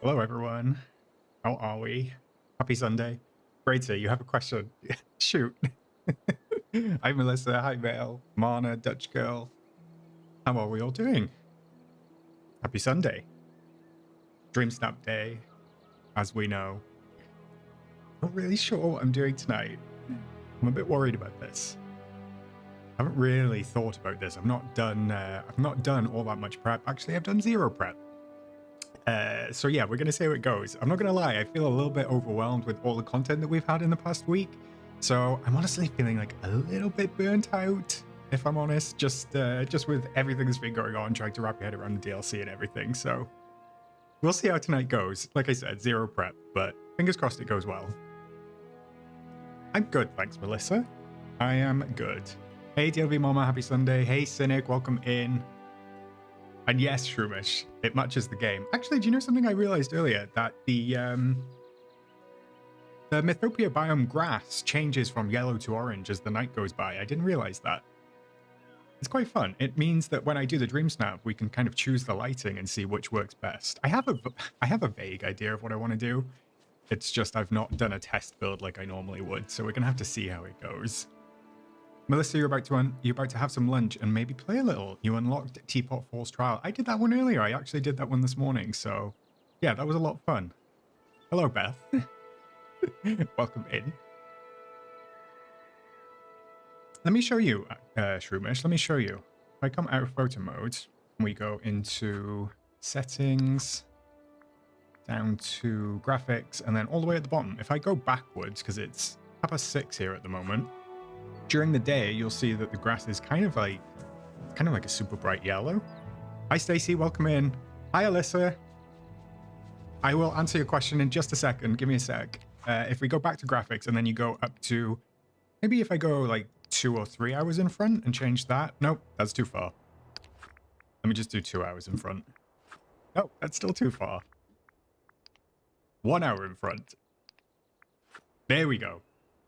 Hello, everyone. How are we? Happy Sunday. Greater, you have a question. Shoot. Hi, Melissa. Hi, Vale. Mana, Dutch Girl. How are we all doing? Happy Sunday. DreamSnap Day, as we know. Not really sure what I'm doing tonight. I'm a bit worried about this. I haven't really thought about this. I've not done all that much prep. Actually, I've done zero prep. So yeah, we're gonna see how it goes. I'm not gonna lie, I feel a little bit overwhelmed with all the content that we've had in the past week. So I'm honestly feeling like a little bit burnt out, if I'm honest, just with everything that's been going on, trying to wrap your head around the DLC and everything. So we'll see how tonight goes. Like I said, zero prep, but fingers crossed it goes well. I'm good, thanks, Melissa. I am good. Hey, DLV Mama, happy Sunday. Hey, Cynic, welcome in. And yes, Shroomish, it matches the game. Actually, do you know something I realized earlier? That the Mythopia biome grass changes from yellow to orange as the night goes by. I didn't realize that. It's quite fun. It means that when I do the DreamSnap, we can kind of choose the lighting and see which works best. I have a vague idea of what I want to do. It's just I've not done a test build like I normally would, so we're gonna have to see how it goes. Melissa, you're about to have some lunch and maybe play a little. You unlocked Teapot Falls Trial. I did that one earlier. I actually did that one this morning. So yeah, that was a lot of fun. Hello, Beth. Welcome in. Let me show you, Shroomish. Let me show you. If I come out of photo mode, we go into settings, down to graphics, and then all the way at the bottom. If I go backwards, because it's 6:30 here at the moment, during the day, you'll see that the grass is kind of like a super bright yellow. Hi, Stacy. Welcome in. Hi, Alyssa. I will answer your question in just a second. Give me a sec. If we go back to graphics and then you go up to, maybe if I go like 2 or 3 hours in front and change that. Nope, that's too far. Let me just do 2 hours in front. Nope, that's still too far. 1 hour in front. There we go.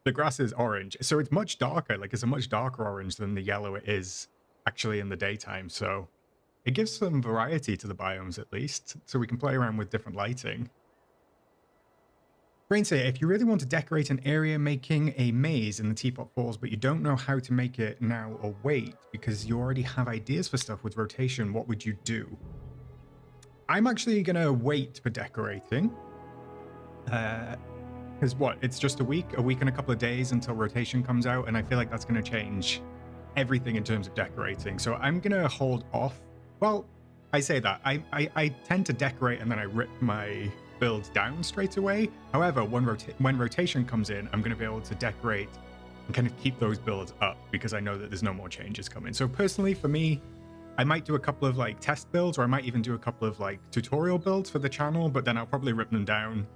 The grass is orange, so it's much darker. Like, it's a much darker orange than the yellow it is actually in the daytime. So it gives some variety to the biomes, at least, so we can play around with different lighting. Brainsayer, if you really want to decorate an area making a maze in the Teapot Falls, but you don't know how to make it now or wait because you already have ideas for stuff with rotation, what would you do? I'm actually going to wait for decorating. Because what? It's just a week and a couple of days until rotation comes out, and I feel like that's going to change everything in terms of decorating. So I'm going to hold off. Well, I say that. I tend to decorate and then I rip my build down straight away. However, when rotation comes in, I'm going to be able to decorate and kind of keep those builds up because I know that there's no more changes coming. So personally, for me, I might do a couple of like test builds, or I might even do a couple of like tutorial builds for the channel, but then I'll probably rip them down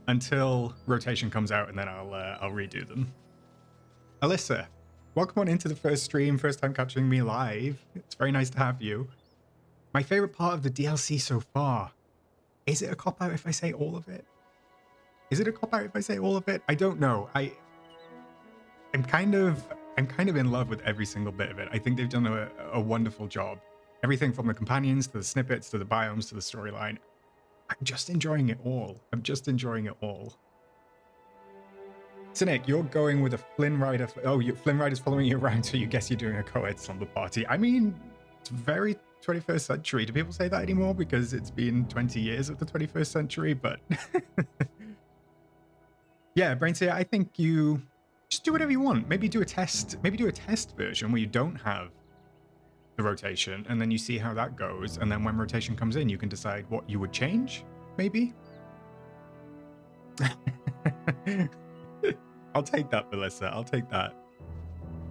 until rotation comes out, and then I'll redo them. Alyssa, welcome on into the first stream, first time catching me live. It's very nice to have you. My favorite part of the DLC so far. Is it a cop-out if I say all of it? Is it a cop-out if I say all of it? I don't know. I'm kind of in love with every single bit of it. I think they've done a wonderful job. Everything from the companions to the snippets to the biomes to the storyline. I'm just enjoying it all. I'm just enjoying it all. Cynic, you're going with a Flynn Rider. Oh, Flynn Rider's following you around, so you guess you're doing a co-ed slumber party. I mean, it's very 21st century. Do people say that anymore? Because it's been 20 years of the 21st century, but... yeah, Brainsayer, I think you just do whatever you want. Maybe do a test version where you don't have the rotation, and then you see how that goes, and then when rotation comes in, you can decide what you would change, maybe? I'll take that, Melissa. I'll take that.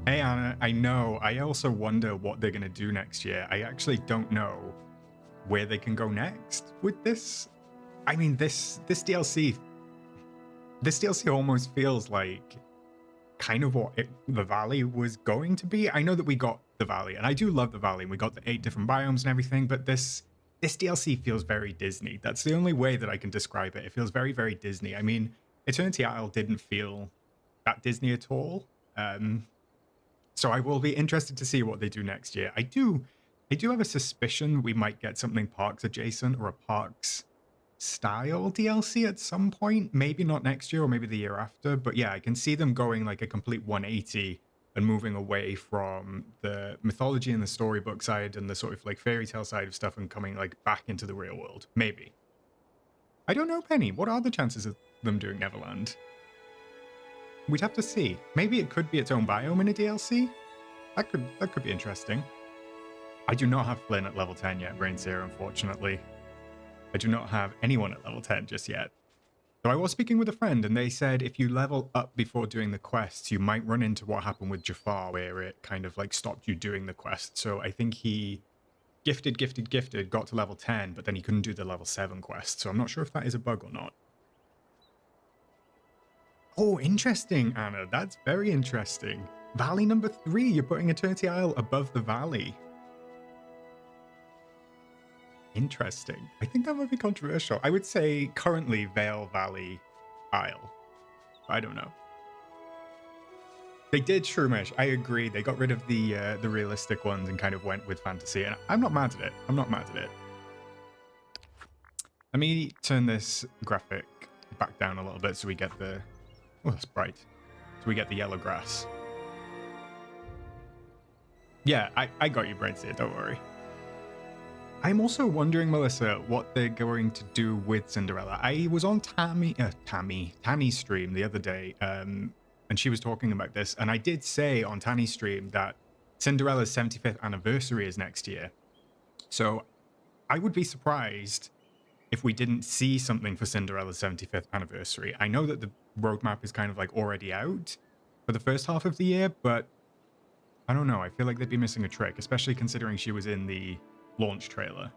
Hey, Anna, I know. I also wonder what they're going to do next year. I actually don't know where they can go next with this. I mean, this DLC almost feels like kind of what the Valley was going to be. I know that we got the Valley, and I do love the Valley, and we got the 8 different biomes and everything, but this DLC feels very Disney. That's the only way that I can describe it. It feels very, very Disney. I mean, Eternity Isle didn't feel that Disney at all. So I will be interested to see what they do next year. I do have a suspicion we might get something parks adjacent or a parks style DLC at some point. Maybe not next year or maybe the year after. But yeah, I can see them going like a complete 180 and moving away from the mythology and the storybook side and the sort of like fairy tale side of stuff and coming like back into the real world. Maybe. I don't know, Penny. What are the chances of them doing Neverland? We'd have to see. Maybe it could be its own biome in a DLC. That could be interesting. I do not have Flynn at level 10 yet, Brainseer, unfortunately. I do not have anyone at level 10 just yet. So I was speaking with a friend, and they said if you level up before doing the quests, you might run into what happened with Jafar, where it kind of like stopped you doing the quest. So I think he gifted, got to level 10, but then he couldn't do the level 7 quest. So I'm not sure if that is a bug or not. Oh, interesting, Anna. That's very interesting. Valley number 3, you're putting Eternity Isle above the valley. Interesting. I think that might be controversial. I would say currently Vale Valley Isle. I don't know. They did Shroomish. I agree. They got rid of the realistic ones and kind of went with fantasy. And I'm not mad at it. I'm not mad at it. Let me turn this graphic back down a little bit so we get the... Oh, that's bright. So we get the yellow grass. Yeah, I got you, Brainseer. Don't worry. I'm also wondering, Melissa, what they're going to do with Cinderella. I was on Tanny's stream the other day, and she was talking about this, and I did say on Tanny's stream that Cinderella's 75th anniversary is next year. So I would be surprised if we didn't see something for Cinderella's 75th anniversary. I know that the roadmap is kind of like already out for the first half of the year, but I don't know. I feel like they'd be missing a trick, especially considering she was in the launch trailer.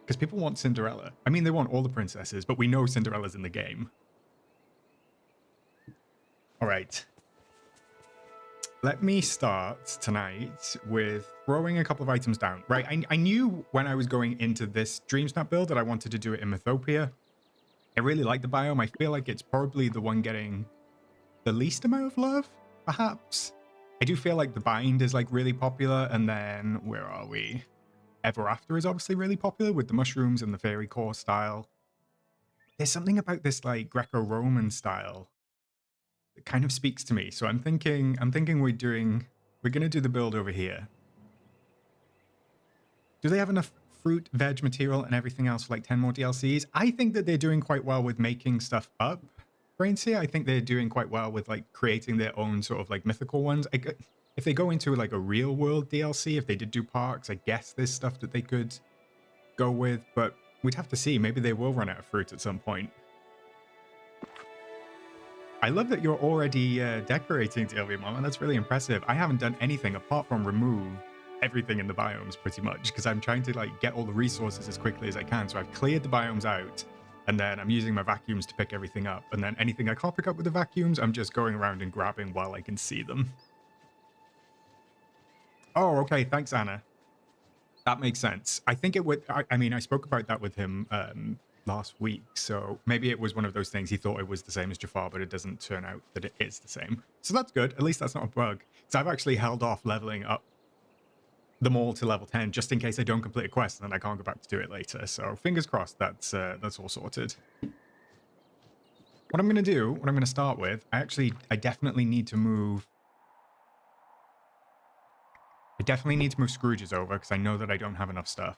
Because people want Cinderella. I mean, they want all the princesses, but we know Cinderella's in the game. All right. Let me start tonight with throwing a couple of items down. Right, I knew when I was going into this DreamSnap build that I wanted to do it in Mythopia. I really like the biome. I feel like it's probably the one getting the least amount of love, perhaps. I do feel like the bind is like really popular, and then where are we? Ever After is obviously really popular with the mushrooms and the fairy core style. There's something about this like Greco-Roman style that kind of speaks to me. So I'm thinking we're gonna do the build over here. Do they have enough fruit, veg material, and everything else for like 10 more DLCs? I think that they're doing quite well with making stuff up. Brainseer, I think they're doing quite well with like creating their own sort of like mythical ones. If they go into like a real world DLC, if they did do parks, I guess there's stuff that they could go with, but we'd have to see. Maybe they will run out of fruit at some point. I love that you're already decorating, DLV Mama. That's really impressive. I haven't done anything apart from remove everything in the biomes pretty much, because I'm trying to like get all the resources as quickly as I can. So I've cleared the biomes out, and then I'm using my vacuums to pick everything up. And then anything I can't pick up with the vacuums, I'm just going around and grabbing while I can see them. Oh, okay. Thanks, Anna. That makes sense. I think it would... I mean, I spoke about that with him last week, so maybe it was one of those things. He thought it was the same as Jafar, but it doesn't turn out that it is the same. So that's good. At least that's not a bug. So I've actually held off leveling up them all to level 10, just in case I don't complete a quest and then I can't go back to do it later. So fingers crossed that's all sorted. What I'm going to do, what I'm going to start with, I definitely need to move... Scrooge's over, because I know that I don't have enough stuff.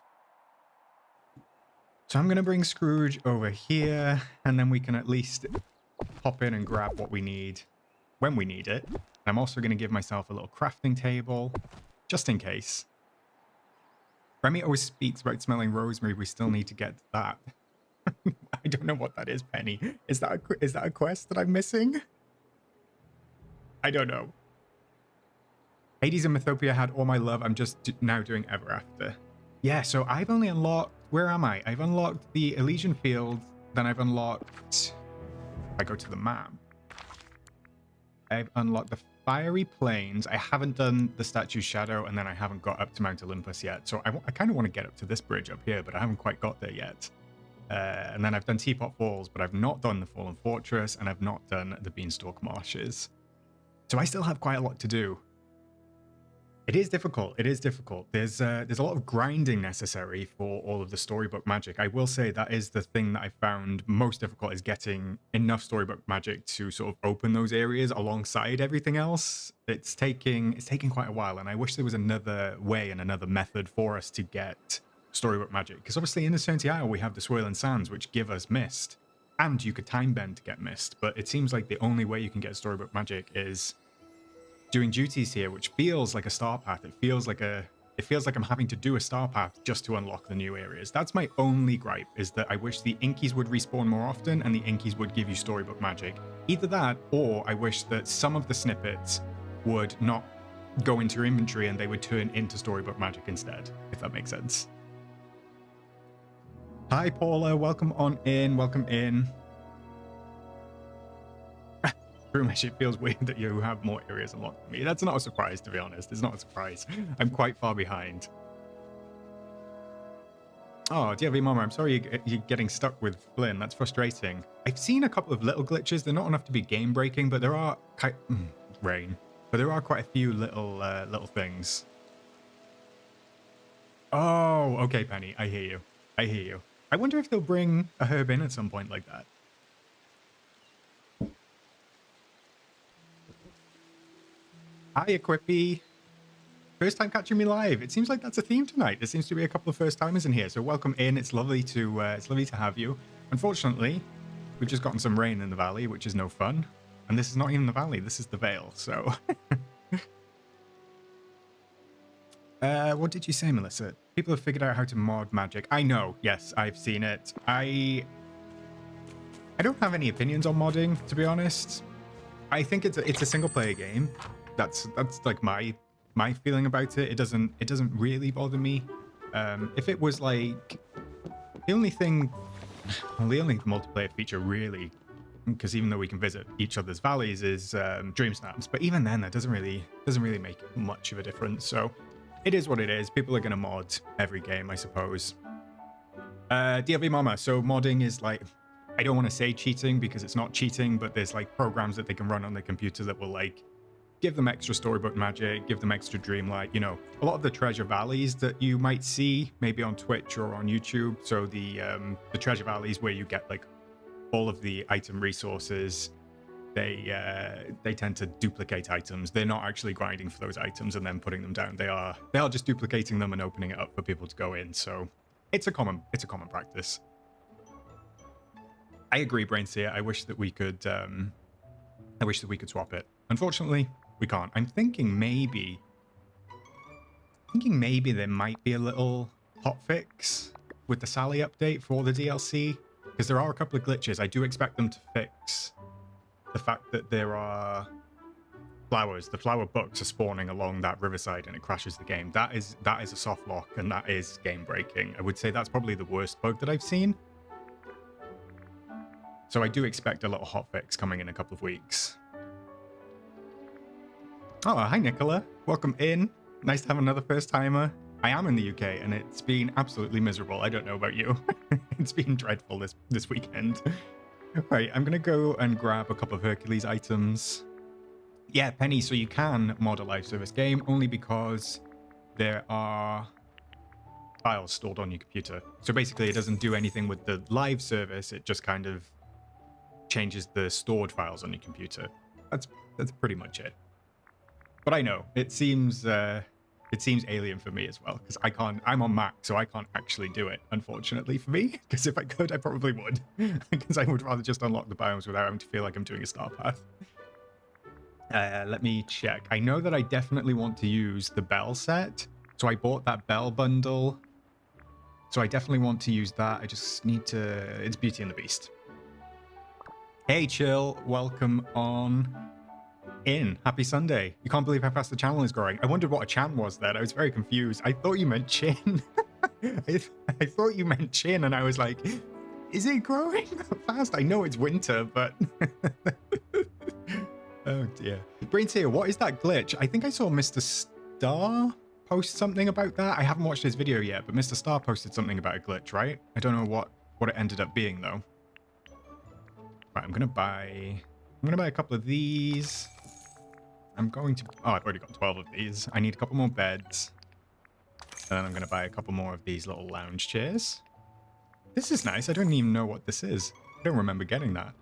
So I'm going to bring Scrooge over here, and then we can at least pop in and grab what we need when we need it. And I'm also going to give myself a little crafting table, just in case. Remy always speaks about smelling rosemary. We still need to get that. I don't know what that is, Penny. Is that a quest that I'm missing? I don't know. Hades and Mythopia had all my love. I'm just now doing Ever After. Yeah, so I've only unlocked... Where am I? I've unlocked the Elysian Fields. Then I've unlocked... I go to the map. I've unlocked the Fiery Plains. I haven't done the Statue's Shadow, and then I haven't got up to Mount Olympus yet. So I kind of want to get up to this bridge up here, but I haven't quite got there yet. And then I've done Teapot Falls, but I've not done the Fallen Fortress, and I've not done the Beanstalk Marshes. So I still have quite a lot to do. It is difficult. It is difficult. There's a lot of grinding necessary for all of the storybook magic. I will say that is the thing that I found most difficult, is getting enough storybook magic to sort of open those areas alongside everything else. It's taking quite a while, and I wish there was another way and another method for us to get storybook magic. Because obviously in Eternity Isle we have the Swirling Sands, which give us mist, and you could time bend to get mist. But it seems like the only way you can get storybook magic is doing duties here, which feels like a star path. It feels like I'm having to do a star path just to unlock the new areas. That's my only gripe, is that I wish the Inkies would respawn more often and the Inkies would give you storybook magic. Either that, or I wish that some of the snippets would not go into your inventory and they would turn into storybook magic instead, if that makes sense. Hi Paula, welcome on in, welcome in. Rumesh, it feels weird that you have more areas unlocked than me. That's not a surprise, to be honest. It's not a surprise. I'm quite far behind. Oh, DLV Mama, I'm sorry you're getting stuck with Flynn. That's frustrating. I've seen a couple of little glitches. They're not enough to be game breaking, but there are rain. But there are quite a few little things. Oh, okay, Penny. I hear you. I hear you. I wonder if they'll bring a herb in at some point like that. Hi, Equippy. First time catching me live. It seems like that's a theme tonight. There seems to be a couple of first timers in here, so welcome in. It's lovely to have you. Unfortunately, we've just gotten some rain in the valley, which is no fun. And this is not even the valley. This is the Vale. So, what did you say, Melissa? People have figured out how to mod magic. I know. Yes, I've seen it. I don't have any opinions on modding, to be honest. I think it's a single player game. That's like my feeling about it. It doesn't really bother me. If it was like the only multiplayer feature really, because even though we can visit each other's valleys, is DreamSnaps. But even then, that doesn't really make much of a difference. So it is what it is. People are gonna mod every game, I suppose. DLV Mama. So modding is like, I don't want to say cheating because it's not cheating, but there's like programs that they can run on their computer that will like give them extra storybook magic, give them extra Dreamlight. You know, a lot of the treasure valleys that you might see maybe on Twitch or on YouTube. So the treasure valleys where you get like all of the item resources, they tend to duplicate items. They're not actually grinding for those items and then putting them down. They are just duplicating them and opening it up for people to go in. So it's a common practice. I agree, Brainseer. I wish that we could swap it. Unfortunately, we can't. I'm thinking maybe there might be a little hotfix with the Sally update for the DLC, because there are a couple of glitches. I do expect them to fix the fact that there are flowers. The flower books are spawning along that riverside and it crashes the game. That is a soft lock and that is game breaking. I would say that's probably the worst bug that I've seen. So I do expect a little hotfix coming in a couple of weeks. Oh, hi Nicola. Welcome in. Nice to have another first timer. I am in the UK and it's been absolutely miserable. I don't know about you. It's been dreadful this weekend. Right, I'm gonna go and grab a couple of Hercules items. Yeah, Penny, so you can mod a live service game only because there are files stored on your computer. So basically it doesn't do anything with the live service, it just kind of changes the stored files on your computer. That's pretty much it. But I know it seems alien for me as well, because I'm on Mac, so I can't actually do it, unfortunately for me, because if I could I probably would, because I would rather just unlock the biomes without having to feel like I'm doing a star path. Let me check. I know that I definitely want to use the bell set, so I bought that bell bundle, so I definitely want to use that. I just need to, it's Beauty and the Beast. Hey Chill, welcome on in. Happy Sunday. You can't believe how fast the channel is growing. I wondered what a chant was then. I was very confused. I thought you meant chin. I thought you meant chin and I was like, is it growing that fast? I know it's winter, but oh dear. Brainseer, what is that glitch? I think I saw Mr. Star post something about that. I haven't watched his video yet, but Mr. Star posted something about a glitch, right? I don't know what it ended up being though. Right, I'm gonna buy a couple of these. I'm going to... Oh, I've already got 12 of these. I need a couple more beds. And then I'm going to buy a couple more of these little lounge chairs. This is nice. I don't even know what this is. I don't remember getting that.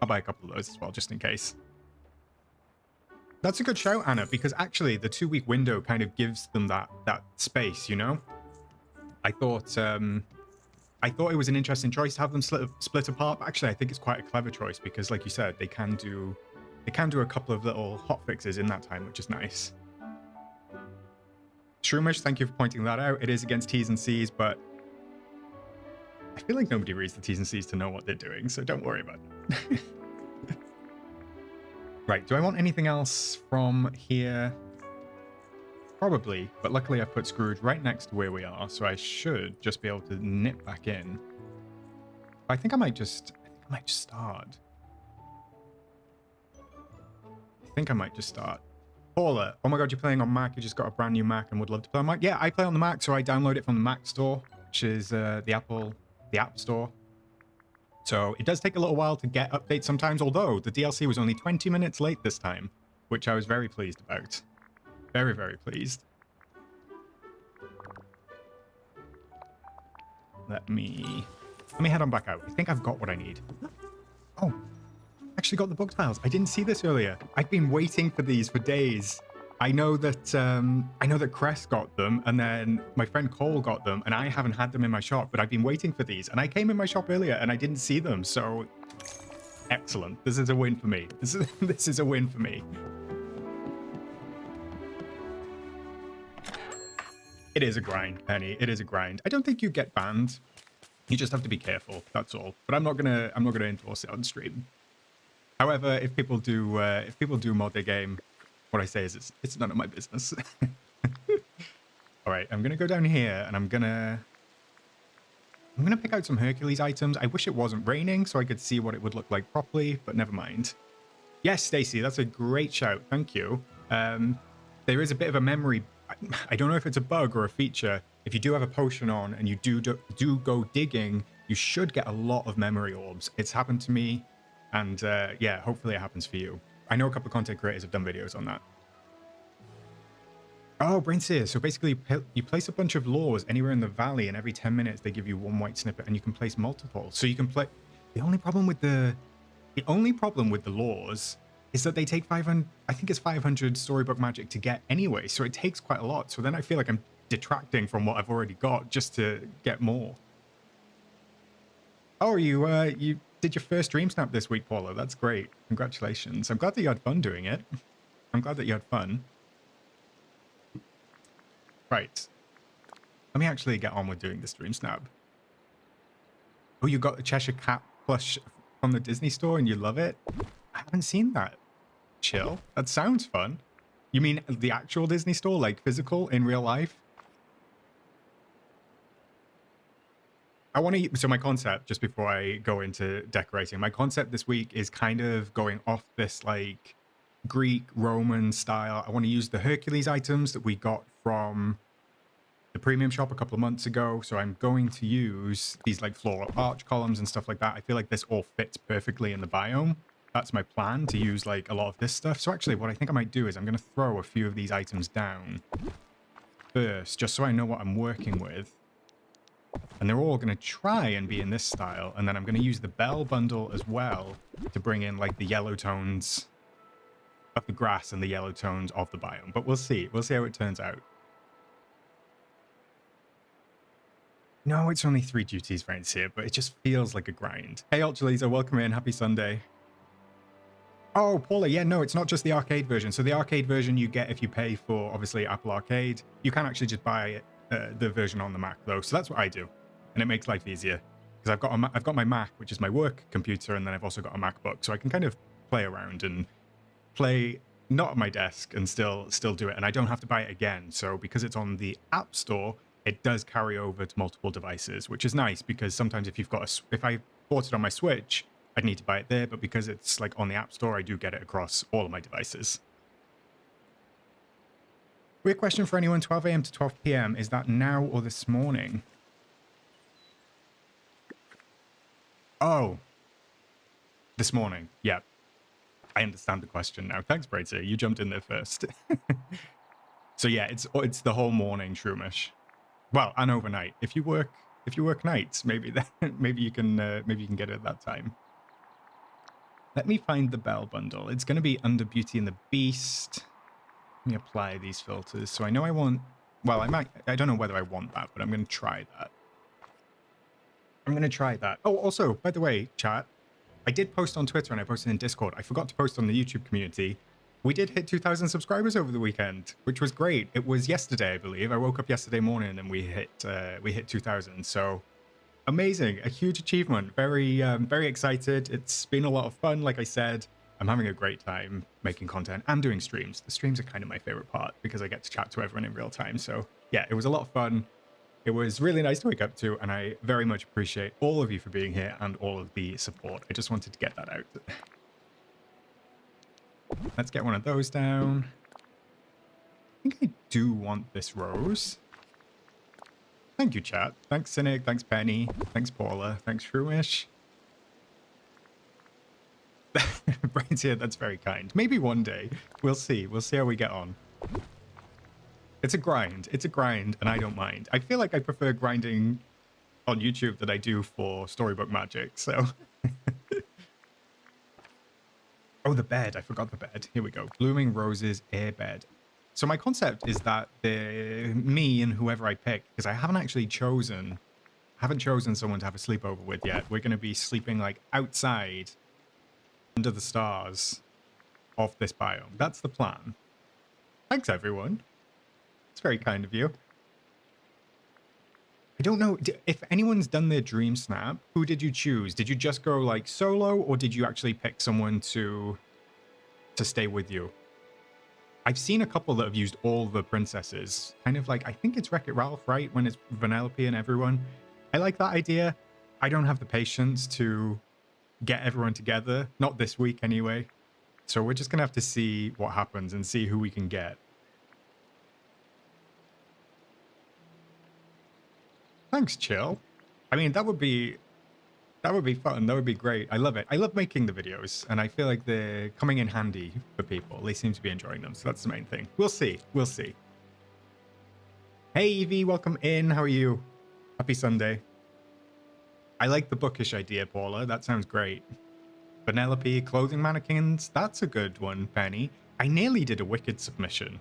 I'll buy a couple of those as well, just in case. That's a good shout, Anna, because actually the 2-week window kind of gives them that space, you know? I thought it was an interesting choice to have them split apart, but actually I think it's quite a clever choice because, like you said, they can do a couple of little hot fixes in that time, which is nice. Shroomish, thank you for pointing that out. It is against T's and C's, but I feel like nobody reads the T's and C's to know what they're doing, so don't worry about it. Right, do I want anything else from here? Probably, but luckily I've put Scrooge right next to where we are, so I should just be able to nip back in. I think I might just start. Paula, oh my god, you're playing on Mac. You just got a brand new Mac and would love to play on Mac. Yeah, I play on the Mac, so I download it from the Mac Store, which is the App Store. So it does take a little while to get updates sometimes, although the DLC was only 20 minutes late this time, which I was very pleased about. Very, very pleased. Let me head on back out. I think I've got what I need. Oh, actually got the book files. I didn't see this earlier. I've been waiting for these for days. I know that Cress got them, and then my friend Cole got them, and I haven't had them in my shop, but I've been waiting for these. And I came in my shop earlier, and I didn't see them, so excellent. This is a win for me. This is a win for me. It is a grind, Penny. It is a grind. I don't think you get banned. You just have to be careful. That's all. But I'm not gonna endorse it on stream. However, if people do mod their game, what I say is it's none of my business. All right, I'm gonna go down here and I'm gonna pick out some Hercules items. I wish it wasn't raining so I could see what it would look like properly, but never mind. Yes, Stacy, that's a great shout. Thank you. There is a bit of a memory. I don't know if it's a bug or a feature. If you do have a potion on and you do go digging, you should get a lot of memory orbs. It's happened to me, and yeah, hopefully it happens for you. I know a couple of content creators have done videos on that. Oh, Brainseer. So basically, you place a bunch of lures anywhere in the valley, and every 10 minutes they give you one white snippet, and you can place multiple. So you can play. The only problem with the lures is that they take 500. I think it's 500 storybook magic to get anyway. So it takes quite a lot. So then I feel like I'm detracting from what I've already got just to get more. Oh, you did your first DreamSnap this week, Paula. That's great. Congratulations. I'm glad that you had fun doing it. I'm glad that you had fun. Right. Let me actually get on with doing this DreamSnap. Oh, you got the Cheshire Cat plush from the Disney store and you love it? I haven't seen that. Chill. That sounds fun. You mean the actual Disney store, like physical in real life? I want to, so my concept, just before I go into decorating, my concept this week is kind of going off this like Greek, Roman style. I want to use the Hercules items that we got from the premium shop a couple of months ago. So I'm going to use these like floral arch columns and stuff like that. I feel like this all fits perfectly in the biome. That's my plan, to use like a lot of this stuff. So actually what I think I might do is I'm going to throw a few of these items down first, just so I know what I'm working with. And they're all going to try and be in this style. And then I'm going to use the bell bundle as well to bring in like the yellow tones of the grass and the yellow tones of the biome. But we'll see. We'll see how it turns out. No, it's only 3 duties right here, but it just feels like a grind. Hey, Ultralisa, welcome in. Happy Sunday. Oh, Paula, yeah, no, it's not just the arcade version. So the arcade version you get if you pay for, obviously, Apple Arcade. You can actually just buy it. The version on the Mac though, so that's what I do, and it makes life easier because I've got my Mac, which is my work computer, and then I've also got a MacBook, so I can kind of play around and play not at my desk and still do it, and I don't have to buy it again. So because it's on the App Store, it does carry over to multiple devices, which is nice because sometimes if I bought it on my Switch, I'd need to buy it there, but because it's like on the App Store, I do get it across all of my devices. Weird question for anyone, 12 a.m. to 12 p.m. Is that now or this morning? Oh. This morning, yeah. I understand the question now. Thanks, Bracer. You jumped in there first. So yeah, it's the whole morning, Shroomish. Well, and overnight. If you work nights, maybe maybe you can get it at that time. Let me find the Bell bundle. It's going to be under Beauty and the Beast. Let me apply these filters. So I know I want. Well, I don't know whether I want that, but I'm going to try that. Oh, also, by the way, chat, I did post on Twitter and I posted in Discord. I forgot to post on the YouTube community. We did hit 2,000 subscribers over the weekend, which was great. It was yesterday, I believe. I woke up yesterday morning and we hit 2,000. So amazing, a huge achievement. Very excited. It's been a lot of fun. Like I said, I'm having a great time making content and doing streams. The streams are kind of my favorite part because I get to chat to everyone in real time. So yeah, it was a lot of fun. It was really nice to wake up to, and I very much appreciate all of you for being here and all of the support. I just wanted to get that out. Let's get one of those down. I think I do want this rose. Thank you, chat. Thanks, Cynic. Thanks, Penny. Thanks, Paula. Thanks, Shroomish. Brain's here. That's very kind. Maybe one day. We'll see. We'll see how we get on. It's a grind. It's a grind, and I don't mind. I feel like I prefer grinding on YouTube than I do for Storybook Magic, so... Oh, the bed. I forgot the bed. Here we go. Blooming Roses Air Bed. So my concept is that me and whoever I pick, because I haven't chosen someone to have a sleepover with yet. We're going to be sleeping like outside under the stars of this biome. That's the plan. Thanks, everyone. It's very kind of you. I don't know if anyone's done their DreamSnap. Who did you choose? Did you just go like solo, or did you actually pick someone to stay with you? I've seen a couple that have used all the princesses. Kind of like, I think it's Wreck-It Ralph, right? When it's Vanellope and everyone. I like that idea. I don't have the patience to get everyone together. Not this week anyway. So we're just going to have to see what happens and see who we can get. Thanks, Chill. I mean, that would be fun. That would be great. I love it. I love making the videos, and I feel like they're coming in handy for people. They seem to be enjoying them, so that's the main thing. We'll see. We'll see. Hey, Evie, welcome in. How are you? Happy Sunday. I like the bookish idea, Paula. That sounds great. Vanellope, clothing mannequins. That's a good one, Penny. I nearly did a Wicked submission.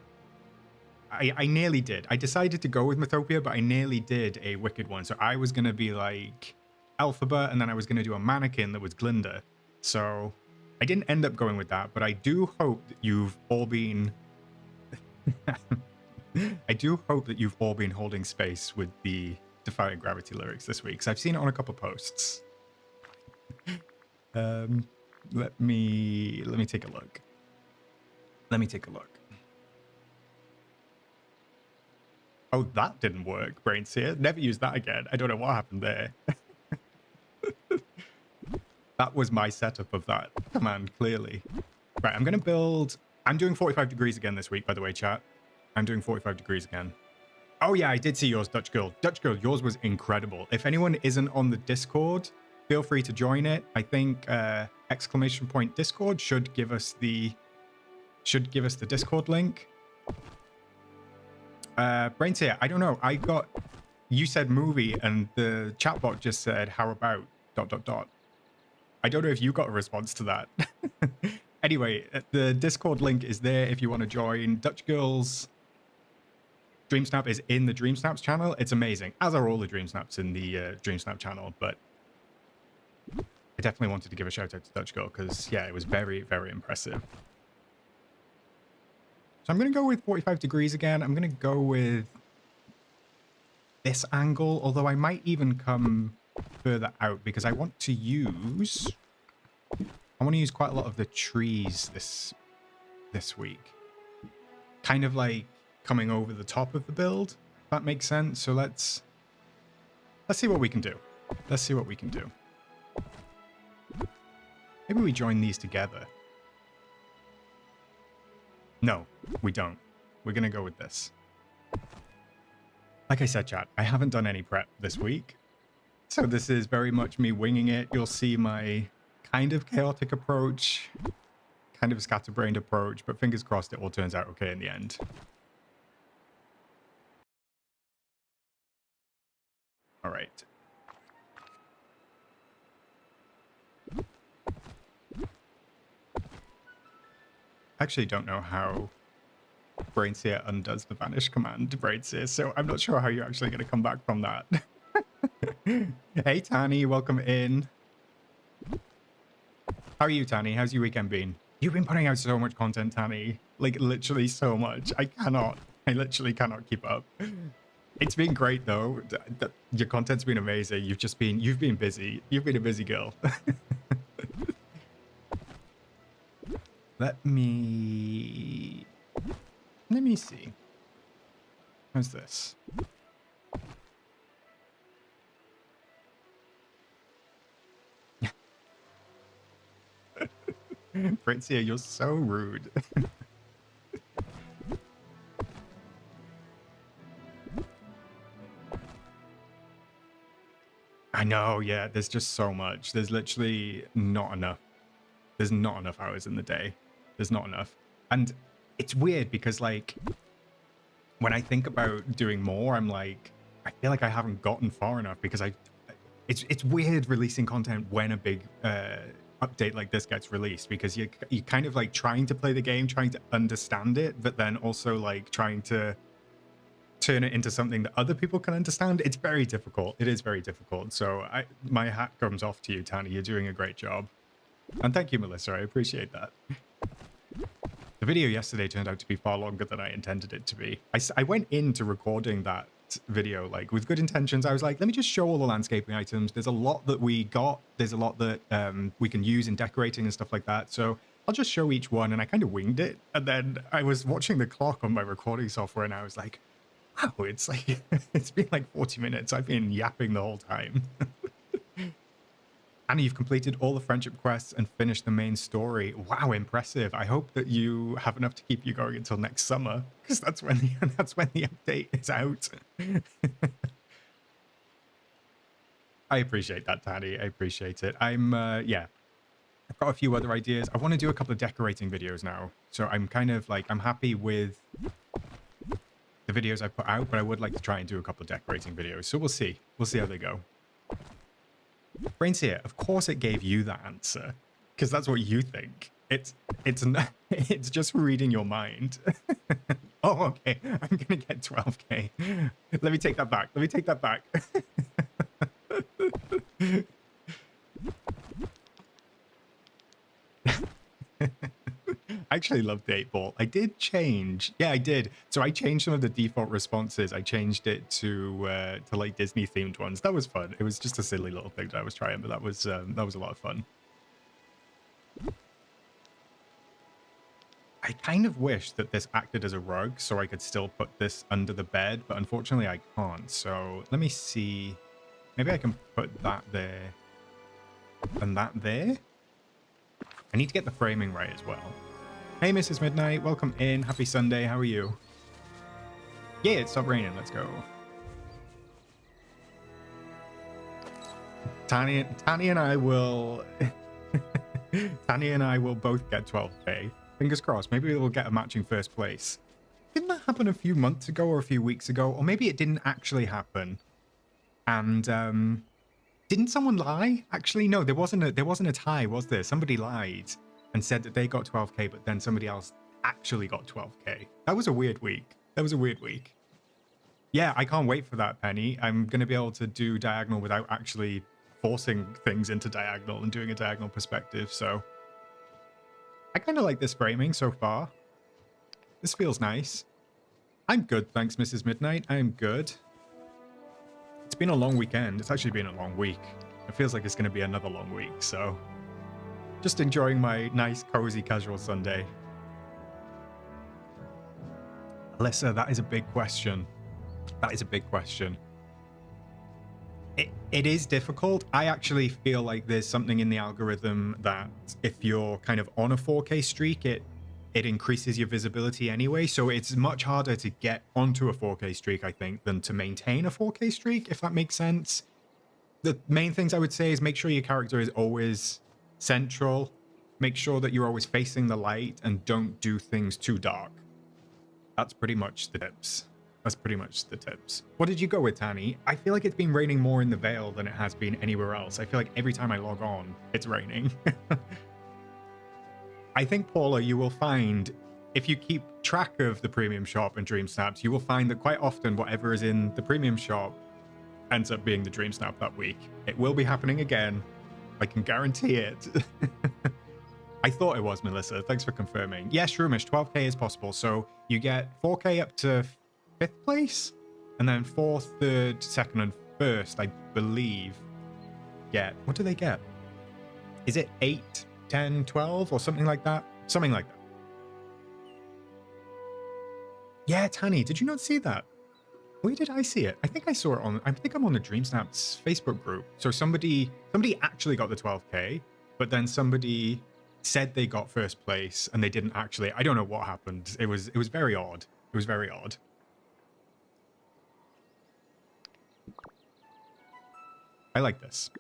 I nearly did. I decided to go with Mythopia, but I nearly did a Wicked one. So I was going to be like Alphaba, and then I was going to do a mannequin that was Glinda. So I didn't end up going with that, but I do hope that you've all been... I do hope that you've all been holding space with the Defying Gravity lyrics this week, because I've seen it on a couple posts. Let me take a look. Let me take a look. Oh, that didn't work, Brainseer. Never use that again. I don't know what happened there. That was my setup of that command, clearly. Right, I'm going to build... I'm doing 45 degrees again this week, by the way, chat. I'm doing 45 degrees again. Oh, yeah, I did see yours, Dutch Girl. Dutch Girl, yours was incredible. If anyone isn't on the Discord, feel free to join it. I think !Discord should give us the Discord link. Brainseer, I don't know. You said movie, and the chatbot just said, how about ... I don't know if you got a response to that. Anyway, the Discord link is there if you want to join. Dutch Girl's DreamSnap is in the DreamSnaps channel. It's amazing, as are all the DreamSnaps in the DreamSnap channel. But I definitely wanted to give a shout out to Dutch Girl because, yeah, it was very, very impressive. So I'm going to go with 45 degrees again. I'm going to go with this angle, although I might even come further out because I want to use quite a lot of the trees this week. Kind of like coming over the top of the build, if that makes sense. So let's see what we can do. Let's see what we can do. Maybe we join these together. No, we don't. We're going to go with this. Like I said, chat, I haven't done any prep this week. So this is very much me winging it. You'll see my kind of chaotic approach, kind of scatterbrained approach, but fingers crossed it all turns out okay in the end. All right. I actually don't know how Brainseer undoes the vanish command, Brainseer, so I'm not sure how you're actually going to come back from that. Hey, Tani, welcome in. How are you, Tani? How's your weekend been? You've been putting out so much content, Tani. Like, literally so much. I literally cannot keep up. It's been great, though. Your content's been amazing. You've been busy. You've been a busy girl. Let me see. How's this? Princia, you're so rude. I know, yeah, there's just so much. There's literally not enough. There's not enough hours in the day. There's not enough. And it's weird because, like, when I think about doing more, I'm like, I feel like I haven't gotten far enough because it's weird releasing content when a big update like this gets released, because you're kind of like trying to play the game, trying to understand it, but then also like trying to turn it into something that other people can understand. It's very difficult. It is very difficult. So my hat comes off to you, Tani. You're doing a great job. And thank you, Melissa. I appreciate that. The video yesterday turned out to be far longer than I intended it to be. I went into recording that video like with good intentions. I was like, let me just show all the landscaping items. There's a lot that we got. There's a lot that we can use in decorating and stuff like that. So I'll just show each one. And I kind of winged it. And then I was watching the clock on my recording software and I was like, wow, it's like, it's been like 40 minutes. I've been yapping the whole time. Annie, you've completed all the friendship quests and finished the main story. Wow, impressive. I hope that you have enough to keep you going until next summer, because that's when the update is out. I appreciate that, Taddy. I appreciate it. Yeah, I've got a few other ideas. I want to do a couple of decorating videos now. So I'm kind of like, I'm happy with the videos I put out, but I would like to try and do a couple of decorating videos. So we'll see. We'll see how they go. Brainseer, of course it gave you that answer, because that's what you think. It's not, it's just reading your mind. Oh, okay. I'm gonna get 12k. Let me take that back. Let me take that back. I actually love the 8-ball. I did change. Yeah, I did. So I changed some of the default responses. I changed it to like Disney themed ones. That was fun. It was just a silly little thing that I was trying, but that was a lot of fun. I kind of wish that this acted as a rug so I could still put this under the bed, but unfortunately I can't. So let me see. Maybe I can put that there and that there. I need to get the framing right as well. Hey, Mrs. Midnight, welcome in. Happy Sunday. How are you? Yeah, it stopped raining. Let's go. Tani and I will... Tani and I will both get 12k. Fingers crossed. Maybe we'll get a matching first place. Didn't that happen a few months ago or a few weeks ago? Or maybe it didn't actually happen. And didn't someone lie? Actually, no, there wasn't a tie, was there? Somebody lied and said that they got 12k, but then somebody else actually got 12k. That was a weird week. That was a weird week. Yeah, I can't wait for that, Penny. I'm going to be able to do diagonal without actually forcing things into diagonal and doing a diagonal perspective, so... I kind of like this framing so far. This feels nice. I'm good, thanks, Mrs. Midnight. I am good. It's been a long weekend. It's actually been a long week. It feels like it's going to be another long week, so... Just enjoying my nice, cozy, casual Sunday. Alyssa, that is a big question. That is a big question. It is difficult. I actually feel like there's something in the algorithm that if you're kind of on a 4K streak, it increases your visibility anyway. So it's much harder to get onto a 4K streak, I think, than to maintain a 4K streak, if that makes sense. The main things I would say is make sure your character is always central. Make sure that you're always facing the light and don't do things too dark. That's pretty much the tips. That's pretty much the tips. What did you go with, Tanny? I feel like it's been raining more in the Vale than it has been anywhere else. I feel like every time I log on, it's raining. I think, Paula, you will find, if you keep track of the premium shop and DreamSnaps, you will find that quite often whatever is in the premium shop ends up being the DreamSnap that week. It will be happening again. I can guarantee it. I thought it was, Melissa. Thanks for confirming. Yes, Shroomish, 12k is possible. So you get 4k up to 5th place, and then 4th, 3rd, 2nd, and 1st, I believe, get... What do they get? Is it 8, 10, 12, or something like that? Something like that. Yeah, Tanny, did you not see that? Where did I see it? I think I saw it on... I think I'm on the DreamSnaps Facebook group. So somebody actually got the 12k, but then somebody said they got 1st place and they didn't actually. I don't know what happened. It was very odd. It was very odd. I like this.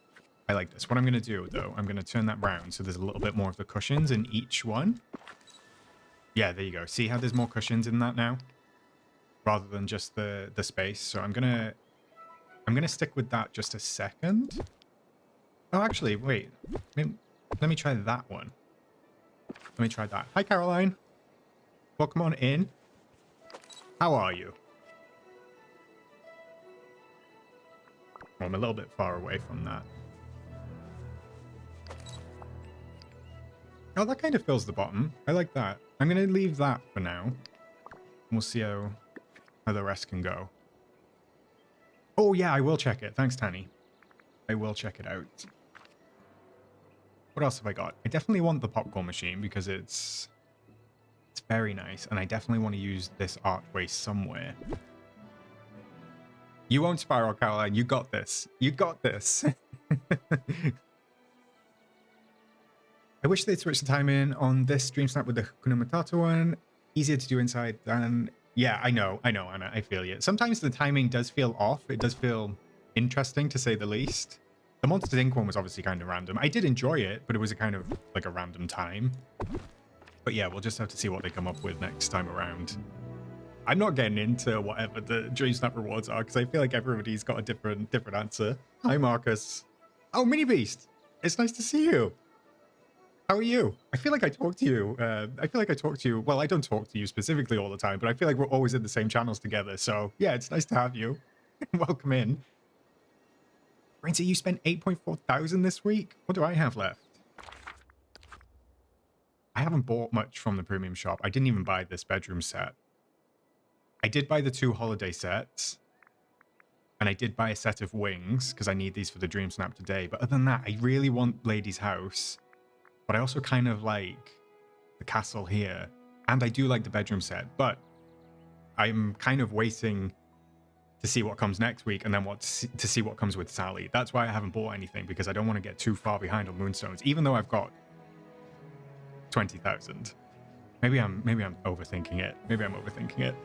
I like this. What I'm going to do, though, I'm going to turn that round so there's a little bit more of the cushions in each one. Yeah, there you go. See how there's more cushions in that now? Rather than just the space. So I'm gonna stick with that just a second. Oh, actually, wait. Let me try that one. Let me try that. Hi, Caroline. Welcome on in. How are you? Oh, I'm a little bit far away from that. Oh, that kind of fills the bottom. I like that. I'm going to leave that for now. We'll see how the rest can go. Oh, yeah, I will check it. Thanks, Tanny. I will check it out. What else have I got? I definitely want the popcorn machine because it's very nice, and I definitely want to use this archway somewhere. You won't spiral, Caroline. You got this. You got this. I wish they'd switch the time in on this DreamSnap with the Hakuna Matata one. Easier to do inside than... Yeah, I know, Anna. I feel you. Sometimes the timing does feel off. It does feel interesting, to say the least. The Monsters Inc. one was obviously kind of random. I did enjoy it, but it was a kind of like a random time. But yeah, we'll just have to see what they come up with next time around. I'm not getting into whatever the DreamSnap rewards are because I feel like everybody's got a different answer. Hi, Marcus. Oh, Mini Beast. It's nice to see you. How are you? I feel like I talk to you. Well, I don't talk to you specifically all the time, but I feel like we're always in the same channels together. So yeah, it's nice to have you. Welcome in. Raincy, you spent 8.4 thousand this week? What do I have left? I haven't bought much from the premium shop. I didn't even buy this bedroom set. I did buy the 2 holiday sets. And I did buy a set of wings because I need these for the DreamSnap today. But other than that, I really want Lady's House. But I also kind of like the castle here. And I do like the bedroom set. But I'm kind of waiting to see what comes next week and then to see what comes with Sally. That's why I haven't bought anything, because I don't want to get too far behind on Moonstones, even though I've got 20,000. Maybe I'm overthinking it. Maybe I'm overthinking it.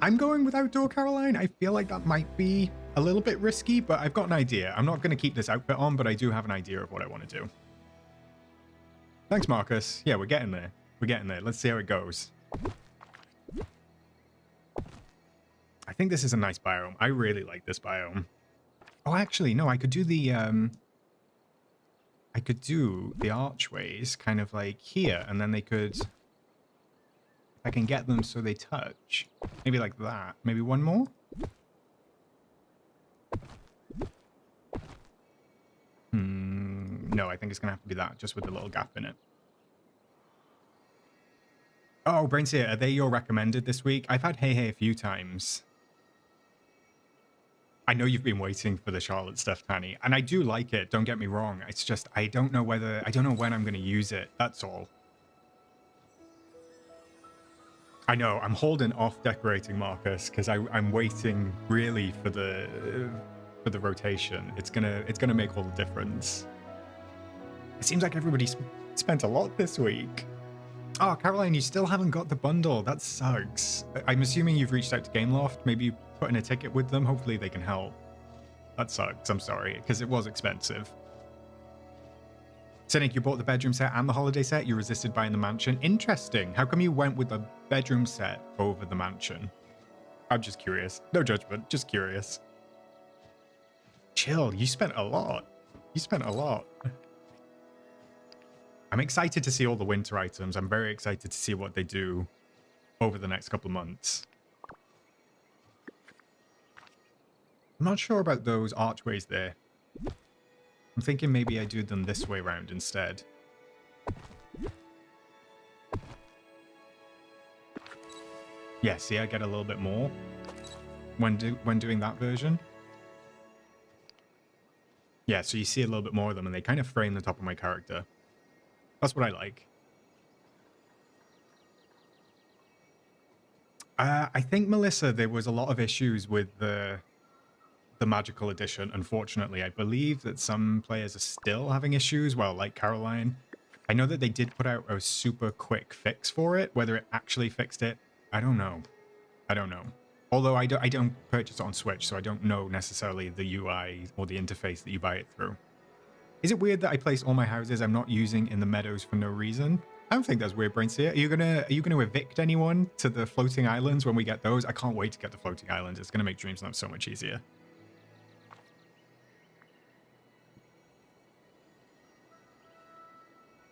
I'm going with outdoor, Caroline. I feel like that might be a little bit risky, but I've got an idea. I'm not going to keep this outfit on, but I do have an idea of what I want to do. Thanks, Marcus. Yeah, we're getting there. We're getting there. Let's see how it goes. I think this is a nice biome. I really like this biome. Oh, actually, no, I could do the archways kind of like here, and then they could... If I can get them so they touch. Maybe like that. Maybe one more? No, I think it's going to have to be that, just with a little gap in it. Oh, Brainseer, are they your recommended this week? I've had Hey Hey a few times. I know you've been waiting for the Charlotte stuff, Tanny, and I do like it, don't get me wrong. It's just, I don't know when I'm going to use it, that's all. I know, I'm holding off decorating, Marcus, because I'm waiting really for the rotation. It's gonna make all the difference. It seems like everybody's spent a lot this week. Oh, Caroline, you still haven't got the bundle. That sucks. I'm assuming you've reached out to Gameloft, maybe put in a ticket with them. Hopefully they can help. That sucks. I'm sorry, because it was expensive. Cynic, you bought the bedroom set and the holiday set. You resisted buying the mansion. Interesting. How come you went with the bedroom set over the mansion? I'm just curious. No judgment, just curious. Chill, you spent a lot. You spent a lot. I'm excited to see all the winter items. I'm very excited to see what they do over the next couple of months. I'm not sure about those archways there. I'm thinking maybe I do them this way around instead. Yeah, see, I get a little bit more when doing that version. Yeah, so you see a little bit more of them, and they kind of frame the top of my character. That's what I like. I think, Melissa, there was a lot of issues with the magical edition, unfortunately. I believe that some players are still having issues, well, like Caroline. I know that they did put out a super quick fix for it. Whether it actually fixed it, I don't know. I don't know. Although I don't purchase it on Switch, so I don't know necessarily the UI or the interface that you buy it through. Is it weird that I place all my houses I'm not using in the meadows for no reason? I don't think that's weird, Brainseer. Are you gonna evict anyone to the floating islands when we get those? I can't wait to get the floating islands. It's gonna make DreamSnap so much easier.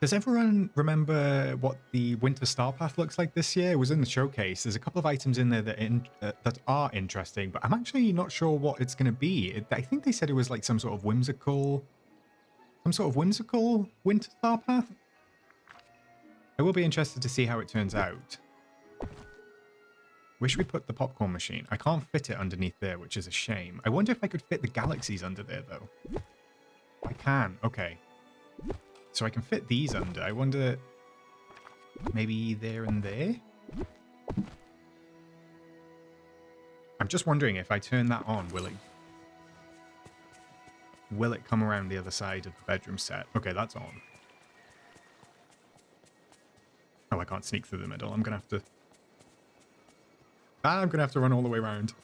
Does everyone remember what the Winter Star Path looks like this year? It was in the showcase. There's a couple of items in there that are interesting, but I'm actually not sure what it's going to be. I think they said it was like some sort of whimsical Winter Star Path. I will be interested to see how it turns out. Wish we put the popcorn machine. I can't fit it underneath there, which is a shame. I wonder if I could fit the galaxies under there, though. I can. Okay. So I can fit these under. I wonder, maybe there and there? I'm just wondering if I turn that on, will it come around the other side of the bedroom set? Okay, that's on. Oh, I can't sneak through the middle. I'm gonna have to run all the way around.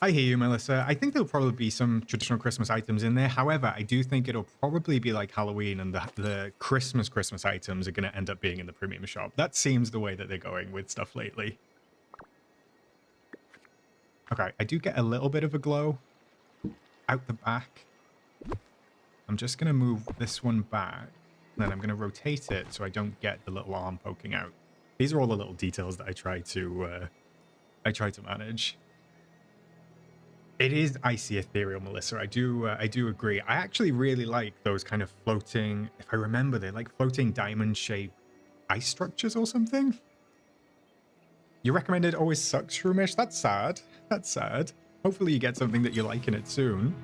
I hear you, Melissa. I think there'll probably be some traditional Christmas items in there. However, I do think it'll probably be like Halloween, and the Christmas items are going to end up being in the premium shop. That seems the way that they're going with stuff lately. Okay, I do get a little bit of a glow out the back. I'm just going to move this one back, and then I'm going to rotate it so I don't get the little arm poking out. These are all the little details that I try to manage. It is icy ethereal, Melissa. I do agree. I actually really like those kind of floating, if I remember, they're like floating diamond-shaped ice structures or something. You recommended always sucks, Shroomish? That's sad. That's sad. Hopefully you get something that you like in it soon.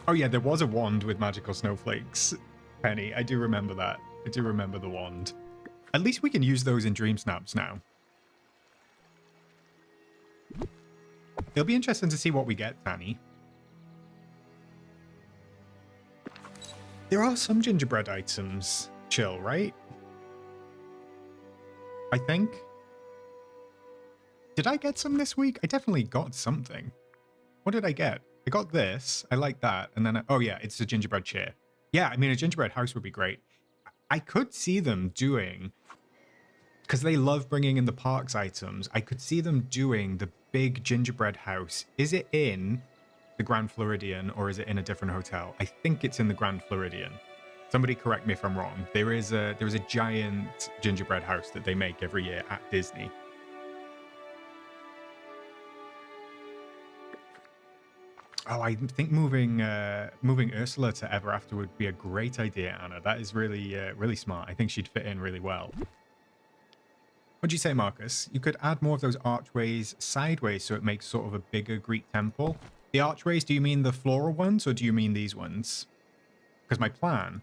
Oh yeah, there was a wand with magical snowflakes, Penny. I do remember that. I do remember the wand. At least we can use those in DreamSnaps now. It'll be interesting to see what we get, Tanny. There are some gingerbread items. Chill, right? I think. Did I get some this week? I definitely got something. What did I get? I got this. I like that. And then, oh yeah, it's a gingerbread chair. Yeah, I mean, a gingerbread house would be great. I could see them doing, because they love bringing in the parks items, I could see them doing the big gingerbread house. Is it in the Grand Floridian or is it in a different hotel? I think it's in the Grand Floridian. Somebody correct me if I'm wrong. There is a giant gingerbread house that they make every year at Disney. Oh, I think moving Ursula to Ever After would be a great idea, Anna. That is really really smart. I think she'd fit in really well. What'd you say, Marcus? You could add more of those archways sideways so it makes sort of a bigger Greek temple. The archways, do you mean the floral ones or do you mean these ones? Because my plan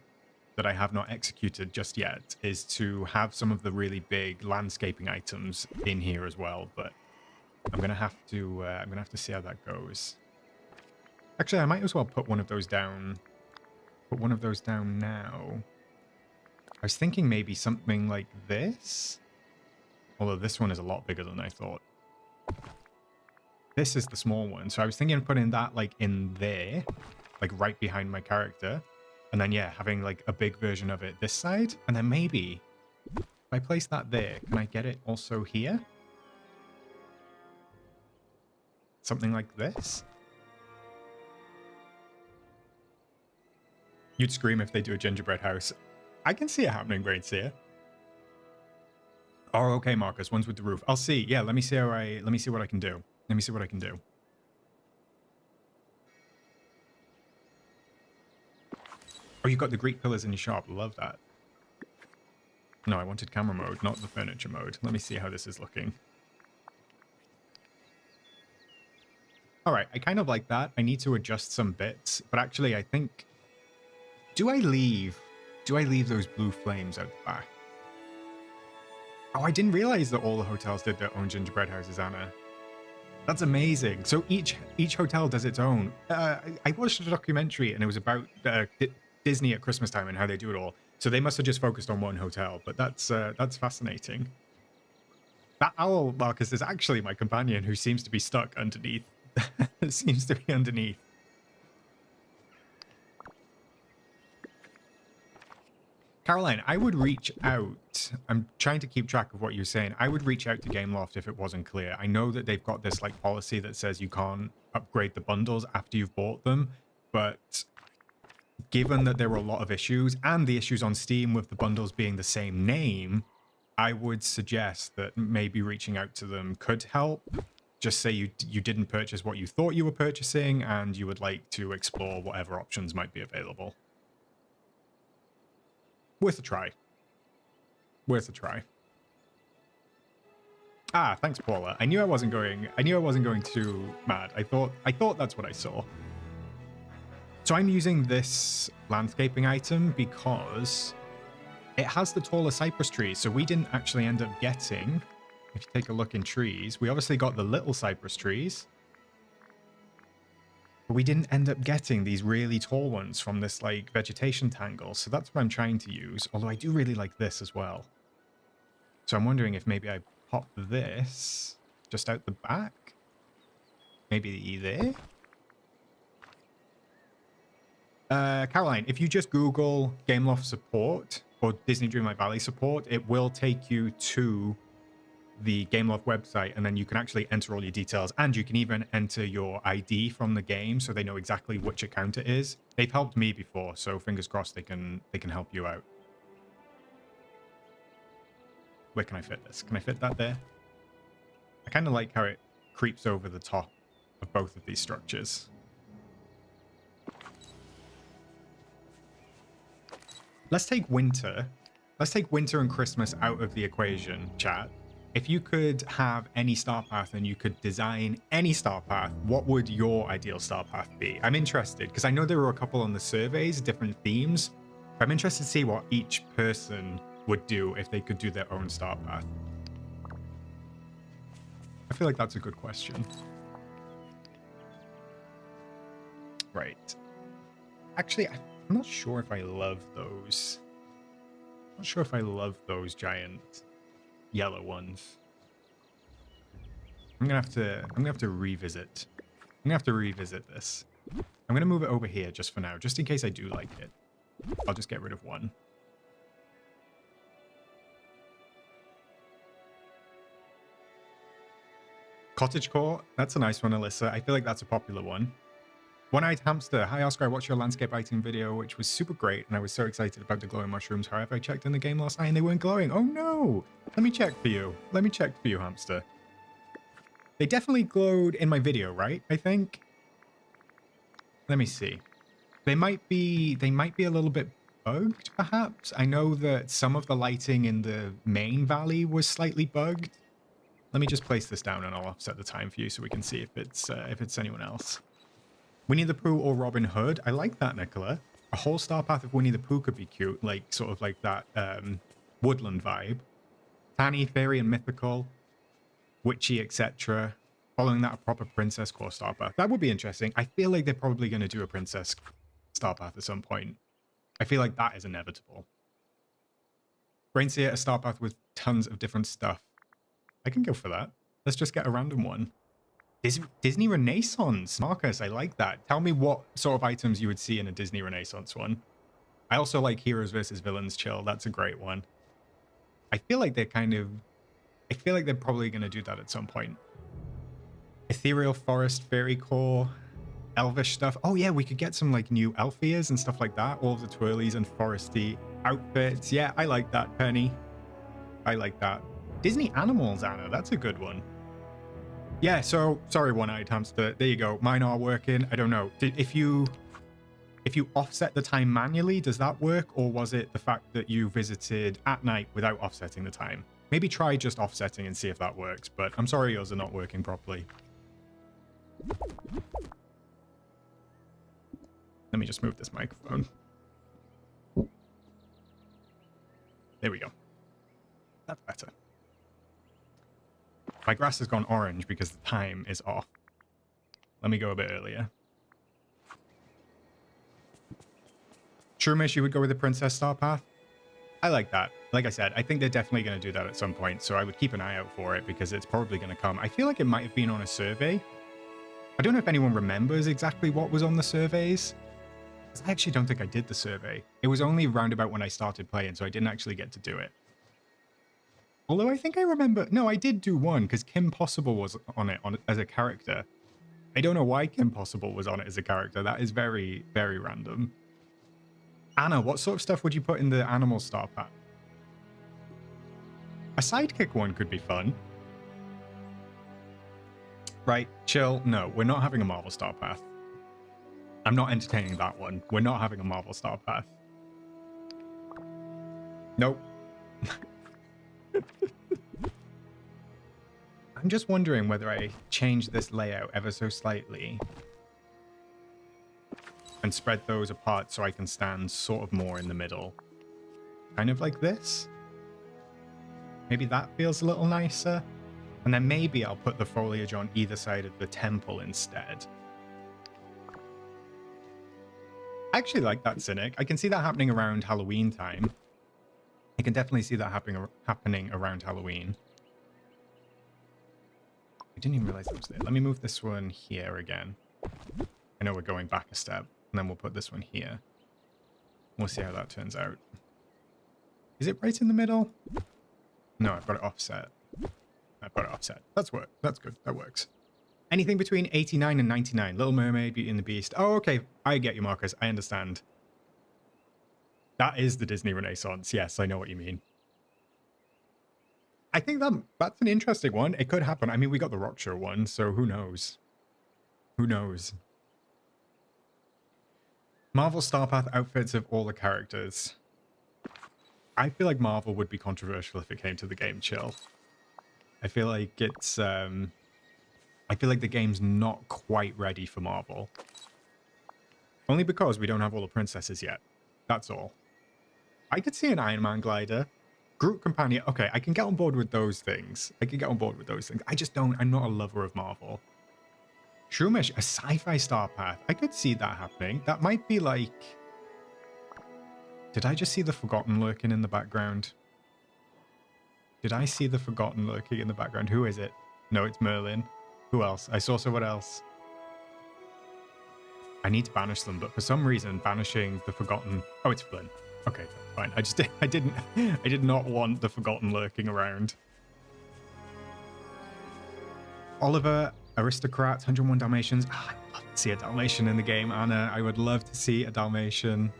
that I have not executed just yet is to have some of the really big landscaping items in here as well, but I'm gonna have to see how that goes. Actually, I might as well put one of those down. Put one of those down now. I was thinking maybe something like this. Although this one is a lot bigger than I thought. This is the small one. So I was thinking of putting that like in there. Like right behind my character. And then, yeah, having like a big version of it this side. And then maybe if I place that there, can I get it also here? Something like this? You'd scream if they do a gingerbread house. I can see it happening, Brainseer. Oh, okay, Marcus. One's with the roof. I'll see. Yeah, let me see what I can do. Let me see what I can do. Oh, you've got the Greek pillars in your shop. Love that. No, I wanted camera mode, not the furniture mode. Let me see how this is looking. All right, I kind of like that. I need to adjust some bits, but actually I think... Do I leave those blue flames out the back? Oh, I didn't realize that all the hotels did their own gingerbread houses, Anna. That's amazing. So each hotel does its own. I watched a documentary and it was about Disney at Christmas time and how they do it all. So they must have just focused on one hotel, but that's fascinating. That owl, Marcus, is actually my companion who seems to be stuck underneath. It seems to be underneath. Caroline, I would reach out. I'm trying to keep track of what you're saying. I would reach out to Gameloft if it wasn't clear. I know that they've got this like policy that says you can't upgrade the bundles after you've bought them, but given that there were a lot of issues and the issues on Steam with the bundles being the same name, I would suggest that maybe reaching out to them could help. Just say you didn't purchase what you thought you were purchasing and you would like to explore whatever options might be available. Worth a try. Worth a try. Ah, thanks, Paula. I knew I wasn't going too mad. I thought that's what I saw. So I'm using this landscaping item because it has the taller cypress trees. So we didn't actually end up getting, if you take a look in trees, we obviously got the little cypress trees, but we didn't end up getting these really tall ones from this like vegetation tangle. So that's what I'm trying to use. Although I do really like this as well. So I'm wondering if maybe I pop this just out the back. Maybe there. Caroline, if you just Google Gameloft support or Disney Dreamlight Valley support, it will take you to the Gameloft website, and then you can actually enter all your details, and you can even enter your ID from the game so they know exactly which account it is. They've helped me before, so fingers crossed they can help you out. Where can I fit this? Can I fit that there? I kind of like how it creeps over the top of both of these structures. Let's take winter. Let's take winter and Christmas out of the equation, chat. If you could have any star path and you could design any star path, what would your ideal star path be? I'm interested because I know there were a couple on the surveys, different themes. I'm interested to see what each person would do if they could do their own star path. I feel like that's a good question. Right. Actually, I'm not sure if I love those. I'm not sure if I love those giant yellow ones. I'm gonna have to revisit. I'm gonna have to revisit this. I'm gonna move it over here just for now, just in case I do like it. I'll just get rid of one. Cottagecore, that's a nice one, Alyssa. I feel like that's a popular one. One-Eyed Hamster. Hi, Oscar. I watched your landscape lighting video, which was super great, and I was so excited about the glowing mushrooms. However, I checked in the game last night, and they weren't glowing. Oh, no. Let me check for you. Let me check for you, Hamster. They definitely glowed in my video, right? I think. Let me see. They might be a little bit bugged, perhaps. I know that some of the lighting in the main valley was slightly bugged. Let me just place this down, and I'll offset the time for you so we can see if it's anyone else. Winnie the Pooh or Robin Hood. I like that, Nicola. A whole star path of Winnie the Pooh could be cute, like sort of like that woodland vibe. Tanny, fairy, and mythical, witchy, etc. Following that, a proper princess core star path. That would be interesting. I feel like they're probably going to do a princess star path at some point. I feel like that is inevitable. Brainseer, a star path with tons of different stuff. I can go for that. Let's just get a random one. Disney Renaissance. Marcus, I like that. Tell me what sort of items you would see in a Disney Renaissance one. I also like Heroes versus Villains Chill. That's a great one. I feel like they're I feel like they're probably going to do that at some point. Ethereal Forest, Fairy Core, Elvish stuff. Oh yeah, we could get some like new elf ears and stuff like that. All of the twirlies and foresty outfits. Yeah, I like that, Penny. I like that. Disney Animals, Anna. That's a good one. Yeah, so sorry, one-eyed hamster. There you go. Mine are working. I don't know. If you offset the time manually, does that work? Or was it the fact that you visited at night without offsetting the time? Maybe try just offsetting and see if that works. But I'm sorry yours are not working properly. Let me just move this microphone. There we go. That's better. My grass has gone orange because the time is off. Let me go a bit earlier. Shroomish, you would go with the Princess Star Path? I like that. Like I said, I think they're definitely going to do that at some point, so I would keep an eye out for it because it's probably going to come. I feel like it might have been on a survey. I don't know if anyone remembers exactly what was on the surveys. I actually don't think I did the survey. It was only roundabout when I started playing, so I didn't actually get to do it. Although I think I remember... No, I did do one, because Kim Possible was on it as a character. I don't know why Kim Possible was on it as a character. That is very, very random. Anna, what sort of stuff would you put in the Animal Star Pack? A sidekick one could be fun. Right, chill. No, we're not having a Marvel Star Path. I'm not entertaining that one. We're not having a Marvel Star Path. Nope. I'm just wondering whether I change this layout ever so slightly and spread those apart so I can stand sort of more in the middle. Kind of like this. Maybe that feels a little nicer. And then maybe I'll put the foliage on either side of the temple instead. I actually like that, Cynic. I can see that happening around Halloween time. I can definitely see that happening around Halloween. I didn't even realize that was there. Let me move this one here again. I know we're going back a step. And then we'll put this one here. We'll see how that turns out. Is it right in the middle? No, I've got it offset. I've got it offset. That's good. That works. Anything between 89 and 99. Little Mermaid, Beauty and the Beast. Oh, okay. I get you, Marcus. I understand. That is the Disney Renaissance. Yes, I know what you mean. I think that's an interesting one. It could happen. I mean, we got the Rock Show one, so who knows? Who knows? Marvel Star Path outfits of all the characters. I feel like Marvel would be controversial if it came to the game, chill. I feel like it's... I feel like the game's not quite ready for Marvel. Only because we don't have all the princesses yet. That's all. I could see an Iron Man glider. Groot companion. Okay, I can get on board with those things. I just don't... I'm not a lover of Marvel. Shroomish, a sci-fi Star Path. I could see that happening. That might be like... Did I just see the Forgotten lurking in the background? Did I see the Forgotten lurking in the background? Who is it? No, it's Merlin. Who else? I saw someone else. I need to banish them, but for some reason, banishing the Forgotten... Oh, it's Flynn. Okay, fine. I did not want the Forgotten lurking around. Oliver, Aristocrat, 101 Dalmatians. Oh, I'd love to see a Dalmatian in the game, Anna. I would love to see a Dalmatian.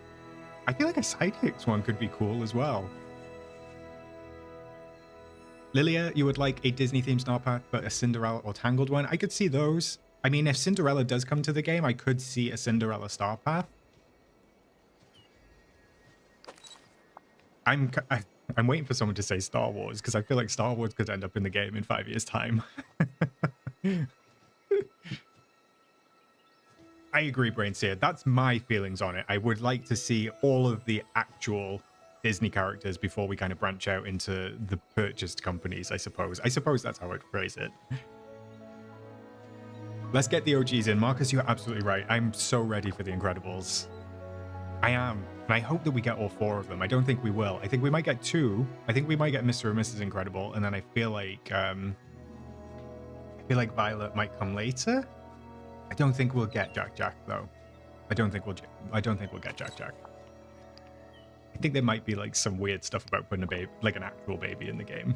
I feel like a Sidekicks one could be cool as well. Lilia, you would like a Disney-themed Star Path, but a Cinderella or Tangled one? I could see those. I mean, if Cinderella does come to the game, I could see a Cinderella Star Path. I'm waiting for someone to say Star Wars, because I feel like Star Wars could end up in the game in 5 years' time. I agree, Brainseer. That's my feelings on it. I would like to see all of the actual Disney characters before we kind of branch out into the purchased companies, I suppose. I suppose that's how I'd phrase it. Let's get the OGs in. Marcus, you're absolutely right. I'm so ready for The Incredibles. I am. And I hope that we get all 4 of them. I don't think we will. I think we might get 2. I think we might get Mr. and Mrs. Incredible. And then I feel like Violet might come later. I don't think we'll get Jack Jack though. I don't think we'll get Jack Jack. I think there might be like some weird stuff about putting a baby, like an actual baby in the game.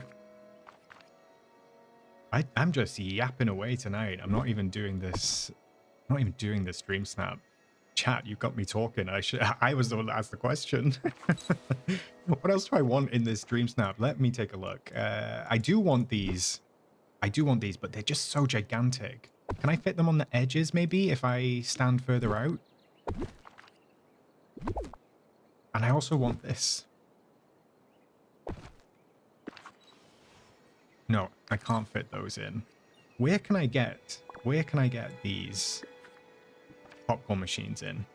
I'm just yapping away tonight. I'm not even doing this. I'm not even doing this DreamSnap. Chat, you got me talking. I was the one that asked the question. What else do I want in this DreamSnap? Let me take a look. I do want these. But they're just so gigantic. Can I fit them on the edges maybe if I stand further out? And I also want this. No, I can't fit those in. Where can I get these popcorn machines in?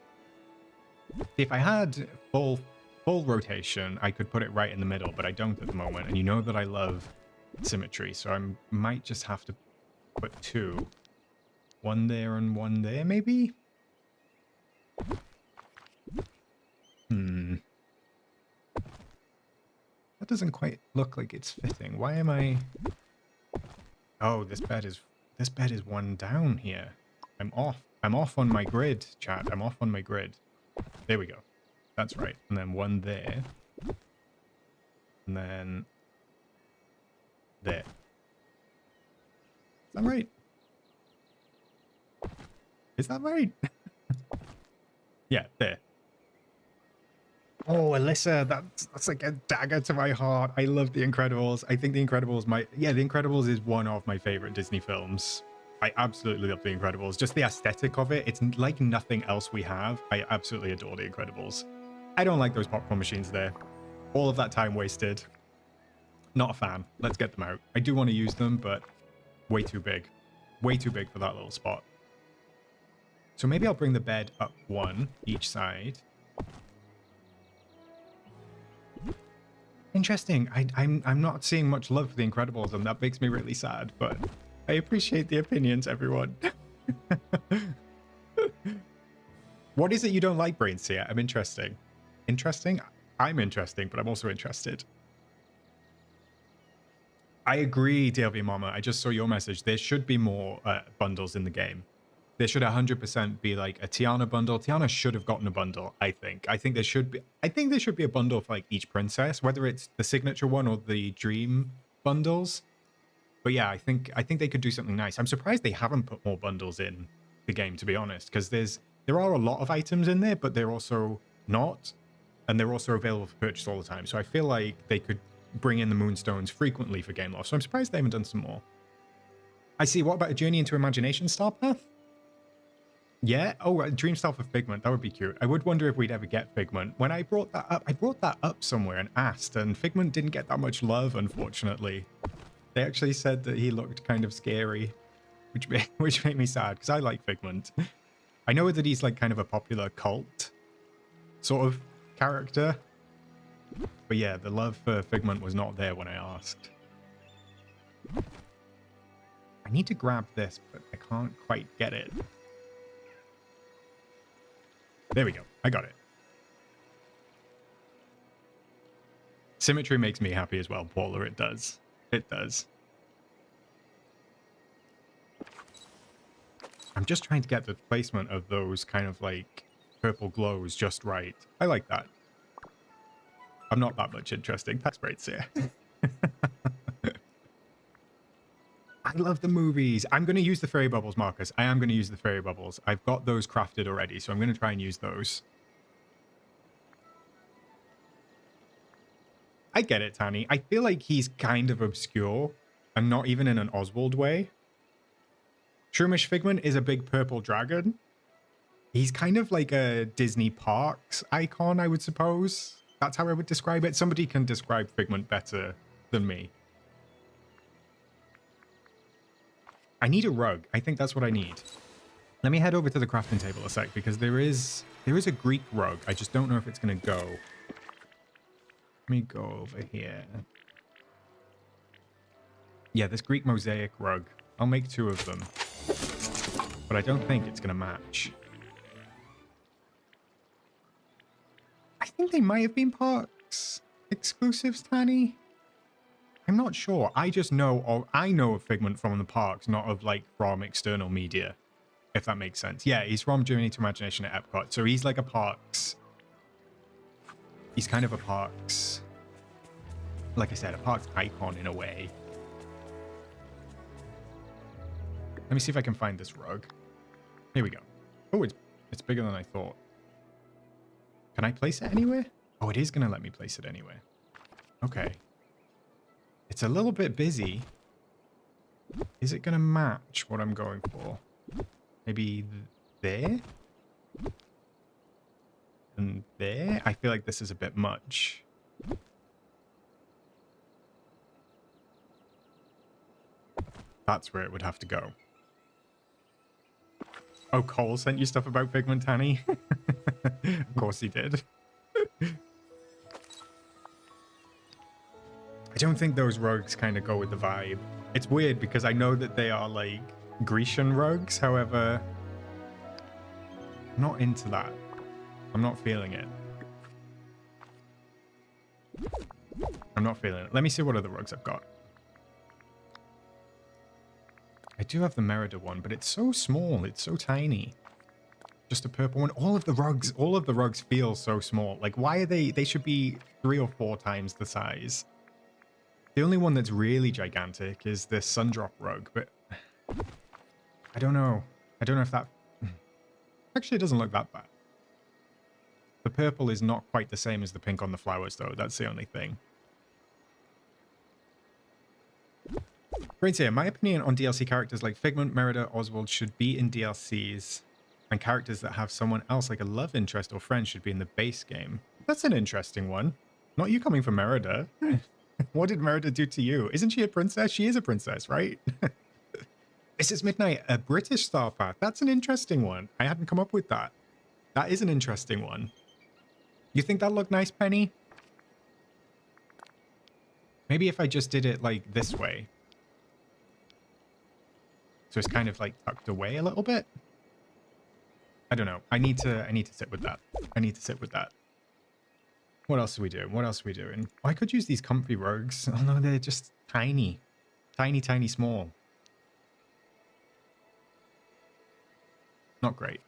If I had full rotation, I could put it right in the middle, but I don't at the moment. And you know that I love symmetry, so I might just have to put two. One there and one there, maybe? That doesn't quite look like it's fitting. Why am I... Oh, this bed is one down here. I'm off on my grid, chat. I'm off on my grid. There we go. That's right. And then one there. And then there. Is that right? Is that right? Yeah, there. Oh, Alyssa, that's like a dagger to my heart. I love The Incredibles. I think The Incredibles The Incredibles is one of my favorite Disney films. I absolutely love The Incredibles. Just the aesthetic of it. It's like nothing else we have. I absolutely adore The Incredibles. I don't like those popcorn machines there. All of that time wasted. Not a fan. Let's get them out. I do want to use them, but way too big. Way too big for that little spot. So maybe I'll bring the bed up one each side. Interesting. I'm not seeing much love for The Incredibles, and that makes me really sad, but I appreciate the opinions, everyone. What is it you don't like, Brainseer? I'm interesting. Interesting? I'm interesting, but I'm also interested. I agree, DLV Mama. I just saw your message. There should be more bundles in the game. There should 100% be like a Tiana bundle. Tiana should have gotten a bundle, I think. I think there should be a bundle for like each princess, whether it's the signature one or the dream bundles. But yeah, I think they could do something nice. I'm surprised they haven't put more bundles in the game, to be honest, because there are a lot of items in there, but they're also not, and they're also available for purchase all the time. So I feel like they could bring in the Moonstones frequently for Game Loft. So I'm surprised they haven't done some more. I see. What about a Journey into Imagination Star Path? Yeah. Oh, a Dream Star for Figment. That would be cute. I would wonder if we'd ever get Figment. When I brought that up somewhere and asked, and Figment didn't get that much love, unfortunately. They actually said that he looked kind of scary, which made me sad, because I like Figment. I know that he's like kind of a popular cult sort of character. But yeah, the love for Figment was not there when I asked. I need to grab this, but I can't quite get it. There we go. I got it. Symmetry makes me happy as well, Paula. It does. It does. I'm just trying to get the placement of those kind of like purple glows just right. I like that. I'm not that much interesting. That's great, Seer. I love the movies. I'm going to use the fairy bubbles, Marcus. I am going to use the fairy bubbles. I've got those crafted already, so I'm going to try and use those. I get it, Tanny. I feel like he's kind of obscure and not even in an Oswald way. Shroomish Figment is a big purple dragon. He's kind of like a Disney Parks icon, I would suppose. That's how I would describe it. Somebody can describe Figment better than me. I need a rug. I think that's what I need. Let me head over to the crafting table a sec, because there is a Greek rug. I just don't know if it's going to go. Let me go over here. Yeah, this Greek mosaic rug. I'll make 2 of them. But I don't think it's going to match. I think they might have been Parks exclusives, Tanny. I'm not sure. I just know, I know of Figment from the Parks, not of like from external media, if that makes sense. Yeah, he's from Journey to Imagination at Epcot, so he's like a Parks He's kind of a park's, like I said, a park's icon in a way. Let me see if I can find this rug. Here we go. Oh, it's bigger than I thought. Can I place it anywhere? Oh, it is going to let me place it anywhere. Okay. It's a little bit busy. Is it going to match what I'm going for? Maybe there? And there? I feel like this is a bit much. That's where it would have to go. Oh, Cole sent you stuff about Figment, Tanny? Of course he did. I don't think those rugs kind of go with the vibe. It's weird because I know that they are like Grecian rugs. However, I'm not into that. I'm not feeling it. I'm not feeling it. Let me see what other rugs I've got. I do have the Merida one, but it's so small. It's so tiny. Just a purple one. All of the rugs feel so small. Like, why are they should be 3 or 4 times the size. The only one that's really gigantic is this Sundrop rug, but I don't know. I don't know if that... Actually, it doesn't look that bad. The purple is not quite the same as the pink on the flowers, though. That's the only thing. Great here. My opinion on DLC characters like Figment, Merida, Oswald should be in DLCs, and characters that have someone else like a love interest or friend should be in the base game. That's an interesting one. Not you coming from Merida. What did Merida do to you? Isn't she a princess? She is a princess, right? This is Midnight, a British star path. That's an interesting one. I hadn't come up with that. That is an interesting one. You think that looked nice, Penny? Maybe if I just did it like this way. So it's kind of like tucked away a little bit. I don't know. I need to sit with that. I need to sit with that. What else are we doing? What else are we doing? Oh, I could use these comfy rugs. Oh no, they're just tiny. Tiny, tiny, small. Not great.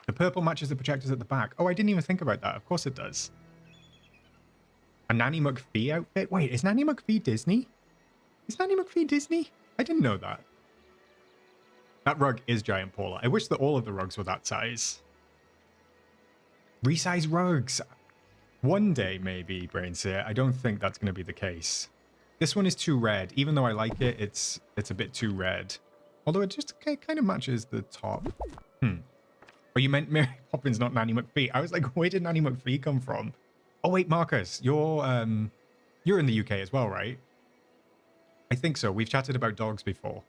The purple matches the projectors at the back. Oh, I didn't even think about that. Of course it does. A Nanny McPhee outfit? Wait, is Nanny McPhee Disney? Is Nanny McPhee Disney? I didn't know that. That rug is giant, Paula. I wish that all of the rugs were that size. Resize rugs. One day, maybe, Brainseer. I don't think that's going to be the case. This one is too red. Even though I like it, it's a bit too red. Although it just kind of matches the top. Oh, you meant Mary Poppins, not Nanny McPhee. I was like, where did Nanny McPhee come from? Oh, wait, Marcus. You're in the UK as well, right? I think so. We've chatted about dogs before.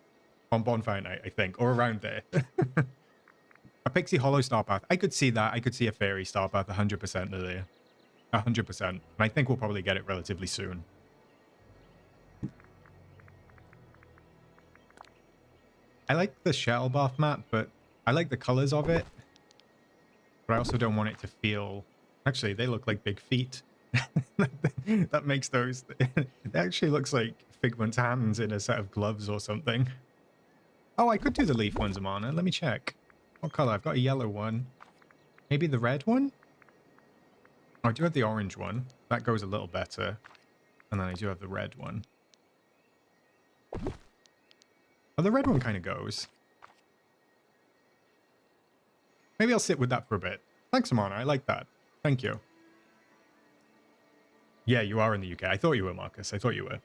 On Bonfire Night, I think. Or around there. A Pixie Hollow Star Path. I could see that. I could see a Fairy Star Path 100% earlier. 100%. And I think we'll probably get it relatively soon. I like the shell bath map, but I like the colors of it. But I also don't want it to feel... Actually, they look like big feet. That makes those... It actually looks like Figment's hands in a set of gloves or something. Oh, I could do the leaf ones, Amana. Let me check. What color? I've got a yellow one. Maybe the red one? Oh, I do have the orange one. That goes a little better. And then I do have the red one. Oh, the red one kind of goes. Maybe I'll sit with that for a bit. Thanks, Amana. I like that. Thank you. Yeah, you are in the UK. I thought you were, Marcus. I thought you were.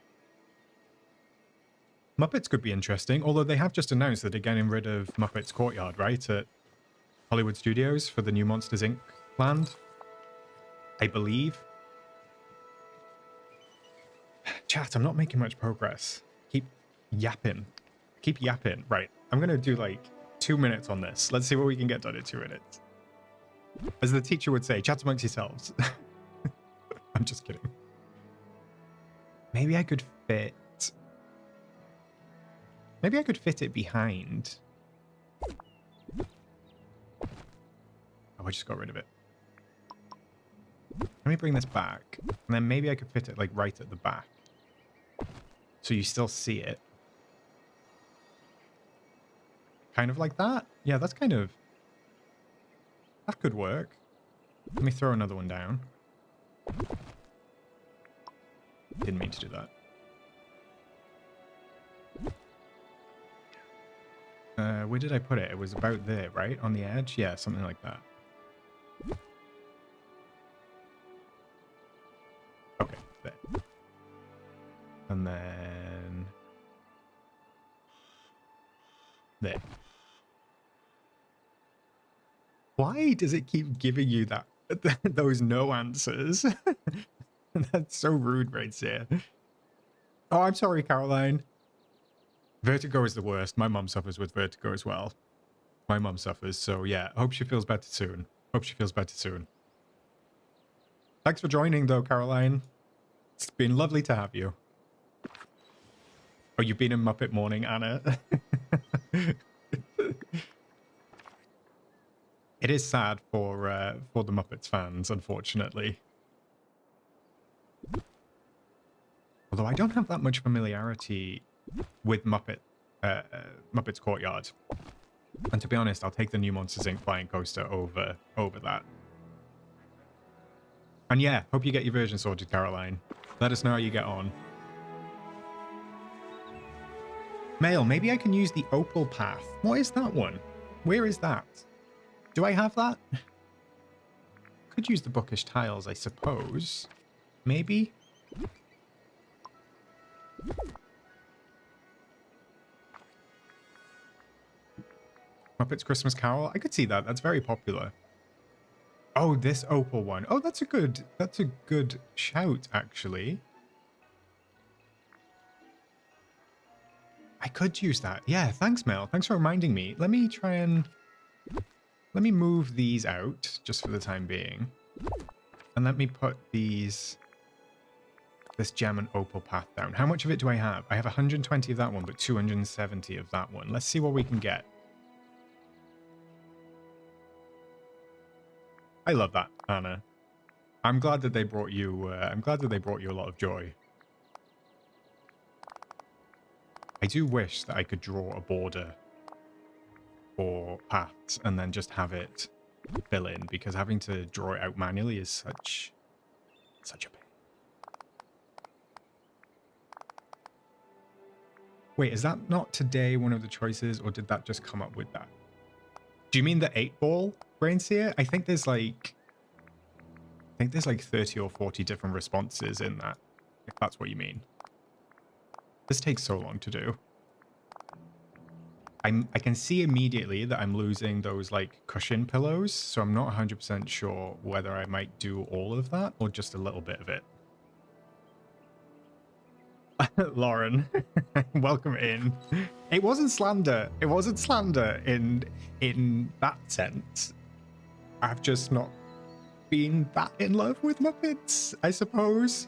Muppets could be interesting, although they have just announced that they're getting rid of Muppets Courtyard, right? At Hollywood Studios for the new Monsters, Inc. land. I believe. Chat, I'm not making much progress. Keep yapping. Keep yapping. Right, I'm going to do like 2 minutes on this. Let's see what we can get done in 2 minutes. As the teacher would say, chat amongst yourselves. I'm just kidding. Maybe I could fit... Maybe I could fit it behind. Oh, I just got rid of it. Let me bring this back. And then maybe I could fit it like right at the back. So you still see it. Kind of like that? Yeah, that's kind of... That could work. Let me throw another one down. Didn't mean to do that. Where did I put it? It was about there, right? On the edge? Yeah, something like that. Okay, there. And then... there. Why does it keep giving you that those no answers? That's so rude right there. Oh, I'm sorry, Caroline. Vertigo is the worst. My mum suffers with vertigo as well. My mum suffers, so yeah. Hope she feels better soon. Hope she feels better soon. Thanks for joining, though, Caroline. It's been lovely to have you. Oh, you've been in Muppet Morning, Anna. It is sad for the Muppets fans, unfortunately. Although I don't have that much familiarity with Muppets Courtyard. And to be honest, I'll take the new Monsters Inc. flying coaster over that. And yeah, hope you get your version sorted, Caroline. Let us know how you get on. Mail, maybe I can use the Opal Path. What is that one? Where is that? Do I have that? Could use the Bookish Tiles, I suppose. Maybe? Muppets Christmas Carol? I could see that. That's very popular. Oh, this Opal one. Oh, that's a good shout, actually. I could use that. Yeah, thanks, Mel. Thanks for reminding me. Let me try and... let me move these out, just for the time being. And let me put these... this gem and opal path down. How much of it do I have? I have 120 of that one, but 270 of that one. Let's see what we can get. I love that, Anna. I'm glad that they brought you... I'm glad that they brought you a lot of joy. I do wish that I could draw a border for paths and then just have it fill in, because having to draw it out manually is such a pain. Wait, is that not today one of the choices, or did that just come up with that? Do you mean the 8-ball Brainseer? I think there's like 30 or 40 different responses in that, if that's what you mean. This takes so long to do. I can see immediately that I'm losing those like cushion pillows, so I'm not 100% sure whether I might do all of that or just a little bit of it. Lauren, welcome in. It wasn't slander. It wasn't slander in that sense. I've just not been that in love with Muppets, I suppose.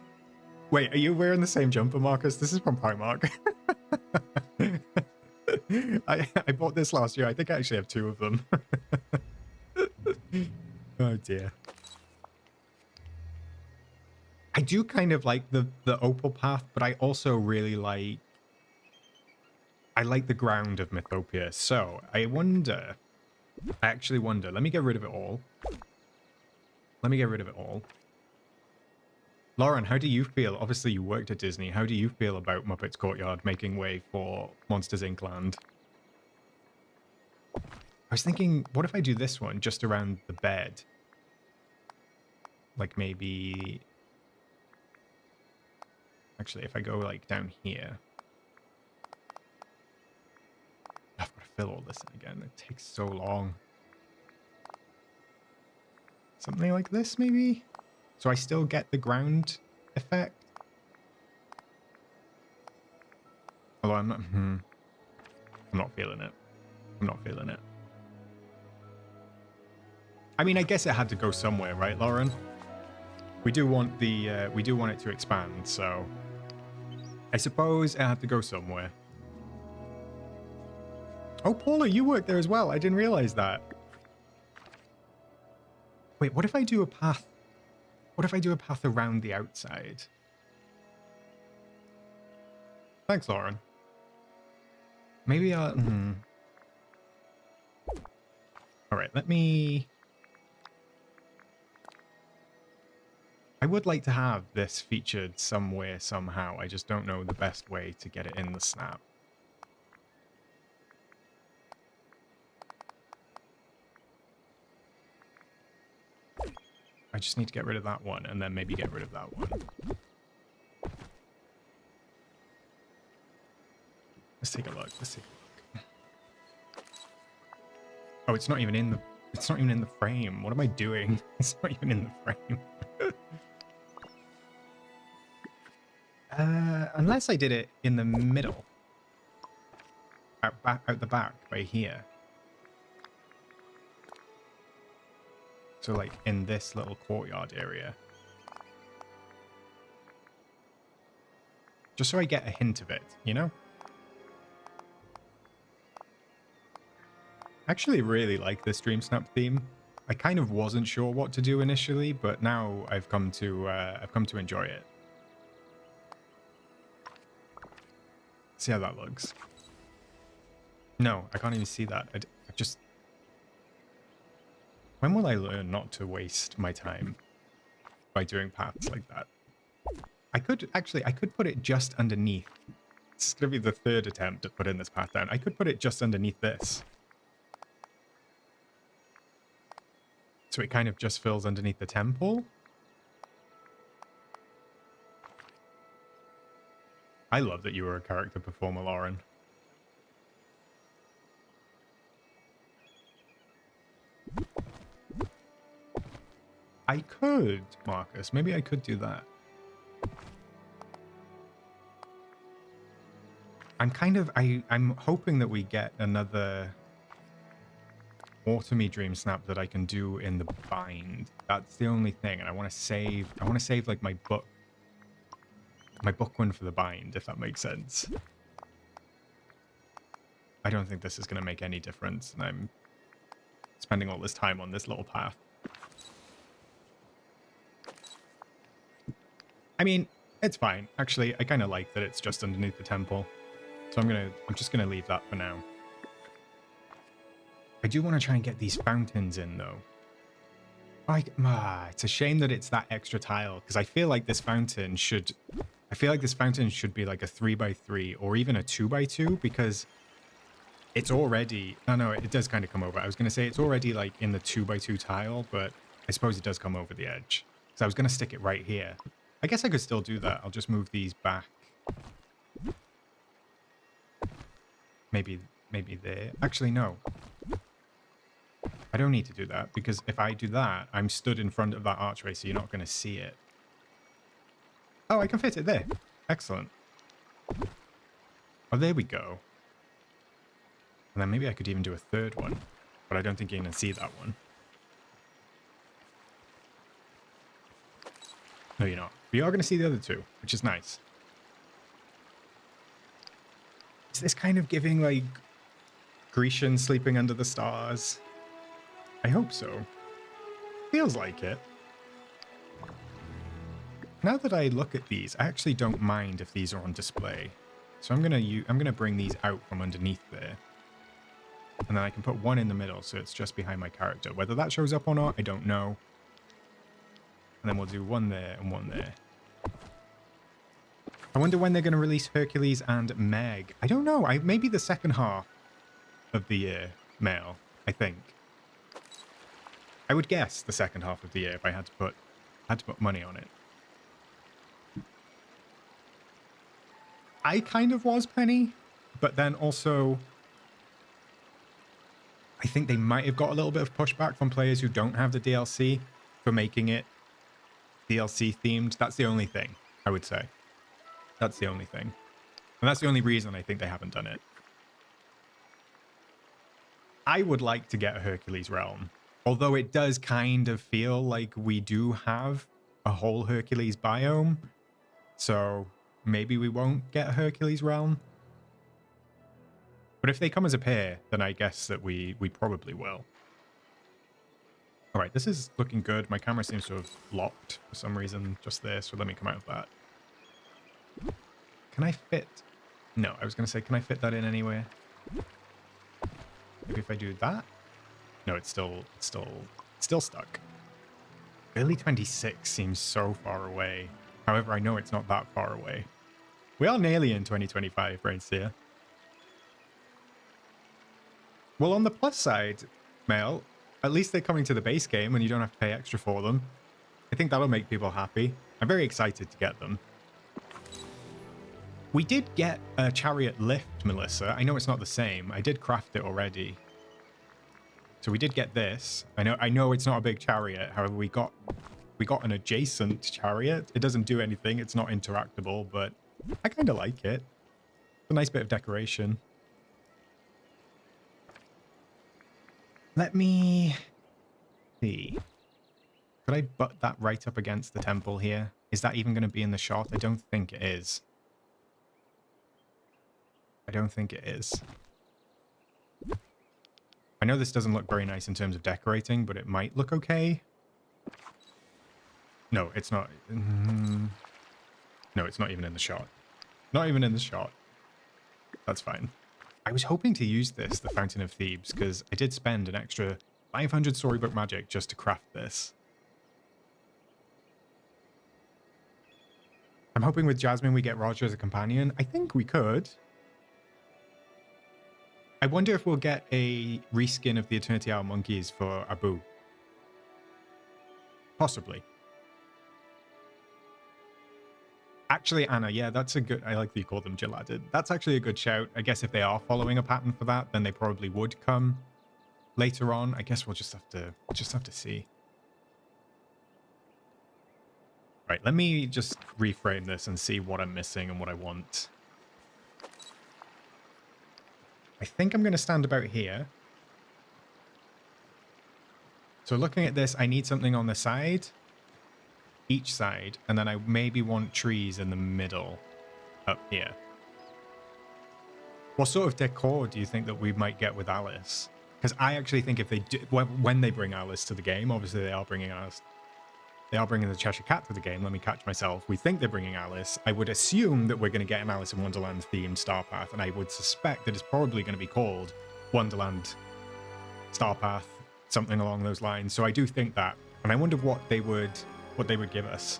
Wait, are you wearing the same jumper, Marcus? This is from Primark. I bought this last year. I think I actually have 2 of them. Oh dear. I do kind of like the opal path, but I also really like... I like the ground of Mythopia. So I actually wonder, let me get rid of it all. Let me get rid of it all. Lauren, how do you feel? Obviously, you worked at Disney. How do you feel about Muppets Courtyard making way for Monsters Inc. Land? I was thinking, what if I do this one just around the bed? Like maybe... Actually, if I go like down here... I've got to fill all this in again. It takes so long. Something like this, maybe? So I still get the ground effect? Although I'm not... I'm not feeling it. I'm not feeling it. I mean, I guess it had to go somewhere, right, Lauren? We do want the... we do want it to expand, so... I suppose it had to go somewhere. Oh, Paula, you work there as well. I didn't realize that. Wait, what if I do a path? What if I do a path around the outside? Thanks, Lauren. Maybe I'll... All right, let me... I would like to have this featured somewhere, somehow. I just don't know the best way to get it in the snap. I just need to get rid of that one, and then maybe get rid of that one. Let's take a look. Let's take a look. Oh, it's not even in the... It's not even in the frame. What am I doing? It's not even in the frame. Unless I did it in the middle. Out the back, by here. So, like, in this little courtyard area. Just so I get a hint of it, you know? I actually really like this DreamSnap theme. I kind of wasn't sure what to do initially, but now I've come to enjoy it. See how that looks. No, I can't even see that. I just... When will I learn not to waste my time by doing paths like that? I could put it just underneath. It's going to be the third attempt to put in this path down. I could put it just underneath this. So it kind of just fills underneath the temple. I love that you were a character performer, Lauren. I could, Marcus. Maybe I could do that. I'm hoping that we get another autumny DreamSnap that I can do in the bind. That's the only thing, and I want to save like my book one for the bind, if that makes sense. I don't think this is going to make any difference, and I'm spending all this time on this little path. I mean, it's fine. Actually, I kind of like that it's just underneath the temple. So I'm just gonna leave that for now. I do want to try and get these fountains in, though. It's a shame that it's that extra tile, because I feel like this fountain should be like a 3x3 or even a 2x2, because it's already... No, it does kind of come over. I was going to say it's already like in the 2x2 tile, but I suppose it does come over the edge. So I was going to stick it right here. I guess I could still do that. I'll just move these back. Maybe there. Actually, no. I don't need to do that, because if I do that, I'm stood in front of that archway, so you're not going to see it. Oh, I can fit it there. Excellent. Oh, there we go. And then maybe I could even do a third one, but I don't think you're going to see that one. No, you're not. But you are going to see the other two, which is nice. Is this kind of giving, like, Grecian sleeping under the stars? I hope so. Feels like it. Now that I look at these, I actually don't mind if these are on display. So I'm gonna bring these out from underneath there. And then I can put one in the middle, so it's just behind my character. Whether that shows up or not, I don't know. And then we'll do one there and one there. I wonder when they're going to release Hercules and Meg. I don't know. Maybe the second half of the year, Mel, I think. I would guess the second half of the year if I had to put money on it. I kind of was Penny, but then also I think they might have got a little bit of pushback from players who don't have the DLC for making it DLC themed. That's the only thing I would say. That's the only thing. And that's the only reason I think they haven't done it. I would like to get a Hercules Realm. Although it does kind of feel like we do have a whole Hercules biome. So maybe we won't get a Hercules Realm. But if they come as a pair, then I guess that we probably will. Alright, this is looking good. My camera seems to have locked for some reason just there, so let me come out of that. Can I fit? No, I was going to say, can I fit that in anywhere? Maybe if I do that? No, it's still stuck. Early 26 seems so far away. However, I know it's not that far away. We are nearly in 2025, Brainsteer. Well, on the plus side, Mel, at least they're coming to the base game and you don't have to pay extra for them. I think that'll make people happy. I'm very excited to get them. We did get a chariot lift, Melissa. I know it's not the same. I did craft it already. So we did get this. I know it's not a big chariot. However, we got an adjacent chariot. It doesn't do anything. It's not interactable, but I kind of like it. It's a nice bit of decoration. Let me see. Could I butt that right up against the temple here? Is that even going to be in the shot? I don't think it is. I don't think it is. I know this doesn't look very nice in terms of decorating, but it might look okay. No, it's not. No, it's not even in the shot. Not even in the shot. That's fine. I was hoping to use this, the Fountain of Thebes, because I did spend an extra 500 storybook magic just to craft this. I'm hoping with Jasmine we get Roger as a companion. I think we could. I wonder if we'll get a reskin of the Eternity Hour monkeys for Abu. Possibly. Actually, Anna, yeah, that's a good... I like that you call them Geladid. That's actually a good shout. I guess if they are following a pattern for that, then they probably would come later on. I guess we'll just have to see. Right, let me just reframe this and see what I'm missing and what I want. I think I'm going to stand about here. So looking at this, I need something on the side. Each side, and then I maybe want trees in the middle up here. What sort of decor do you think that we might get with Alice? Because I actually think if they do, when they bring Alice to the game, obviously they are bringing Alice. They are bringing the Cheshire Cat to the game. Let me catch myself. We think they're bringing Alice. I would assume that we're going to get an Alice in Wonderland themed Star Path, and I would suspect that it's probably going to be called Wonderland Star Path, something along those lines. So I do think that, and I wonder what they would give us.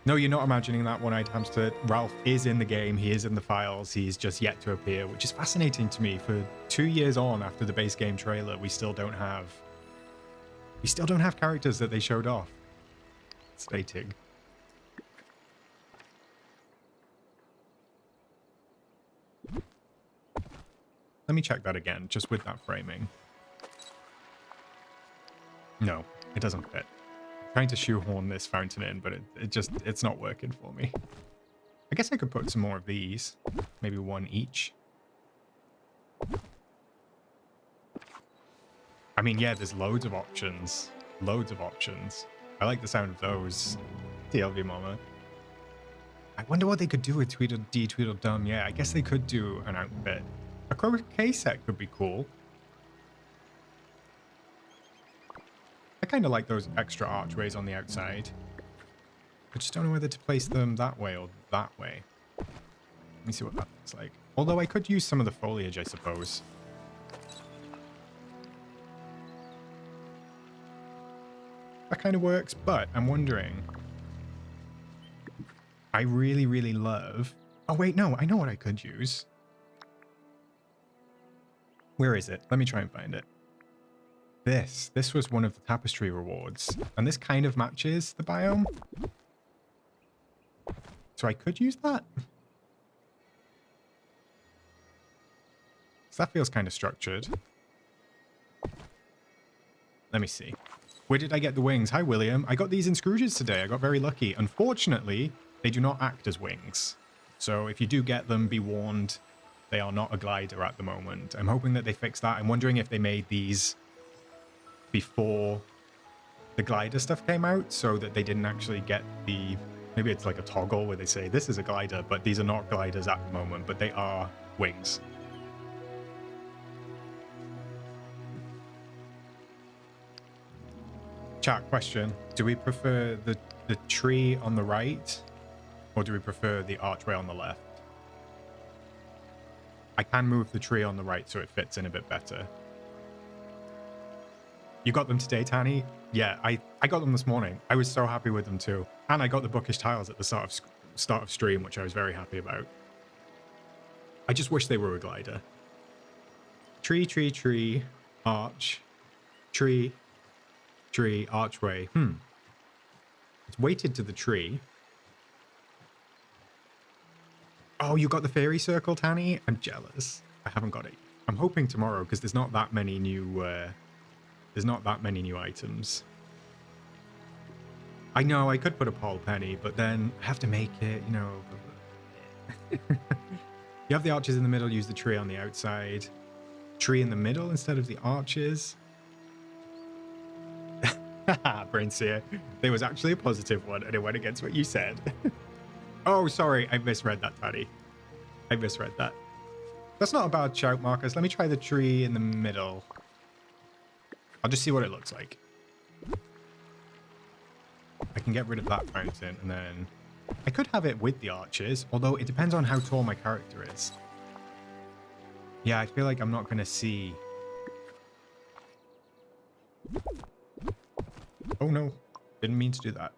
No, you're not imagining that one-eyed hamster. Ralph is in the game. He is in the files. He's just yet to appear, which is fascinating to me. For 2 years on after the base game trailer, we still don't have characters that they showed off. Stating. Let me check that again, just with that framing. No, it doesn't fit. Trying to shoehorn this fountain in, but it's not working for me. I guess I could put some more of these. Maybe one each. I mean, yeah, there's loads of options. Loads of options. I like the sound of those. TLV Mama. I wonder what they could do with Tweedledee Tweedledum. Yeah, I guess they could do an outfit. A croquet set could be cool. I kind of like those extra archways on the outside. I just don't know whether to place them that way or that way. Let me see what that looks like. Although I could use some of the foliage, I suppose. That kind of works, but I'm wondering... I really, really love... Oh, wait, no, I know what I could use. Where is it? Let me try and find it. This was one of the tapestry rewards, and this kind of matches the biome. So I could use that. So that feels kind of structured. Let me see. Where did I get the wings? Hi, William. I got these in Scrooge's today. I got very lucky. Unfortunately, they do not act as wings. So if you do get them, be warned, they are not a glider at the moment. I'm hoping that they fix that. I'm wondering if they made these before the glider stuff came out, so that they didn't actually get the... Maybe it's like a toggle where they say, this is a glider, but these are not gliders at the moment, but they are wings. Chat question. Do we prefer the tree on the right, or do we prefer the archway on the left? I can move the tree on the right so it fits in a bit better. You got them today, Tanny? Yeah, I got them this morning. I was so happy with them too. And I got the bookish tiles at the start of stream, which I was very happy about. I just wish they were a glider. Tree, tree, tree, arch, tree, tree, archway. It's weighted to the tree. Oh, you got the fairy circle, Tanny? I'm jealous. I haven't got it. I'm hoping tomorrow because there's not that many new items. I know I could put a pole penny, but then I have to make it, you know. You have the arches in the middle, use the tree on the outside. Tree in the middle instead of the arches. Brainseer. There was actually a positive one and it went against what you said. Oh, sorry. I misread that, Taddy. I misread that. That's not a bad shout, Marcus. Let me try the tree in the middle. I'll just see what it looks like. I can get rid of that fountain and then... I could have it with the arches, although it depends on how tall my character is. Yeah, I feel like I'm not going to see... Oh no, didn't mean to do that.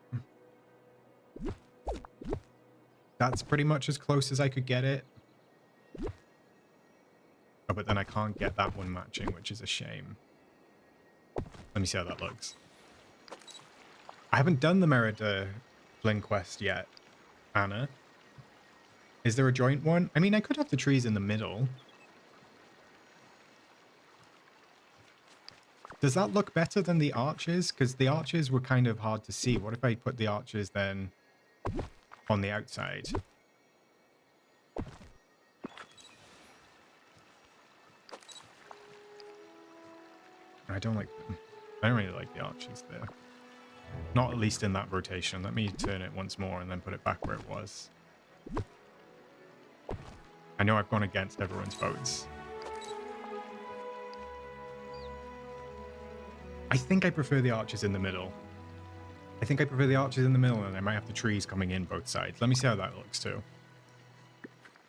That's pretty much as close as I could get it. Oh, but then I can't get that one matching, which is a shame. Let me see how that looks. I haven't done the Merida Flynn quest yet, Anna. Is there a joint one? I mean, I could have the trees in the middle. Does that look better than the arches? Because the arches were kind of hard to see. What if I put the arches then on the outside? I don't really like the arches there. Not at least in that rotation. Let me turn it once more and then put it back where it was. I know I've gone against everyone's votes. I think I prefer the arches in the middle. I think I prefer the arches in the middle and I might have the trees coming in both sides. Let me see how that looks too.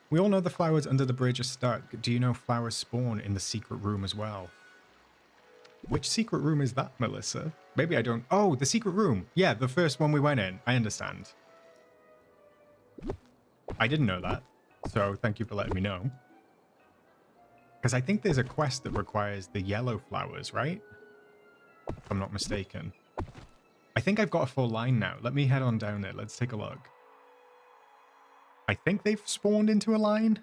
We all know the flowers under the bridge are stuck. Do you know flowers spawn in the secret room as well? Which secret room is that, Melissa? Maybe I don't... Oh, the secret room. Yeah, the first one we went in. I understand. I didn't know that. So thank you for letting me know. Because I think there's a quest that requires the yellow flowers, right? If I'm not mistaken. I think I've got a full line now. Let me head on down there. Let's take a look. I think they've spawned into a line.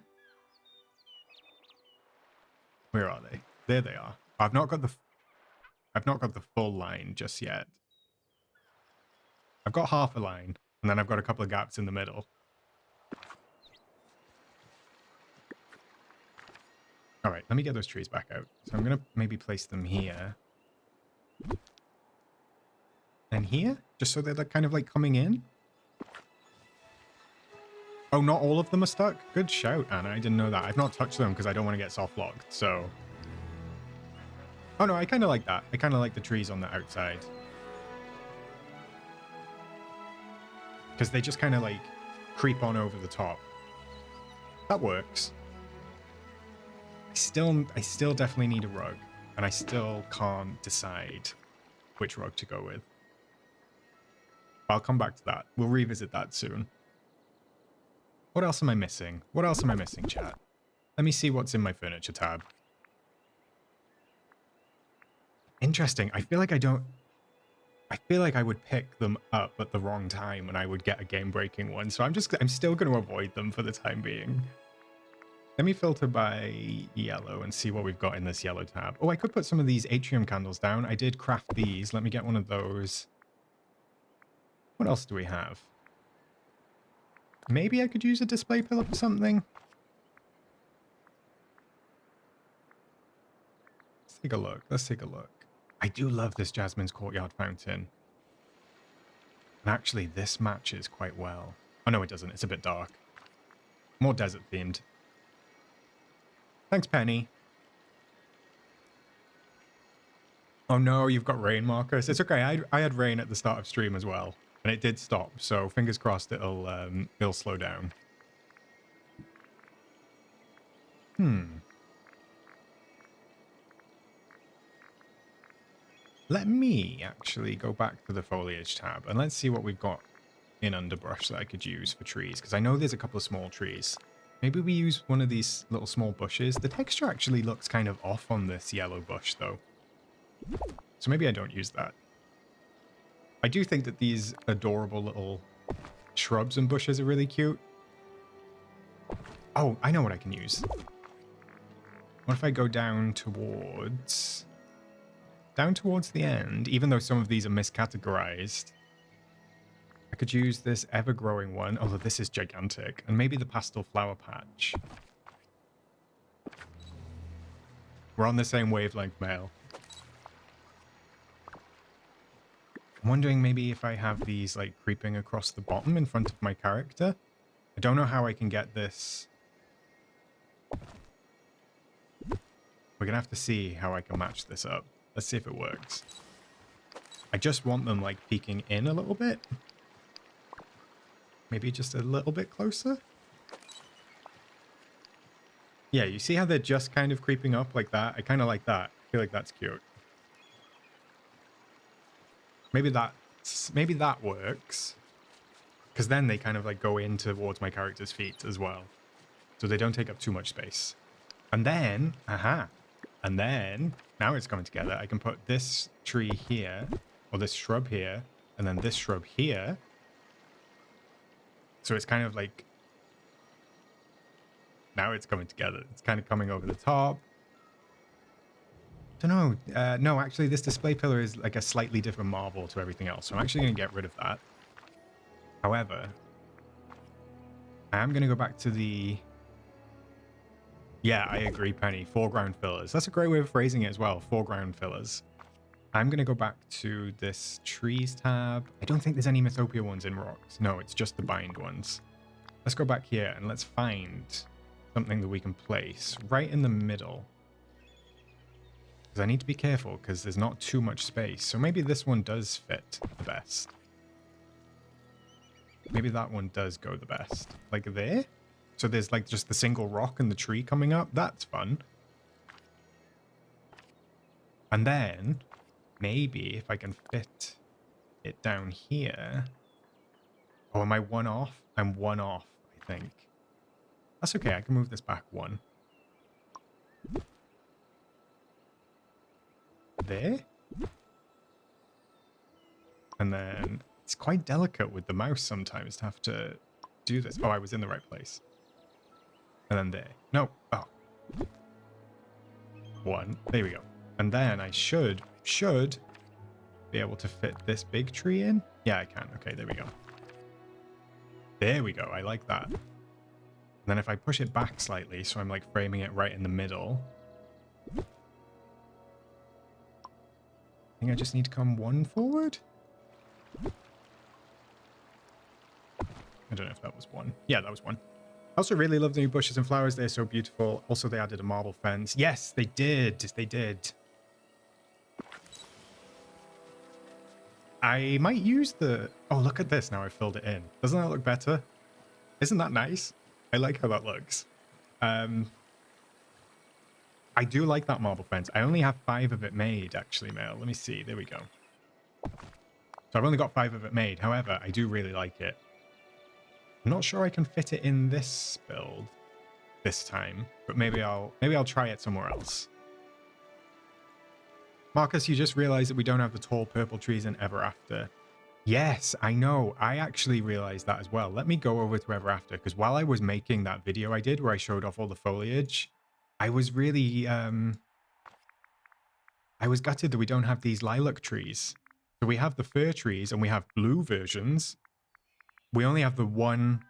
Where are they? There they are. I've not got the full line just yet. I've got half a line, and then I've got a couple of gaps in the middle. All right, let me get those trees back out. So I'm going to maybe place them here. And here? Just so they're kind of like coming in? Oh, not all of them are stuck? Good shout, Anna. I didn't know that. I've not touched them because I don't want to get soft locked, so... Oh no, I kind of like that. I kind of like the trees on the outside. Because they just kind of like creep on over the top. That works. I still definitely need a rug. And I still can't decide which rug to go with. I'll come back to that. We'll revisit that soon. What else am I missing? What else am I missing, chat? Let me see what's in my furniture tab. Interesting. I feel like I would pick them up at the wrong time and I would get a game-breaking one. So I'm still going to avoid them for the time being. Let me filter by yellow and see what we've got in this yellow tab. Oh, I could put some of these atrium candles down. I did craft these. Let me get one of those. What else do we have? Maybe I could use a display pillar for something. Let's take a look. Let's take a look. I do love this Jasmine's Courtyard fountain. And actually, this matches quite well. Oh, no, it doesn't. It's a bit dark. More desert themed. Thanks, Penny. Oh, no, you've got rain, Marcus. It's okay. I had rain at the start of stream as well. And it did stop. So fingers crossed it'll slow down. Let me actually go back to the foliage tab and let's see what we've got in underbrush that I could use for trees, because I know there's a couple of small trees. Maybe we use one of these little small bushes. The texture actually looks kind of off on this yellow bush though, so maybe I don't use that. I do think that these adorable little shrubs and bushes are really cute. Oh, I know what I can use. What if I go down towards the end, even though some of these are miscategorized? I could use this ever-growing one, although this is gigantic, and maybe the pastel flower patch. We're on the same wavelength, Male. I'm wondering maybe if I have these like creeping across the bottom in front of my character. I don't know how I can get this. We're gonna have to see how I can match this up. Let's see if it works. I just want them like peeking in a little bit. Maybe just a little bit closer. Yeah, you see how they're just kind of creeping up like that? I kind of like that. I feel like that's cute. Maybe that works. Because then they kind of like go in towards my character's feet as well. So they don't take up too much space. And then, and then, now it's coming together. I can put this tree here, or this shrub here, and then this shrub here. So it's kind of like, now it's coming together. It's kind of coming over the top. Don't know. No, actually, this display pillar is like a slightly different marble to everything else. So I'm actually going to get rid of that. However, I am going to go back to the... Yeah, I agree, Penny. Foreground fillers. That's a great way of phrasing it as well. Foreground fillers. I'm going to go back to this trees tab. I don't think there's any Mythopia ones in rocks. No, it's just the bind ones. Let's go back here and let's find something that we can place right in the middle. Because I need to be careful because there's not too much space. So maybe this one does fit the best. Maybe that one does go the best. Like there? So there's like just the single rock and the tree coming up. That's fun. And then maybe if I can fit it down here. Oh, am I one off? I'm one off, I think. That's okay. I can move this back one. There. And then it's quite delicate with the mouse sometimes to have to do this. Oh, I was in the right place. And then there. No. Oh. One. There we go. And then I should be able to fit this big tree in. Yeah, I can. Okay, there we go. There we go. I like that. And then if I push it back slightly, so I'm like framing it right in the middle. I think I just need to come one forward. I don't know if that was one. Yeah, that was one. I also really love the new bushes and flowers. They're so beautiful. Also, they added a marble fence. Yes, they did. They did. I might use the... Oh, look at this. Now I filled it in. Doesn't that look better? Isn't that nice? I like how that looks. I do like that marble fence. I only have 5 of it made, actually, Mel. Let me see. There we go. So I've only got 5 of it made. However, I do really like it. I'm not sure I can fit it in this build this time, but maybe I'll try it somewhere else. Marcus, you just realized that we don't have the tall purple trees in Ever After. Yes, I know. I actually realized that as well. Let me go over to Ever After, because while I was making that video I did where I showed off all the foliage, I was really, I was gutted that we don't have these lilac trees. So we have the fir trees and we have blue versions. We only have the one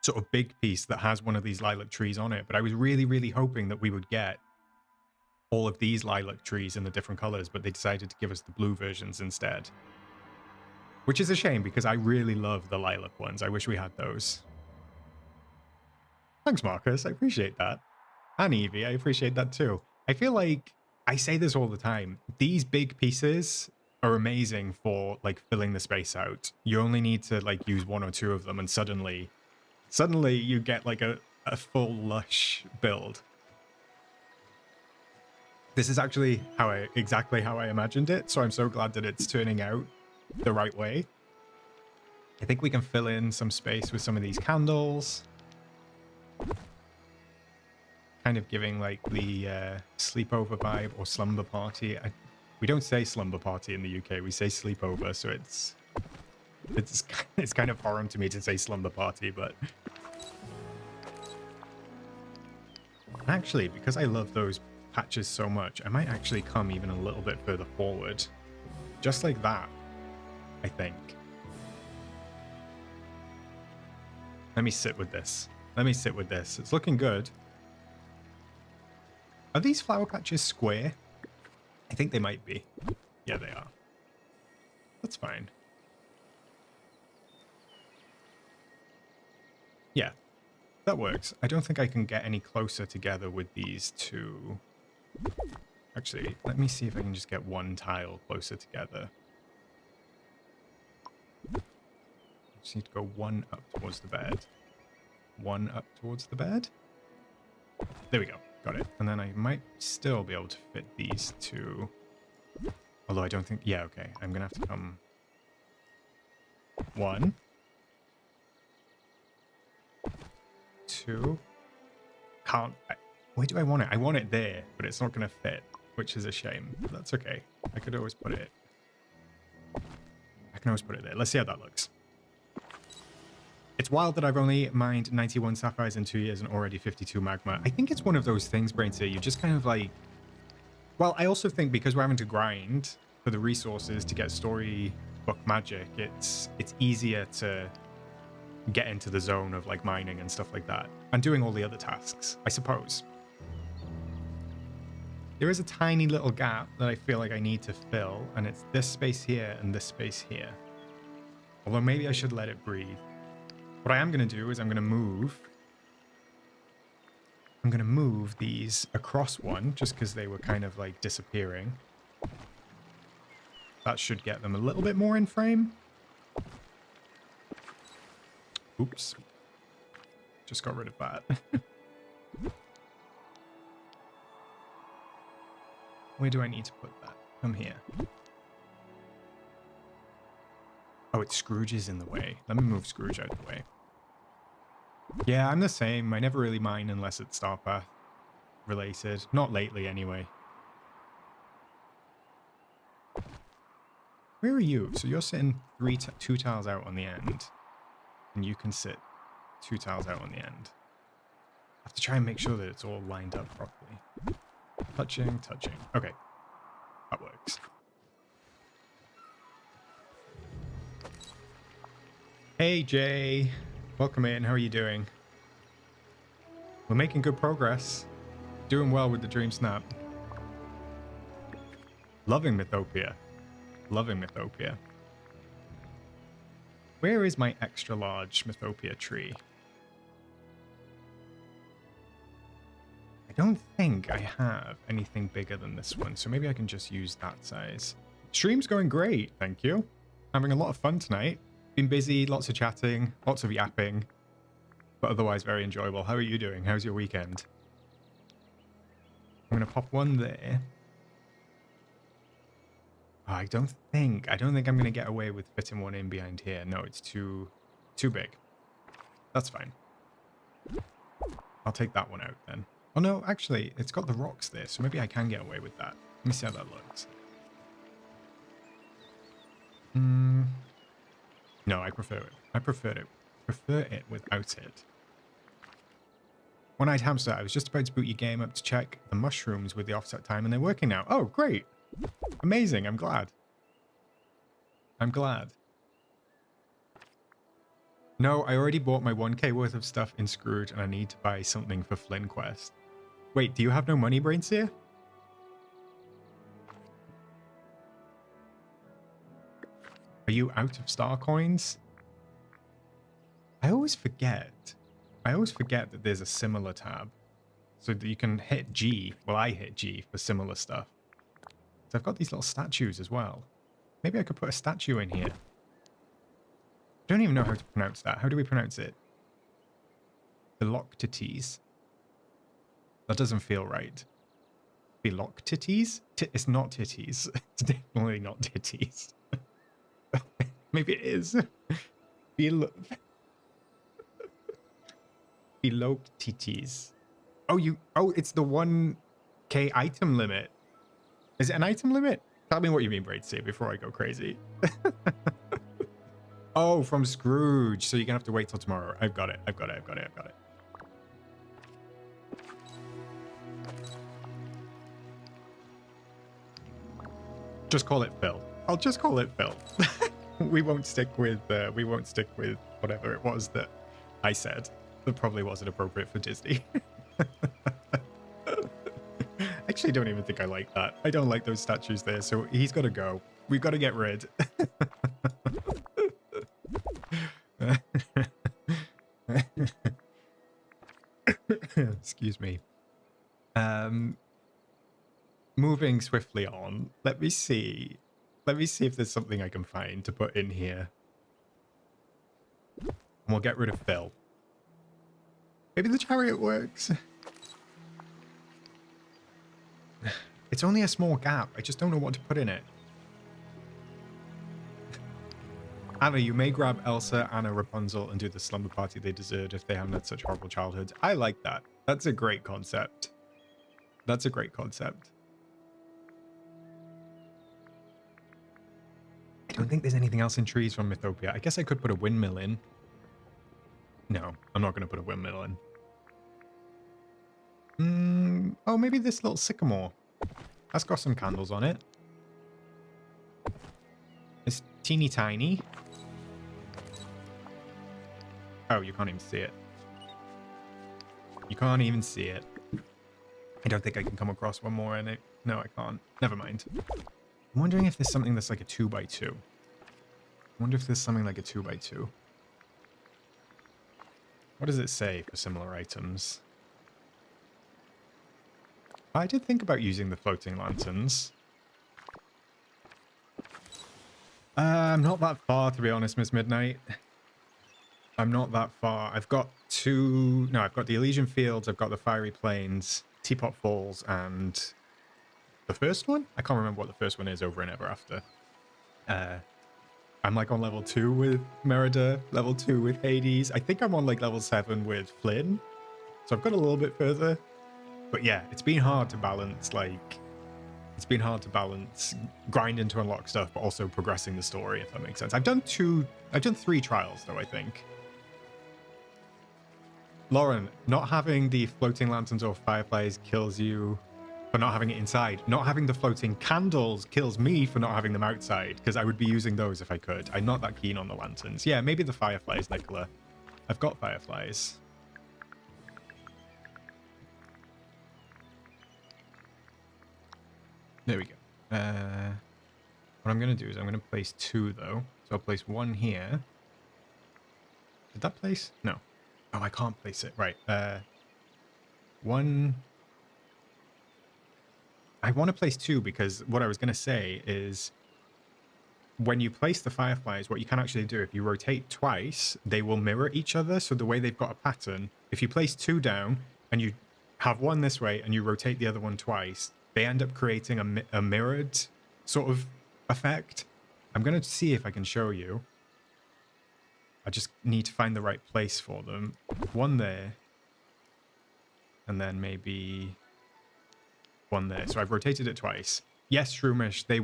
sort of big piece that has one of these lilac trees on it. But I was really, really hoping that we would get all of these lilac trees in the different colors, but they decided to give us the blue versions instead. Which is a shame because I really love the lilac ones. I wish we had those. Thanks, Marcus. I appreciate that. And Evie, I appreciate that too. I feel like I say this all the time. These big pieces are amazing for like filling the space out. You only need to like use 1 or 2 of them and suddenly you get like a full lush build. This is actually exactly how I imagined it, so I'm so glad that it's turning out the right way. I think we can fill in some space with some of these candles. Kind of giving like the sleepover vibe or slumber party. We don't say slumber party in the UK, we say sleepover, so it's kind of foreign to me to say slumber party, but actually, because I love those patches so much, I might actually come even a little bit further forward. Just like that, I think. Let me sit with this. Let me sit with this. It's looking good. Are these flower patches square? I think they might be. Yeah, they are. That's fine. Yeah, that works. I don't think I can get any closer together with these two. Actually, let me see if I can just get one tile closer together. Just need to go one up towards the bed. One up towards the bed. There we go. Got it. And then I might still be able to fit these two. Although I don't think... Yeah, okay. I'm going to have to come... One. Two. Can't... Where do I want it? I want it there, but it's not going to fit, which is a shame. But that's okay. I could always put it... I can always put it there. Let's see how that looks. It's wild that I've only mined 91 sapphires in 2 years and already 52 magma. I think it's one of those things, Brainseer, you just kind of like... Well, I also think because we're having to grind for the resources to get storybook magic, it's easier to get into the zone of like mining and stuff like that. And doing all the other tasks, I suppose. There is a tiny little gap that I feel like I need to fill, and it's this space here and this space here. Although maybe I should let it breathe. What I am going to do is I'm going to move these across one just because they were kind of like disappearing. That should get them a little bit more in frame. Oops. Just got rid of that. Where do I need to put that? Come here. Oh, it's Scrooge is in the way. Let me move Scrooge out of the way. Yeah, I'm the same. I never really mine unless it's Starpath related. Not lately, anyway. Where are you? So you're sitting two tiles out on the end. And you can sit 2 tiles out on the end. I have to try and make sure that it's all lined up properly. Touching, touching. Okay. That works. Hey, Jay. Welcome in. How are you doing? We're making good progress. Doing well with the DreamSnap. Loving Mythopia. Loving Mythopia. Where is my extra large Mythopia tree? I don't think I have anything bigger than this one, so maybe I can just use that size. Stream's going great, thank you. Having a lot of fun tonight. Been busy, lots of chatting, lots of yapping, but otherwise very enjoyable. How are you doing? How's your weekend? I'm going to pop one there. Oh, I don't think I'm going to get away with fitting one in behind here. No, it's too big. That's fine. I'll take that one out then. Oh no, actually, it's got the rocks there, so maybe I can get away with that. Let me see how that looks. No, I prefer it. I prefer it without it. One-eyed hamster, I was just about to boot your game up to check the mushrooms with the offset time, and they're working now. Oh, great. Amazing. I'm glad. I'm glad. No, I already bought my 1k worth of stuff in Scrooge, and I need to buy something for Flynn Quest. Wait, do you have no money, Brainseer? Are you out of star coins? I always forget that there's a similar tab. So that you can hit G. Well, I hit G for similar stuff. So I've got these little statues as well. Maybe I could put a statue in here. I don't even know how to pronounce that. How do we pronounce it? Philoctetes. That doesn't feel right. Belock titties? It's not titties. It's definitely not titties. Maybe it is. Below titties. Oh, it's the 1K item limit. Is it an item limit? Tell me what you mean, Braidsy, before I go crazy. Oh, from Scrooge. So you're gonna have to wait till tomorrow. I've got it. Just call it Phil. I'll just call it Phil. we won't stick with whatever it was that I said. That probably wasn't appropriate for Disney. Actually, I don't even think I like that. I don't like those statues there, so he's got to go. We've got to get rid. Excuse me. Moving swiftly on. Let me see if there's something I can find to put in here. And we'll get rid of Phil. Maybe the chariot works. It's only a small gap. I just don't know what to put in it. Anna, you may grab Elsa, Anna, Rapunzel, and do the slumber party they deserved if they haven't had such horrible childhoods. I like that. That's a great concept. That's a great concept. I don't think there's anything else in trees from Mythopia. I guess I could put a windmill in. No, I'm not going to put a windmill in. Oh, maybe this little sycamore. That's got some candles on it. It's teeny tiny. Oh, you can't even see it. You can't even see it. I don't think I can come across one more in it. No, I can't. Never mind. I'm wondering if there's something that's like a 2x2. I wonder if there's something like a 2x2. What does it say for similar items? I did think about using the floating lanterns. I'm not that far, to be honest, Miss Midnight. I'm not that far. I've got I've got the Elysian Fields, I've got the Fiery Plains, Teapot Falls, and the first one? I can't remember what the first one is, Over and Ever After. I'm like on level 2 with Merida, level 2 with Hades. I think I'm on like level 7 with Flynn. So I've got a little bit further. But yeah, it's been hard to balance, grinding to unlock stuff, but also progressing the story, if that makes sense. I've done 3 trials though, I think. Lauren, not having the floating lanterns or fireflies kills you for not having it inside. Not having the floating candles kills me for not having them outside, because I would be using those if I could. I'm not that keen on the lanterns. Yeah, maybe the fireflies, Nicola. I've got fireflies. There we go. What I'm going to do is I'm going to place 2, though. So I'll place 1 here. Did that place? No. Oh, I can't place it. Right. 1... I want to place 2 because what I was going to say is when you place the fireflies, what you can actually do, if you rotate twice, they will mirror each other. So the way they've got a pattern, if you place 2 down and you have 1 this way and you rotate the other one twice, they end up creating a mirrored sort of effect. I'm going to see if I can show you. I just need to find the right place for them. 1 there. And then maybe 1 there. So I've rotated it twice. Yes, Shroomish, they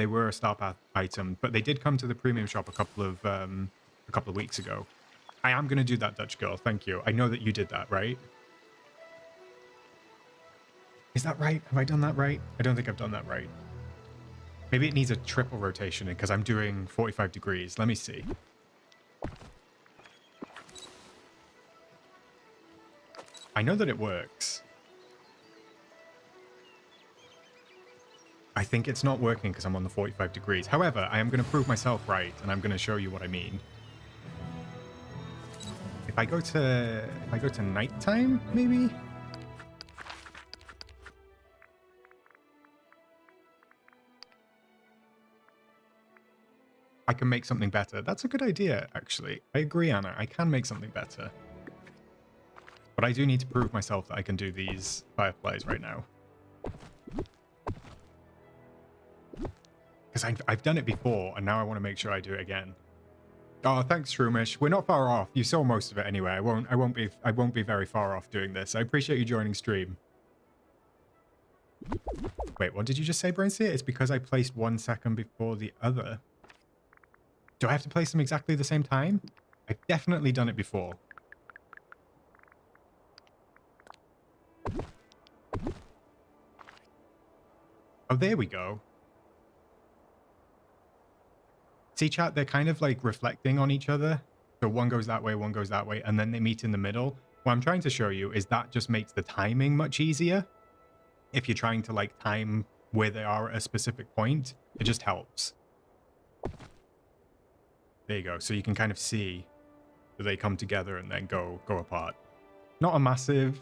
were a Star Path item, but they did come to the premium shop a couple of weeks ago. I am going to do that, Dutch girl. Thank you. I know that you did that, right? Is that right? Have I done that right? I don't think I've done that right. Maybe it needs a triple rotation because I'm doing 45 degrees. Let me see. I know that it works. I think it's not working because I'm on the 45 degrees. However, I am going to prove myself right, and I'm going to show you what I mean. If I go to nighttime, maybe? I can make something better. That's a good idea, actually. I agree, Anna. I can make something better. But I do need to prove myself that I can do these fireflies right now. Because I've done it before, and now I want to make sure I do it again. Oh, thanks, Shroomish. We're not far off. You saw most of it anyway. I won't be very far off doing this. I appreciate you joining stream. Wait, what did you just say, Brainseer? It's because I placed 1 second before the other. Do I have to place them exactly the same time? I've definitely done it before. Oh, there we go. See, chat, they're kind of like reflecting on each other. So one goes that way, one goes that way, and then they meet in the middle. What I'm trying to show you is that just makes the timing much easier. If you're trying to like time where they are at a specific point, it just helps. There you go. So you can kind of see that they come together and then go apart. Not a massive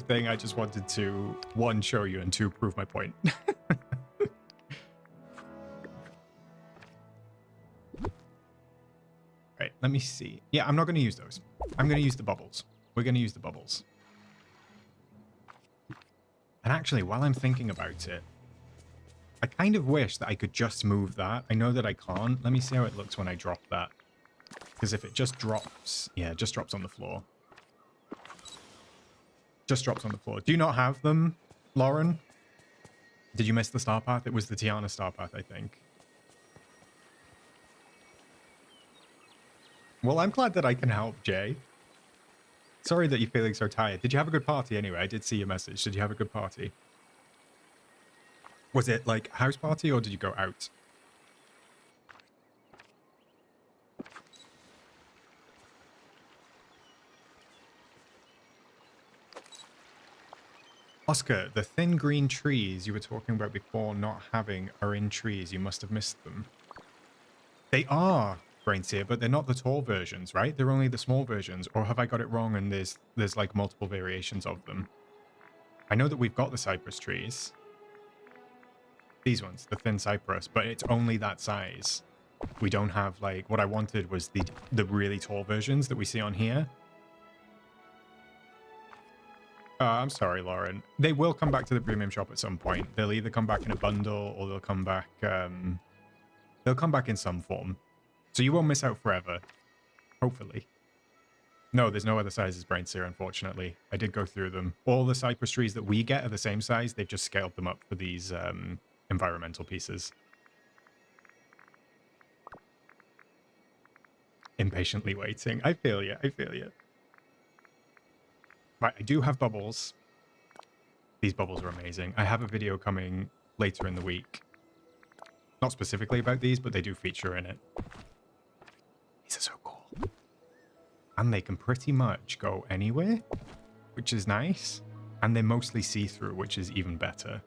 thing. I just wanted to, 1, show you, and 2, prove my point. Right, let me see. Yeah, I'm not going to use those. I'm going to use the bubbles. We're going to use the bubbles. And actually, while I'm thinking about it, I kind of wish that I could just move that. I know that I can't. Let me see how it looks when I drop that. Because if it just drops... Yeah, it just drops on the floor. Just drops on the floor. Do you not have them, Lauren? Did you miss the star path? It was the Tiana star path, I think. Well, I'm glad that I can help, Jay. Sorry that you're feeling so tired. Did you have a good party anyway? I did see your message. Did you have a good party? Was it like a house party or did you go out? Oscar, the thin green trees you were talking about before not having are in trees. You must have missed them. They are, Brainseer, but they're not the tall versions, right? They're only the small versions. Or have I got it wrong and there's like multiple variations of them? I know that we've got the cypress trees. These ones, the thin cypress, but it's only that size. We don't have like, what I wanted was the really tall versions that we see on here. I'm sorry, Lauren. They will come back to the premium shop at some point. They'll either come back in a bundle or they'll come back in some form. So you won't miss out forever. Hopefully. No, there's no other sizes, Brainseer, unfortunately. I did go through them. All the cypress trees that we get are the same size. They've just scaled them up for these environmental pieces. Impatiently waiting. I feel you. I feel you. Right, I do have bubbles. These bubbles are amazing. I have a video coming later in the week. Not specifically about these, but they do feature in it. These are so cool. And they can pretty much go anywhere, which is nice. And they're mostly see-through, which is even better.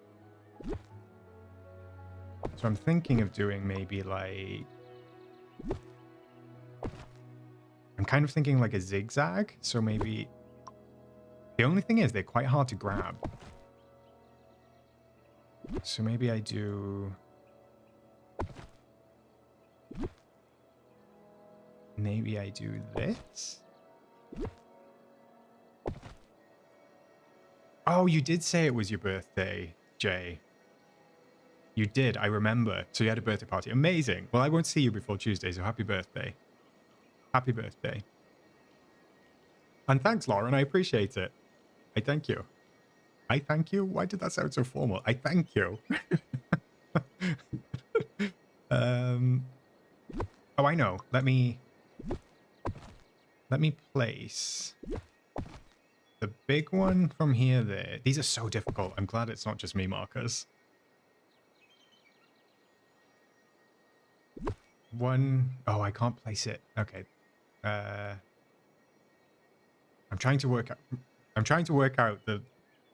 So I'm thinking of doing maybe like... I'm kind of thinking like a zigzag. So maybe... The only thing is they're quite hard to grab. So maybe I do... Maybe I do this? Oh, you did say it was your birthday, Jay. You did, I remember. So you had a birthday party. Amazing. Well, I won't see you before Tuesday, so happy birthday. Happy birthday. And thanks, Lauren. I appreciate it. I thank you. I thank you? Why did that sound so formal? I thank you. Oh, I know. Let me place the big one from here there. These are so difficult. I'm glad it's not just me, Marcus. One... Oh, I can't place it. Okay. I'm trying to work out the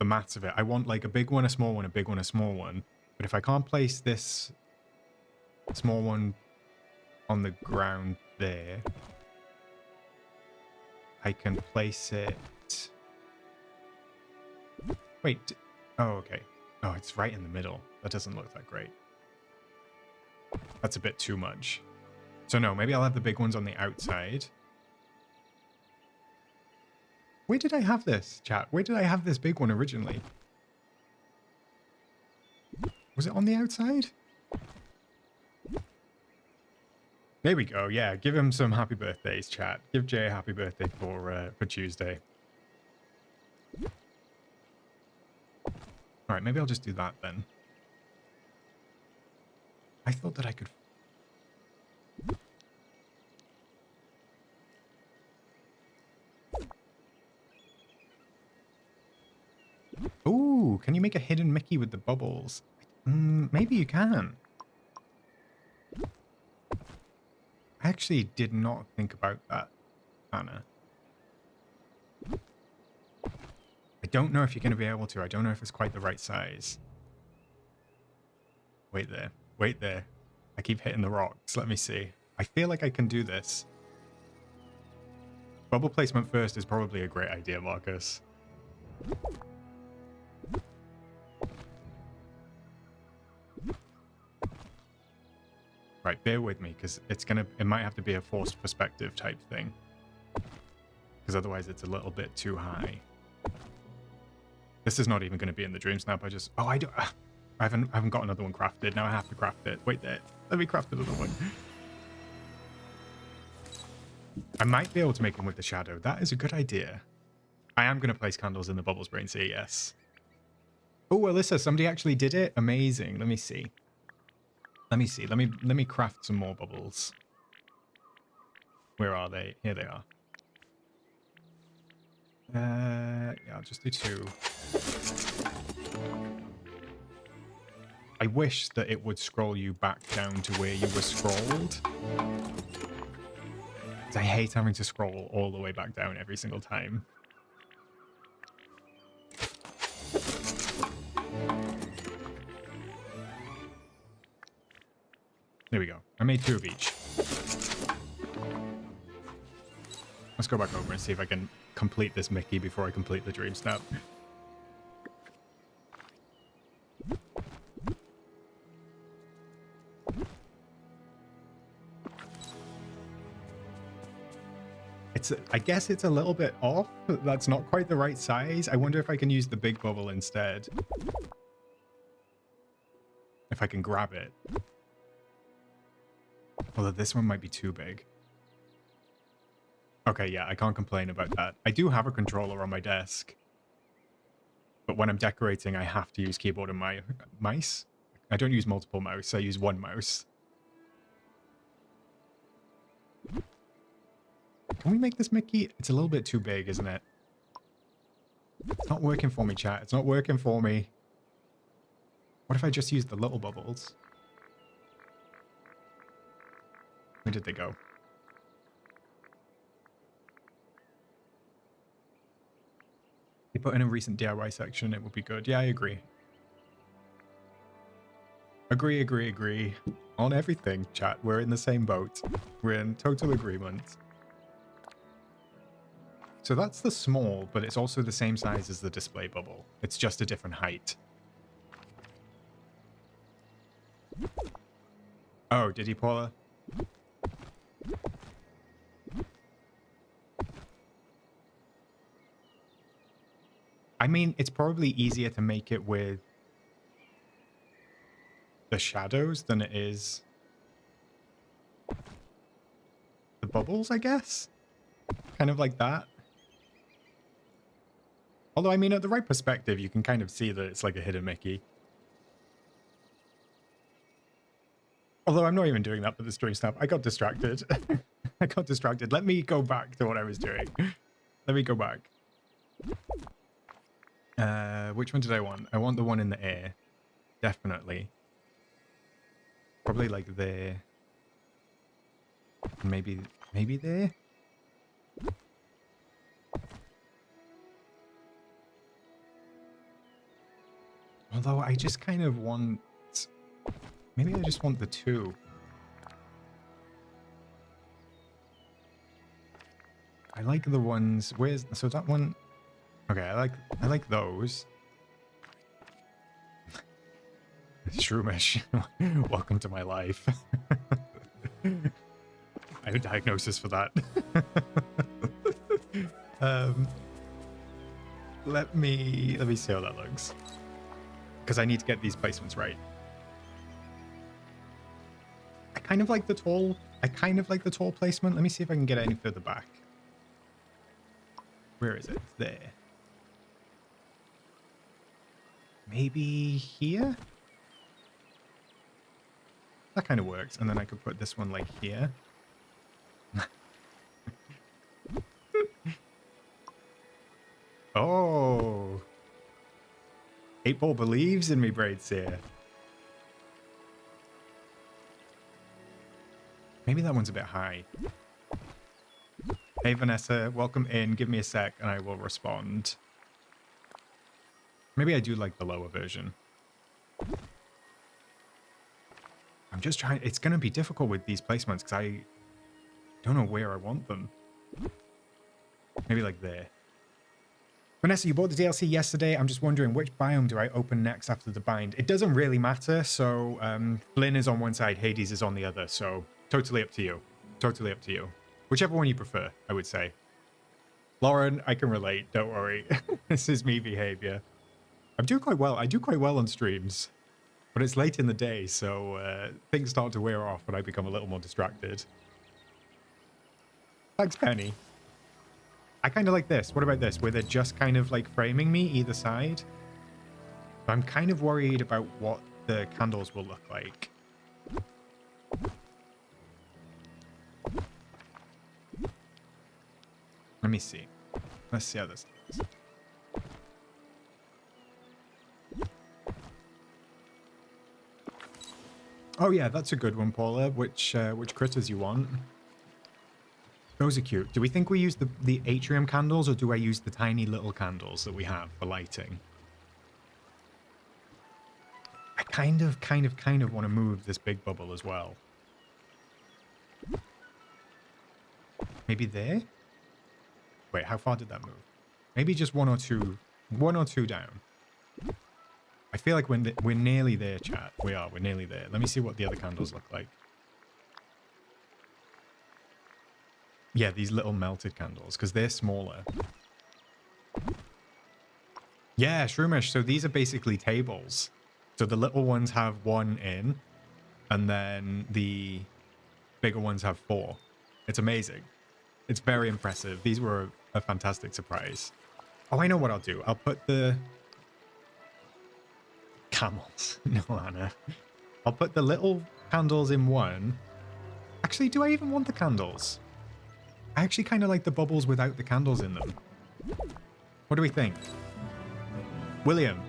maths of it. I want like a big one, a small one, a big one, a small one. But if I can't place this small one on the ground there, I can place it... Wait. Oh, okay. Oh, it's right in the middle. That doesn't look that great. That's a bit too much. So no, maybe I'll have the big ones on the outside. Where did I have this, chat? Where did I have this big one originally? Was it on the outside? There we go. Yeah, give him some happy birthdays, chat. Give Jay a happy birthday for Tuesday. All right, maybe I'll just do that then. I thought that I could. Ooh, can you make a hidden Mickey with the bubbles? Maybe you can. I actually did not think about that, Anna. I don't know if you're going to be able to. I don't know if it's quite the right size. Wait there. Wait there. I keep hitting the rocks. Let me see. I feel like I can do this. Bubble placement first is probably a great idea, Marcus. Right, bear with me, because it might have to be a forced perspective type thing. Because otherwise it's a little bit too high. This is not even going to be in the DreamSnap. I haven't got another one crafted. Now I have to craft it. Wait there. Let me craft another one. I might be able to make one with the shadow. That is a good idea. I am going to place candles in the bubbles brain, say yes. Oh, Alyssa, somebody actually did it. Amazing. Let me see. Let me craft some more bubbles. Where are they? Here they are. Yeah, I'll just do 2. I wish that it would scroll you back down to where you were scrolled. I hate having to scroll all the way back down every single time. There we go. I made 2 of each. Let's go back over and see if I can complete this Mickey before I complete the DreamSnap. I guess it's a little bit off. That's not quite the right size. I wonder if I can use the big bubble instead. If I can grab it. Although this one might be too big. Okay, yeah, I can't complain about that. I do have a controller on my desk. But when I'm decorating, I have to use keyboard and my mice. I don't use multiple mouse. I use one mouse. Can we make this Mickey? It's a little bit too big, isn't it? It's not working for me, chat. It's not working for me. What if I just use the little bubbles? Where did they go? They put in a recent DIY section, it would be good. Yeah, I agree. Agree. On everything, chat. We're in the same boat. We're in total agreement. So that's the small, but it's also the same size as the display bubble. It's just a different height. Oh, did he, Paula? I mean, it's probably easier to make it with the shadows than it is the bubbles, I guess. Kind of like that. Although, I mean, at the right perspective, you can kind of see that it's like a hidden Mickey. Although I'm not even doing that for the stream snap. I got distracted. I got distracted. Let me go back to what I was doing. Let me go back. Which one did I want? I want the one in the air. Definitely. Probably like there. Maybe there? Although I just kind of want... Maybe I just want the 2. I like the ones... Where's... So that one... Okay, I like those. Shroomish. Welcome to my life. I have a diagnosis for that. Let me see how that looks. Because I need to get these placements right. I kind of like the tall. I kind of like the tall placement. Let me see if I can get it any further back. Where is it? It's there. Maybe here? That kind of works. And then I could put this one like here. Oh. 8-Ball believes in me, Braidseer. Maybe that one's a bit high. Hey, Vanessa, welcome in. Give me a sec and I will respond. Maybe I do like the lower version. I'm just trying. It's going to be difficult with these placements because I don't know where I want them. Maybe like there. Vanessa, you bought the DLC yesterday. I'm just wondering which biome do I open next after the bind? It doesn't really matter. So Flynn is on one side, Hades is on the other. So totally up to you. Totally up to you. Whichever one you prefer, I would say. Lauren, I can relate. Don't worry. This is me behavior. I'm doing quite well. I do quite well on streams. But it's late in the day, so things start to wear off and I become a little more distracted. Thanks, Penny. I kind of like this. What about this? Where they're just kind of like framing me either side. I'm kind of worried about what the candles will look like. Let me see. Let's see how this looks. Oh yeah, that's a good one, Paula. Which critters you want? Those are cute. Do we think we use the atrium candles or do I use the tiny little candles that we have for lighting? I kind of want to move this big bubble as well. Maybe there? Wait, how far did that move? Maybe just one or two down. I feel like we're nearly there, chat. We're nearly there. Let me see what the other candles look like. Yeah, these little melted candles, because they're smaller. Yeah, Shroomish. So these are basically tables. So the little ones have 1 in, and then the bigger ones have 4. It's amazing. It's very impressive. These were a fantastic surprise. Oh, I know what I'll do. I'll put the camels. No, Anna. I'll put the little candles in one. Actually, do I even want the candles? I actually kind of like the bubbles without the candles in them. What do we think? William,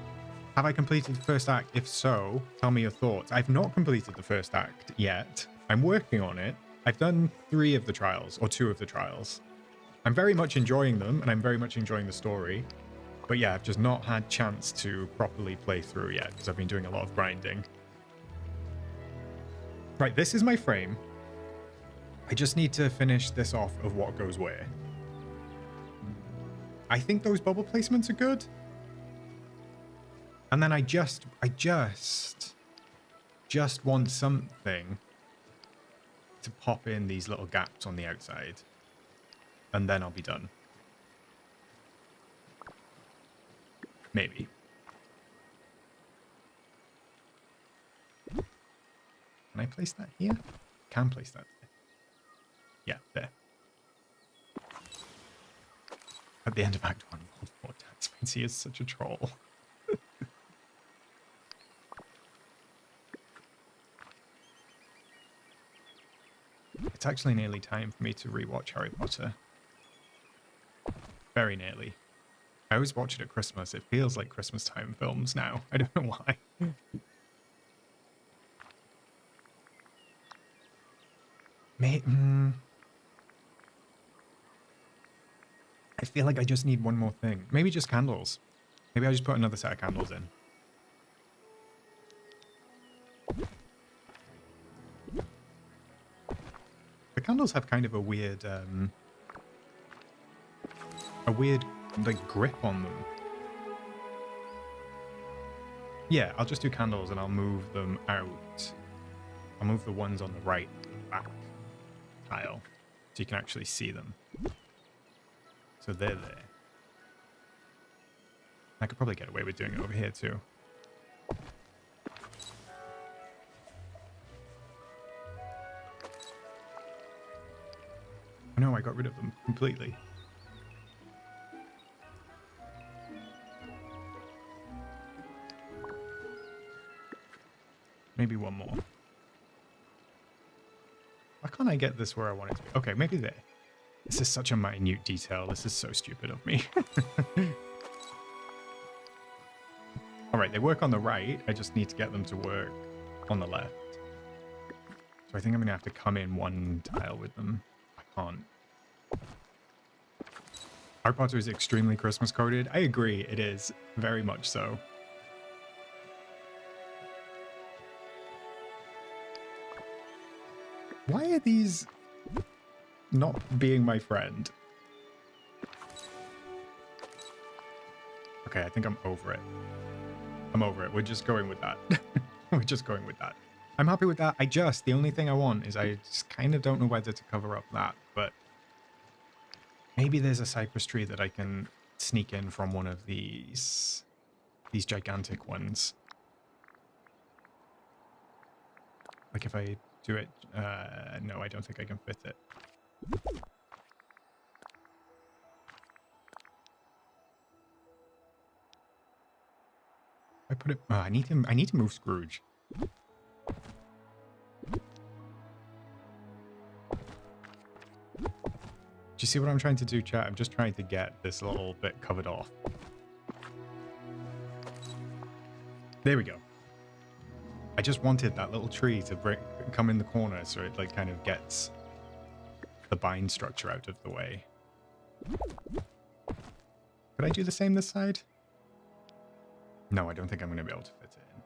have I completed the first act? If so, tell me your thoughts. I've not completed the first act yet. I'm working on it. I've done 3 of the trials, or 2 of the trials. I'm very much enjoying them, and I'm very much enjoying the story. But yeah, I've just not had chance to properly play through yet, because I've been doing a lot of grinding. Right, this is my frame. I just need to finish this off of what goes where. I think those bubble placements are good. And then I just want something to pop in these little gaps on the outside. And then I'll be done. Maybe. Can I place that here? Can place that there. Yeah, there. At the end of Act 1, Voldemort dance means he is such a troll. It's actually nearly time for me to rewatch Harry Potter. Very nearly. I always watch it at Christmas. It feels like Christmas time films now. I don't know why. I feel like I just need one more thing. Maybe just candles. Maybe I'll just put another set of candles in. The candles have kind of a weird like grip on them. Yeah, I'll just do candles and I'll move them out. I'll move the ones on the right back tile so you can actually see them. So they're there. I could probably get away with doing it over here too. No, I got rid of them completely. Maybe one more. Why can't I get this where I want it to be? Okay, maybe there. This is such a minute detail. This is so stupid of me. All right, they work on the right. I just need to get them to work on the left. So I think I'm going to have to come in one tile with them. I can't. Harry Potter is extremely Christmas coded. I agree, it is. Very much so. Why are these not being my friend? Okay, I think I'm over it. I'm over it. We're just going with that. We're just going with that. I'm happy with that. The only thing I want is I just kind of don't know whether to cover up that, but maybe there's a cypress tree that I can sneak in from one of these gigantic ones. Like if I do it, no, I don't think I can fit it. I put it, I need to move Scrooge. Do you see what I'm trying to do, chat? I'm just trying to get this little bit covered off. There we go. I just wanted that little tree to come in the corner so it like kind of gets the bind structure out of the way. Could I do the same this side? No, I don't think I'm going to be able to fit it in.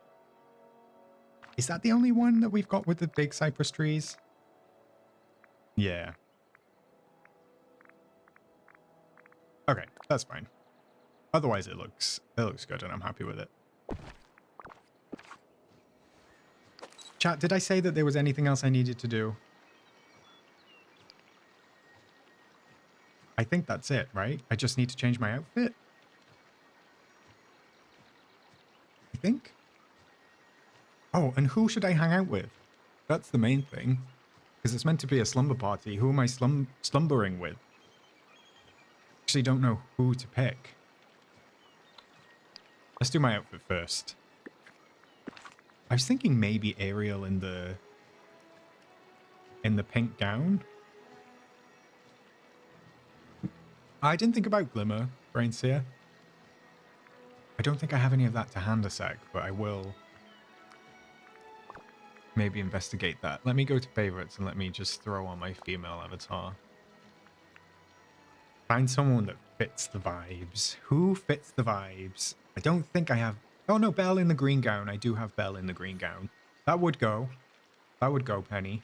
Is that the only one that we've got with the big cypress trees? Yeah. Okay, that's fine. Otherwise, it looks good, and I'm happy with it. Chat, did I say that there was anything else I needed to do? I think that's it, right? I just need to change my outfit? I think? Oh, and who should I hang out with? That's the main thing. Because it's meant to be a slumber party. Who am I slumbering with? Actually don't know who to pick. Let's do my outfit first. I was thinking maybe Ariel in the pink gown. I didn't think about Glimmer, Brainseer. I don't think I have any of that to hand a sec, but I will maybe investigate that. Let me go to favorites and let me just throw on my female avatar. Find someone that fits the vibes. Who fits the vibes? I don't think I have... Oh no, Belle in the green gown. I do have Belle in the green gown. That would go. That would go, Penny.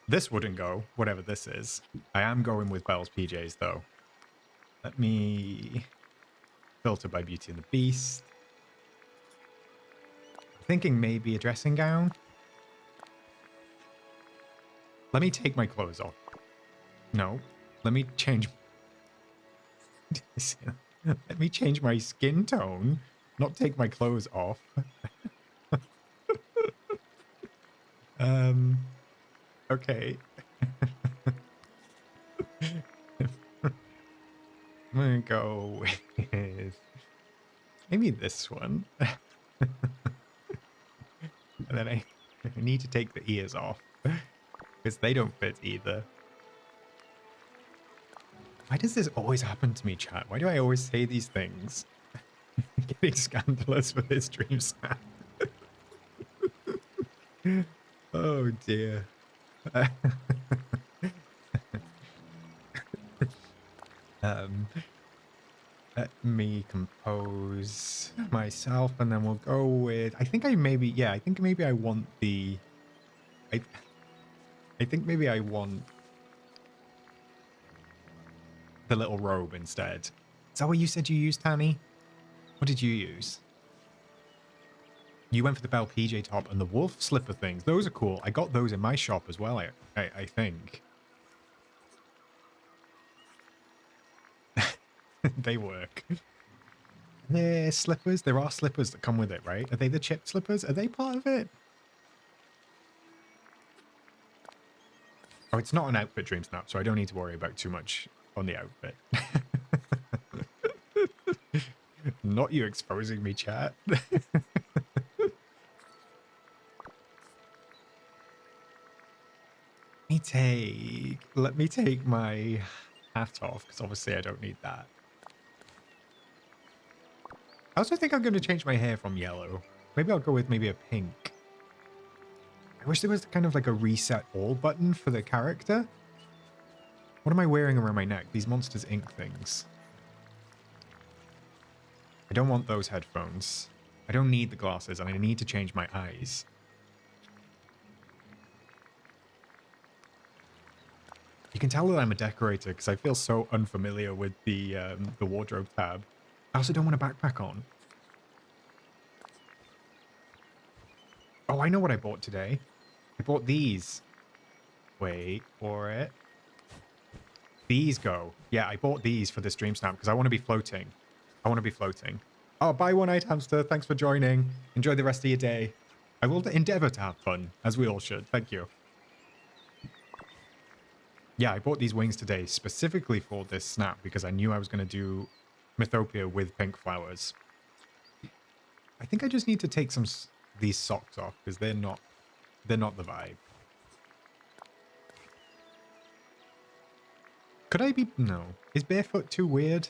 This wouldn't go, whatever this is. I am going with Belle's PJs, though. Let me filter by Beauty and the Beast. I'm thinking maybe a dressing gown. Let me take my clothes off. No. Let me change... Let me change my skin tone, not take my clothes off. Okay. I'm gonna go with maybe this one. And then I need to take the ears off because they don't fit either. Why does this always happen to me, chat? Why do I always say these things? Getting scandalous for this DreamSnap. Oh dear. Let me compose myself and then we'll go with... I think I maybe I want the... I think maybe I want the little robe instead. Is that what you said you used, Tanny? What did you use? You went for the Belle PJ top and the wolf slipper things. Those are cool. I got those in my shop as well, I think. They work. They're slippers. There are slippers that come with it, right? Are they the chip slippers? Are they part of it? Oh, it's not an outfit DreamSnap, so I don't need to worry about too much on the outfit. Not you exposing me, chat. Let me take my hat off, because obviously I don't need that. I also think I'm going to change my hair from yellow. Maybe I'll go with maybe a pink. I wish there was kind of like a reset all button for the character. What am I wearing around my neck? These Monsters Inc. things. I don't want those headphones. I don't need the glasses, and I need to change my eyes. You can tell that I'm a decorator because I feel so unfamiliar with the wardrobe tab. I also don't want a backpack on. Oh, I know what I bought today. I bought these. Wait for it. These go. Yeah, I bought these for this DreamSnap because I want to be floating. I want to be floating. Oh, buy one night, hamster. Thanks for joining. Enjoy the rest of your day. I will endeavor to have fun, as we all should. Thank you. Yeah, I bought these wings today specifically for this snap because I knew I was going to do Mythopia with pink flowers. I think I just need to take these socks off because they're not the vibe. Could I be... No. Is barefoot too weird?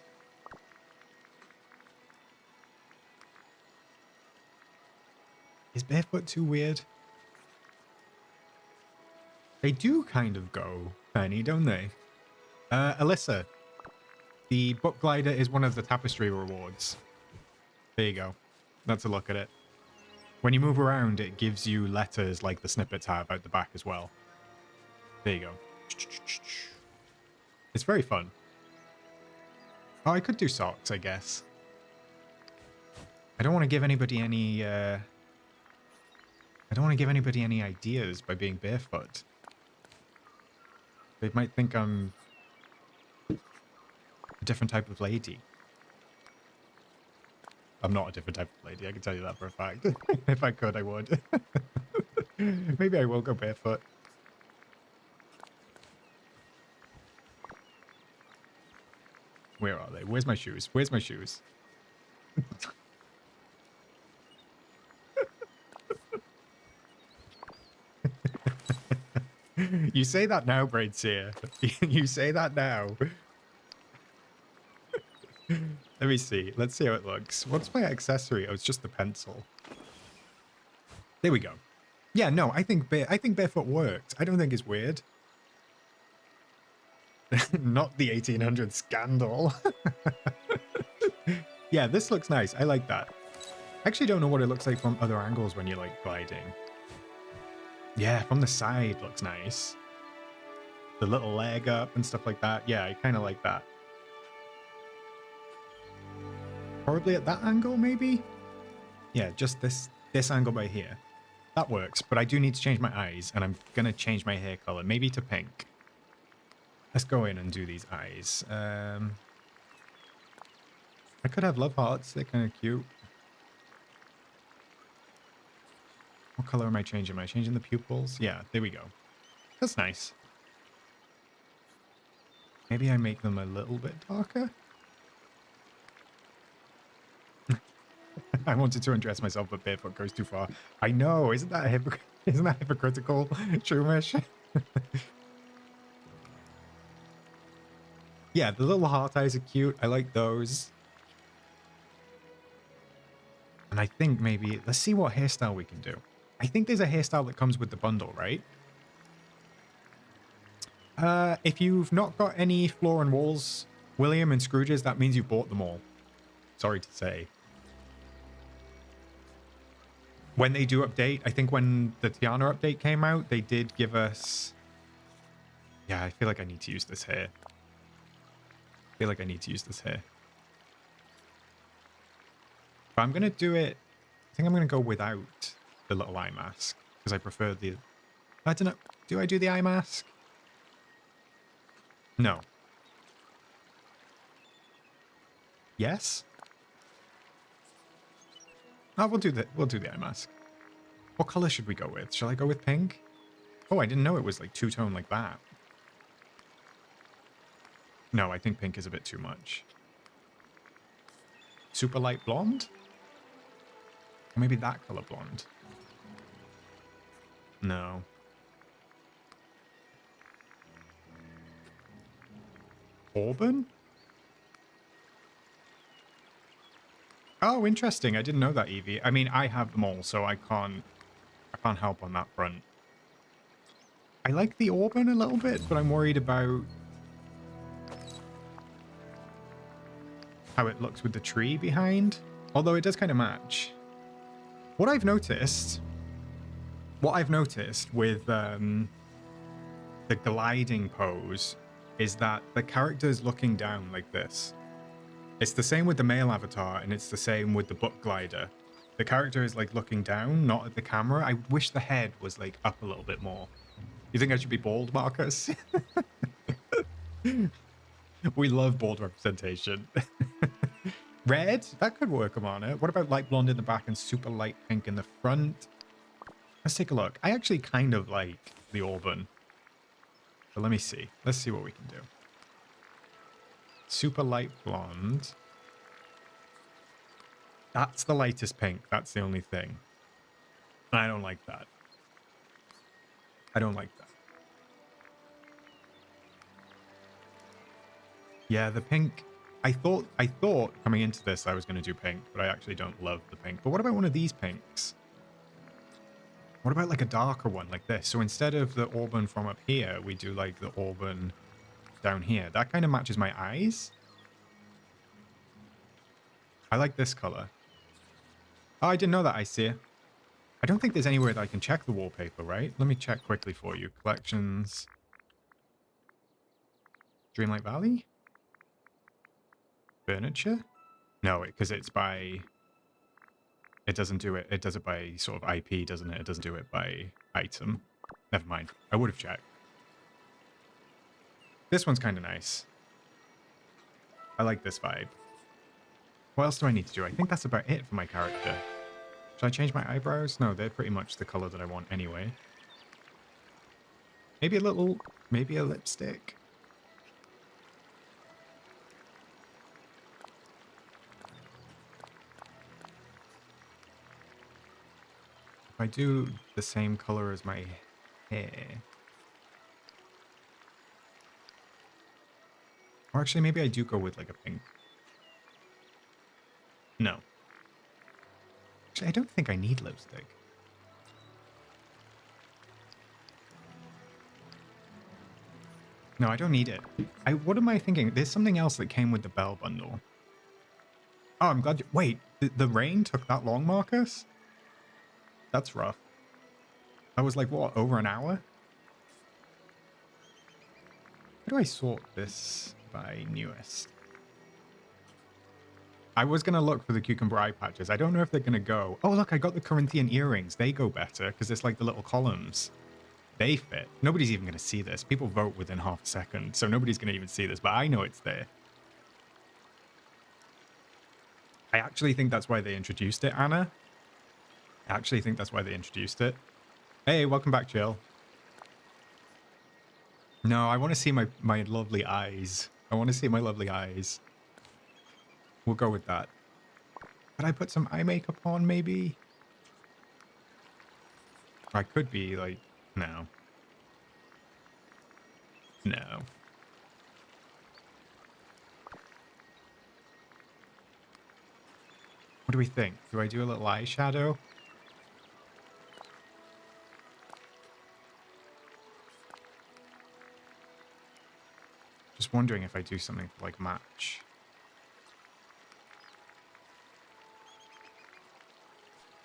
Is barefoot too weird? They do kind of go funny, don't they? Alyssa, the book glider is one of the tapestry rewards. There you go. That's a look at it. When you move around, it gives you letters like the snippets have out the back as well. There you go. It's very fun. Oh, I could do socks, I guess. I don't want to give anybody any... I don't want to give anybody any ideas by being barefoot. They might think I'm a different type of lady. I'm not a different type of lady, I can tell you that for a fact. If I could, I would. Maybe I will go barefoot. Where are they? Where's my shoes? Where's my shoes? You say that now, Braidseer. You say that now. Let me see. Let's see how it looks. What's my accessory? Oh, it's just the pencil. There we go. Yeah, no, I think barefoot worked. I don't think it's weird. Not the 1800 scandal. Yeah, this looks nice. I like that. I actually don't know what it looks like from other angles when you're like gliding. Yeah, from the side looks nice. The little leg up and stuff like that. Yeah, I kind of like that. Probably at that angle, maybe? Yeah, just this angle by here. That works, but I do need to change my eyes, and I'm going to change my hair color, maybe to pink. Let's go in and do these eyes. I could have love hearts. They're kind of cute. What color am I changing? Am I changing the pupils? Yeah, there we go. That's nice. Maybe I make them a little bit darker. I wanted to undress myself, but barefoot goes too far. I know. Isn't that hypocritical, Shroomish? Yeah, the little heart eyes are cute. I like those. And I think maybe... Let's see what hairstyle we can do. I think there's a hairstyle that comes with the bundle, right? If you've not got any floor and walls, William and Scrooges, that means you bought them all. Sorry to say. When they do update, I think when the Tiana update came out, they did give us... Yeah, I feel like I need to use this hair. But I'm going to do it... I think I'm going to go without the little eye mask. Because I prefer the... I don't know. Do I do the eye mask? No. Yes? Oh, we'll do the eye mask. What color should we go with? Shall I go with pink? Oh, I didn't know it was like two-tone like that. No, I think pink is a bit too much. Super light blonde? Or maybe that color blonde. No. Auburn? Oh, interesting. I didn't know that, Evie. I mean, I have them all, so I can't help on that front. I like the auburn a little bit, but I'm worried about how it looks with the tree behind. Although it does kind of match. What I've noticed with the gliding pose is that the character is looking down like this. It's the same with the male avatar, and it's the same with the book glider. The character is like looking down, not at the camera. I wish the head was like up a little bit more. You think I should be bald, Marcus? We love bald representation. Red? That could work, Amana. What about light blonde in the back and super light pink in the front? Let's take a look. I actually kind of like the auburn. But let me see. Let's see what we can do. Super light blonde. That's the lightest pink. That's the only thing. I don't like that. I don't like that. Yeah, the pink. I thought coming into this I was going to do pink, but I actually don't love the pink. But what about one of these pinks? What about like a darker one like this? So instead of the auburn from up here, we do like the auburn down here. That kind of matches my eyes. I like this color. Oh, I didn't know that, I see it. I don't think there's anywhere that I can check the wallpaper, right? Let me check quickly for you. Collections. Dreamlight Valley? Furniture? No, because it's by... It doesn't do it. It does it by sort of IP, doesn't it? It doesn't do it by item. Never mind. I would have checked. This one's kind of nice. I like this vibe. What else do I need to do? I think that's about it for my character. Should I change my eyebrows? No, they're pretty much the color that I want anyway. Maybe a little... Maybe a lipstick. If I do the same color as my hair... Or actually, maybe I do go with like a pink. No. Actually, I don't think I need lipstick. No, I don't need it. What am I thinking? There's something else that came with the Bell bundle. Oh, I'm glad you... Wait, the rain took that long, Marcus? That's rough. That was like, what, over an hour? How do I sort this by newest? I was going to look for the cucumber eye patches. I don't know if they're going to go. Oh, look, I got the Corinthian earrings. They go better because it's like the little columns. They fit. Nobody's even going to see this. People vote within half a second, so nobody's going to even see this, but I know it's there. I actually think that's why they introduced it, Anna. I actually think that's why they introduced it. Hey, welcome back, Jill. No, I want to see my lovely eyes. I want to see my lovely eyes. We'll go with that. Could I put some eye makeup on, maybe? I could be like, no. No. What do we think? Do I do a little eyeshadow? Just wondering if I do something to like match.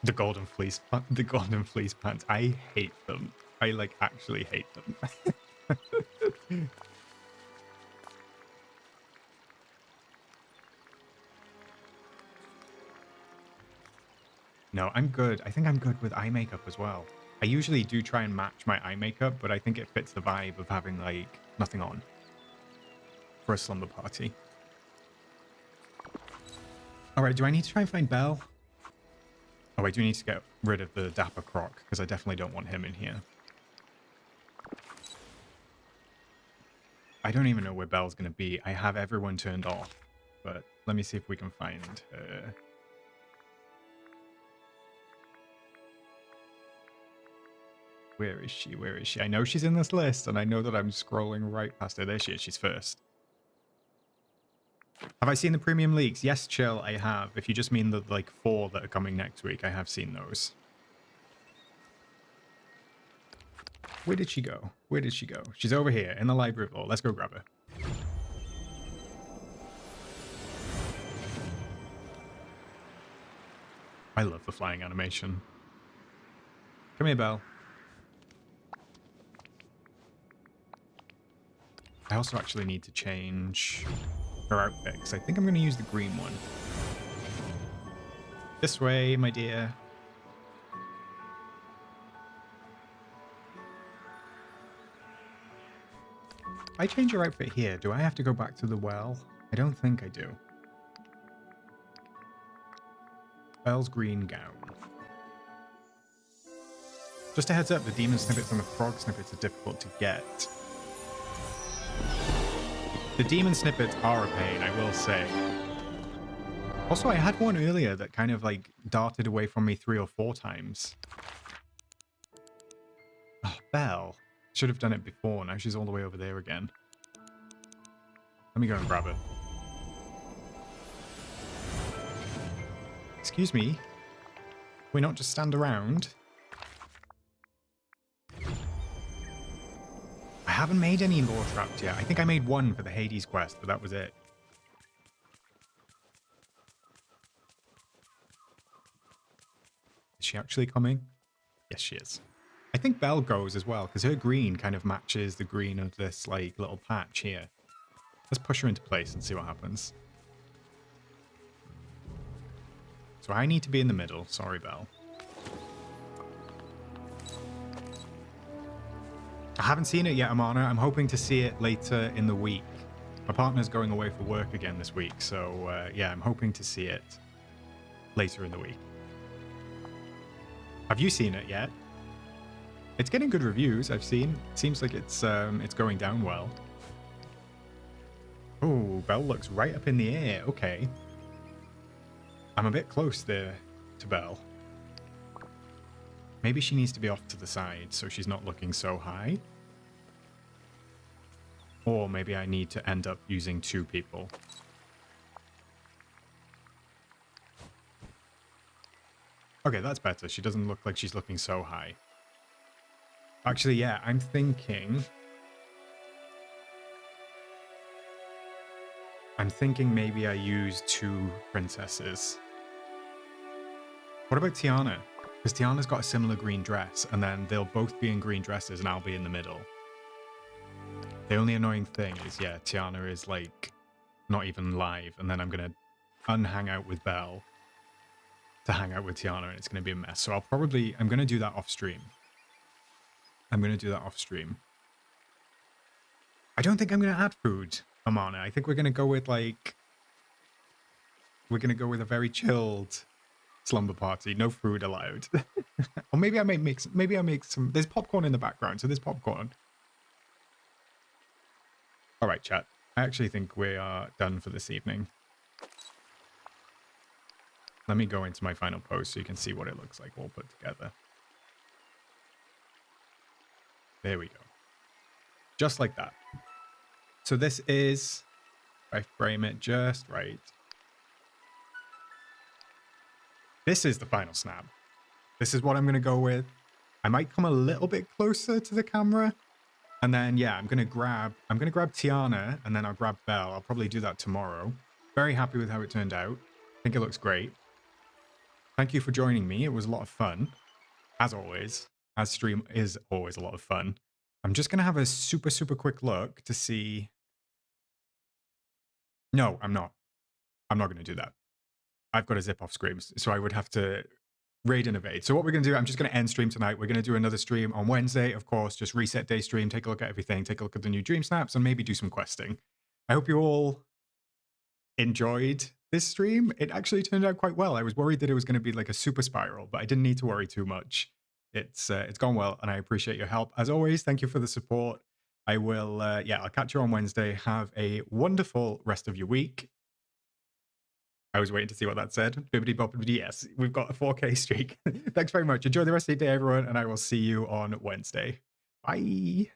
The golden fleece pants. I hate them. I like actually hate them. No, I'm good. I think I'm good with eye makeup as well. I usually do try and match my eye makeup, but I think it fits the vibe of having like nothing on for a slumber party. All right, do I need to try and find Belle? Oh, I do need to get rid of the Dapper Croc because I definitely don't want him in here. I don't even know where Belle's going to be. I have everyone turned off, but let me see if we can find her. Where is she? Where is she? I know she's in this list, and I know that I'm scrolling right past her. There she is. She's first. Have I seen the premium leaks? Yes, Chill, I have. If you just mean the, like, 4 that are coming next week, I have seen those. Where did she go? Where did she go? She's over here, in the library floor. Let's go grab her. I love the flying animation. Come here, Belle. I also actually need to change her outfit, because I think I'm going to use the green one. This way, my dear. If I change her outfit here, do I have to go back to the well? I don't think I do. Belle's green gown. Just a heads up, the demon snippets and the frog snippets are difficult to get. The demon snippets are a pain, I will say. Also, I had one earlier that kind of like darted away from me 3 or 4 times. Oh, Belle. Should have done it before. Now she's all the way over there again. Let me go and grab her. Excuse me. We not just stand around. I haven't made any lore traps yet. I think I made one for the Hades quest, but that was it. Is she actually coming? Yes, she is. I think Belle goes as well, because her green kind of matches the green of this like little patch here. Let's push her into place and see what happens. So I need to be in the middle. Sorry, Belle. I haven't seen it yet, Amana. I'm hoping to see it later in the week. My partner's going away for work again this week, so yeah, I'm hoping to see it later in the week. Have you seen it yet? It's getting good reviews, I've seen. Seems like it's going down well. Oh, Belle looks right up in the air. Okay. I'm a bit close there to Belle. Maybe she needs to be off to the side so she's not looking so high. Or maybe I need to end up using 2 people. Okay, that's better. She doesn't look like she's looking so high. Actually, yeah, I'm thinking maybe I use 2 princesses. What about Tiana? Because Tiana's got a similar green dress, and then they'll both be in green dresses, and I'll be in the middle. The only annoying thing is, yeah, Tiana is, like, not even live, and then I'm going to unhang out with Belle to hang out with Tiana, and it's going to be a mess. So I'm going to do that off stream. I don't think I'm going to add food, Amana. I think we're going to go with, like... We're going to go with a very chilled slumber party. No food allowed. Or maybe I may make some... There's popcorn in the background, so there's popcorn. All right, chat. I actually think we are done for this evening. Let me go into my final post so you can see what it looks like all put together. There we go. Just like that. So this is... If I frame it just right. This is the final snap. This is what I'm going to go with. I might come a little bit closer to the camera. And then, yeah, I'm going to grab Tiana, and then I'll grab Belle. I'll probably do that tomorrow. Very happy with how it turned out. I think it looks great. Thank you for joining me. It was a lot of fun. As always. As stream is always a lot of fun. I'm just going to have a super, super quick look to see... No, I'm not. I'm not going to do that. I've got to zip off screams, so I would have to raid and evade. So what we're going to do, I'm just going to end stream tonight. We're going to do another stream on Wednesday, of course, just reset day stream, take a look at everything, take a look at the new dream snaps, and maybe do some questing. I hope you all enjoyed this stream. It actually turned out quite well. I was worried that it was going to be like a super spiral, but I didn't need to worry too much. It's gone well, and I appreciate your help. As always, thank you for the support. I will, yeah, I'll catch you on Wednesday. Have a wonderful rest of your week. I was waiting to see what that said. Bibbidi bobbidi, yes, we've got a 4K streak. Thanks very much. Enjoy the rest of your day, everyone, and I will see you on Wednesday. Bye.